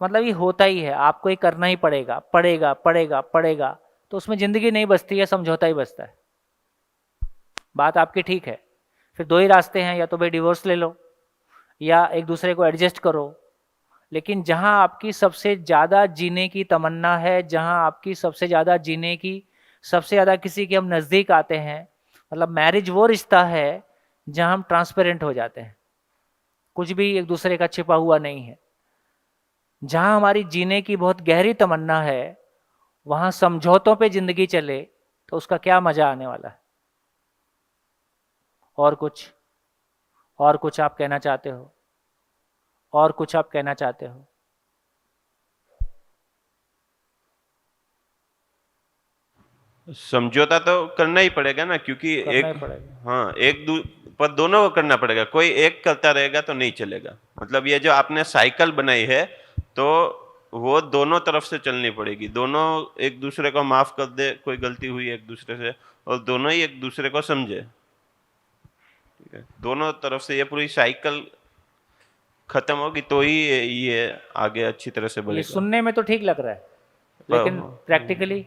मतलब ये होता ही है, आपको ये करना ही पड़ेगा, पड़ेगा पड़ेगा पड़ेगा, तो उसमें जिंदगी नहीं बचती है, समझौता ही बचता है। बात आपकी ठीक है। फिर दो ही रास्ते हैं, या तो भाई डिवोर्स ले लो या एक दूसरे को एडजस्ट करो। लेकिन जहां आपकी सबसे ज़्यादा जीने की तमन्ना है, जहां आपकी सबसे ज़्यादा जीने की, सबसे ज़्यादा किसी के हम नज़दीक आते हैं, मतलब मैरिज वो रिश्ता है जहां हम ट्रांसपेरेंट हो जाते हैं, कुछ भी एक दूसरे का छिपा हुआ नहीं है। जहां हमारी जीने की बहुत गहरी तमन्ना है, वहां समझौतों पे जिंदगी चले तो उसका क्या मजा आने वाला है। और कुछ आप कहना चाहते हो? और कुछ आप कहना चाहते हो? समझौता तो करना ही पड़ेगा ना, क्योंकि करना एक ही पड़ेगा। हाँ पर दोनों को करना पड़ेगा, कोई एक करता रहेगा तो नहीं चलेगा। मतलब ये जो आपने साइकिल बनाई है तो वो दोनों तरफ से चलनी पड़ेगी, दोनों एक दूसरे को माफ कर दे, कोई गलती हुई एक दूसरे से, और दोनों ही एक दूसरे को समझे। ठीक है, दोनों तरफ से ये पूरी साइकिल खत्म होगी तो ही ये आगे अच्छी तरह से ये बढ़ेगा। सुनने में तो ठीक लग रहा है, लेकिन प्रैक्टिकली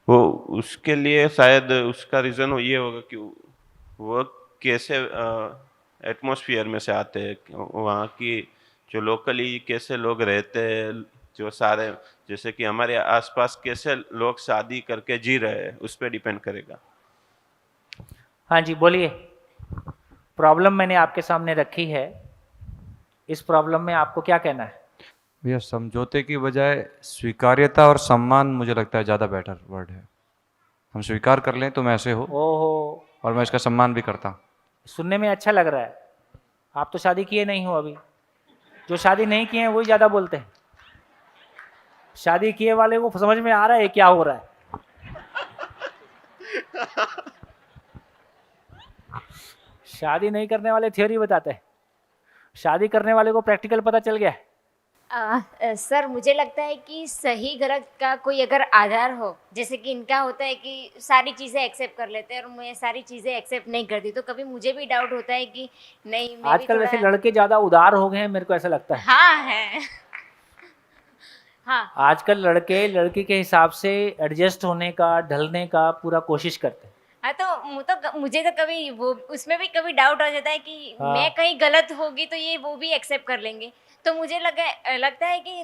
वो उसके लिए शायद उसका रीजन ये होगा कि वो कैसे एटमॉस्फेयर में से आते हैं, वहाँ की जो लोकली कैसे लोग रहते हैं, जो सारे जैसे कि हमारे आसपास कैसे लोग शादी करके जी रहे हैं, उस पर डिपेंड करेगा। हाँ जी बोलिए। प्रॉब्लम मैंने आपके सामने रखी है, इस प्रॉब्लम में आपको क्या कहना है? भैया समझौते की बजाय स्वीकार्यता और सम्मान मुझे लगता है ज़्यादा बेटर वर्ड है। हम स्वीकार कर लें तुम ऐसे हो, ओहो, और मैं इसका सम्मान भी करता हूँ। सुनने में अच्छा लग रहा है। आप तो शादी किए नहीं हो अभी, जो शादी नहीं किए हैं वही ज़्यादा बोलते हैं। शादी किए वाले को समझ में आ रहा है क्या हो रहा है। शादी नहीं करने वाले थ्योरी बताते हैं, शादी करने वाले को प्रैक्टिकल पता चल गया है। सर मुझे लगता है कि सही गलत का कोई अगर आधार हो, जैसे कि इनका होता है कि सारी चीज़ें एक्सेप्ट कर लेते हैं और मैं सारी चीज़ें एक्सेप्ट नहीं करती, तो कभी मुझे भी डाउट होता है कि नहीं मैं भी आजकल थोड़ा वैसे लड़के ज़्यादा उदार हो गए हैं, मेरे को ऐसा लगता है। हाँ है हाँ आजकल लड़के लड़की के हिसाब से एडजस्ट होने का, ढलने का पूरा कोशिश करते हैं। हाँ, तो मुझे तो कभी वो उसमें भी कभी डाउट हो जाता है कि हाँ। मैं कहीं गलत होगी तो ये वो भी एक्सेप्ट कर लेंगे। तो मुझे लगता है कि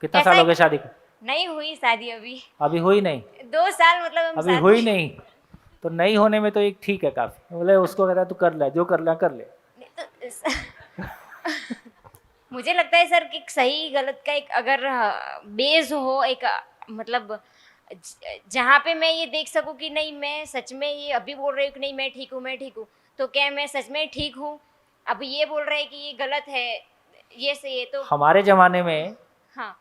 कितना ऐसा साल हो है गया कि शादी को? नहीं हुई शादी अभी, अभी हुई नहीं? 2 साल मतलब हम अभी साथ हुई में- नहीं तो नहीं होने में तो एक ठीक है काफी। बोले उसको कहता है तू कर ले, जो कर ले कर ले। मुझे लगता है सर कि सही गलत का एक अगर बेस हो, एक मतलब जहाँ पे मैं ये देख सकूँ कि नहीं मैं सच में ये अभी बोल रही हूँ कि नहीं मैं ठीक हूँ, तो क्या मैं सच में ठीक हूँ? अभी ये बोल रहे हैं कि ये गलत है, ये सही है, तो हमारे जमाने में हाँ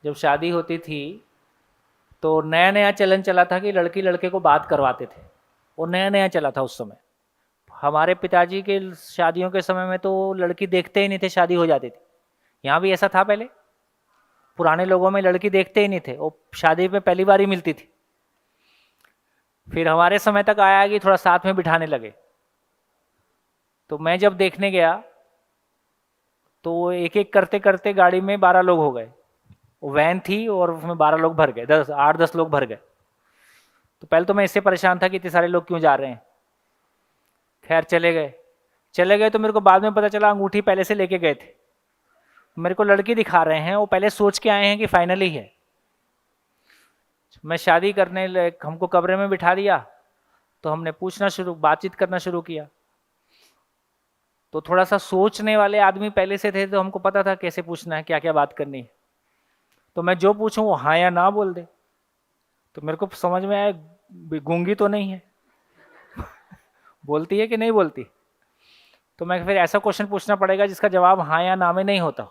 जब शादी होती थी तो नया नया चलन चला था कि लड़की लड़के को बात करवाते थे, वो नया नया चला था उस समय। हमारे पिताजी के शादियों के समय में तो लड़की देखते ही नहीं थे, शादी हो जाती थी। यहाँ भी ऐसा था पहले, पुराने लोगों में लड़की देखते ही नहीं थे, वो शादी में पहली बार ही मिलती थी। फिर हमारे समय तक आया कि थोड़ा साथ में बिठाने लगे। तो मैं जब देखने गया तो एक एक करते करते गाड़ी में 12 लोग हो गए। वो वैन थी और उसमें 12 लोग भर गए, 8-10 लोग भर गए। तो पहले तो मैं इससे परेशान था कि इतने सारे लोग क्यों जा रहे हैं। खैर चले गए तो मेरे को बाद में पता चला अंगूठी पहले से लेके गए थे। मेरे को लड़की दिखा रहे हैं, वो पहले सोच के आए हैं कि फाइनली है। मैं शादी करने हमको कमरे में बिठा दिया तो हमने बातचीत करना शुरू किया। तो थोड़ा सा सोचने वाले आदमी पहले से थे, तो हमको पता था कैसे पूछना है, क्या क्या बात करनी है। तो मैं जो पूछूं वो हाँ या ना बोल दे। तो मेरे को समझ में आया गूंगी तो नहीं है। बोलती है कि नहीं बोलती? तो मैं फिर ऐसा क्वेश्चन पूछना पड़ेगा जिसका जवाब हाँ या ना में नहीं होता।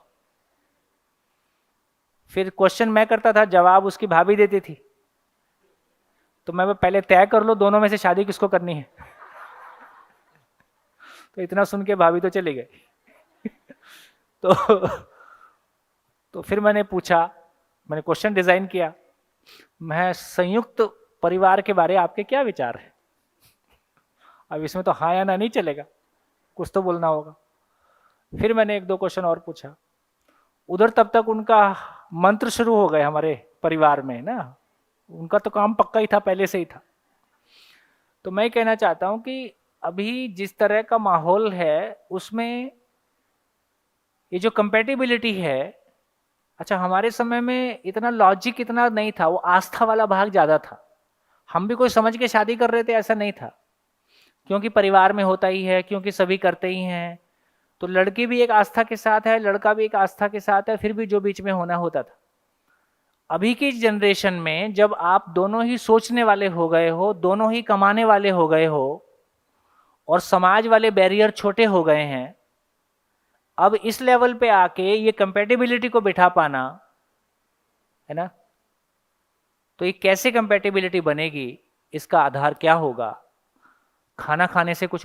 फिर क्वेश्चन मैं करता था, जवाब उसकी भाभी देती थी। तो मैं पहले तय कर लो दोनों में से शादी किसको करनी है। तो इतना सुन के भाभी तो चली गई। तो फिर मैंने पूछा, मैंने क्वेश्चन डिजाइन किया, मैं संयुक्त परिवार के बारे आपके क्या विचार है? अब इसमें तो हाँ या ना नहीं चलेगा, कुछ तो बोलना होगा। फिर मैंने एक दो क्वेश्चन और पूछा। उधर तब तक उनका मंत्र शुरू हो गए हमारे परिवार में ना, उनका तो काम पक्का ही था, पहले से ही था। तो मैं कहना चाहता हूं कि अभी जिस तरह का माहौल है उसमें ये जो कंपैटिबिलिटी है, अच्छा हमारे समय में इतना लॉजिक इतना नहीं था, वो आस्था वाला भाग ज्यादा था। हम भी कोई समझ के शादी कर रहे थे ऐसा नहीं था, क्योंकि परिवार में होता ही है, क्योंकि सभी करते ही हैं। तो लड़की भी एक आस्था के साथ है, लड़का भी एक आस्था के साथ है, फिर भी जो बीच में होना होता था। अभी की जनरेशन में जब आप दोनों ही सोचने वाले हो गए हो, दोनों ही कमाने वाले हो गए हो और समाज वाले बैरियर छोटे हो गए हैं, अब इस लेवल पे आके ये कंपैटिबिलिटी को बिठा पाना है ना, तो ये कैसे कंपैटिबिलिटी बनेगी, इसका आधार क्या होगा? खाना खाने से कुछ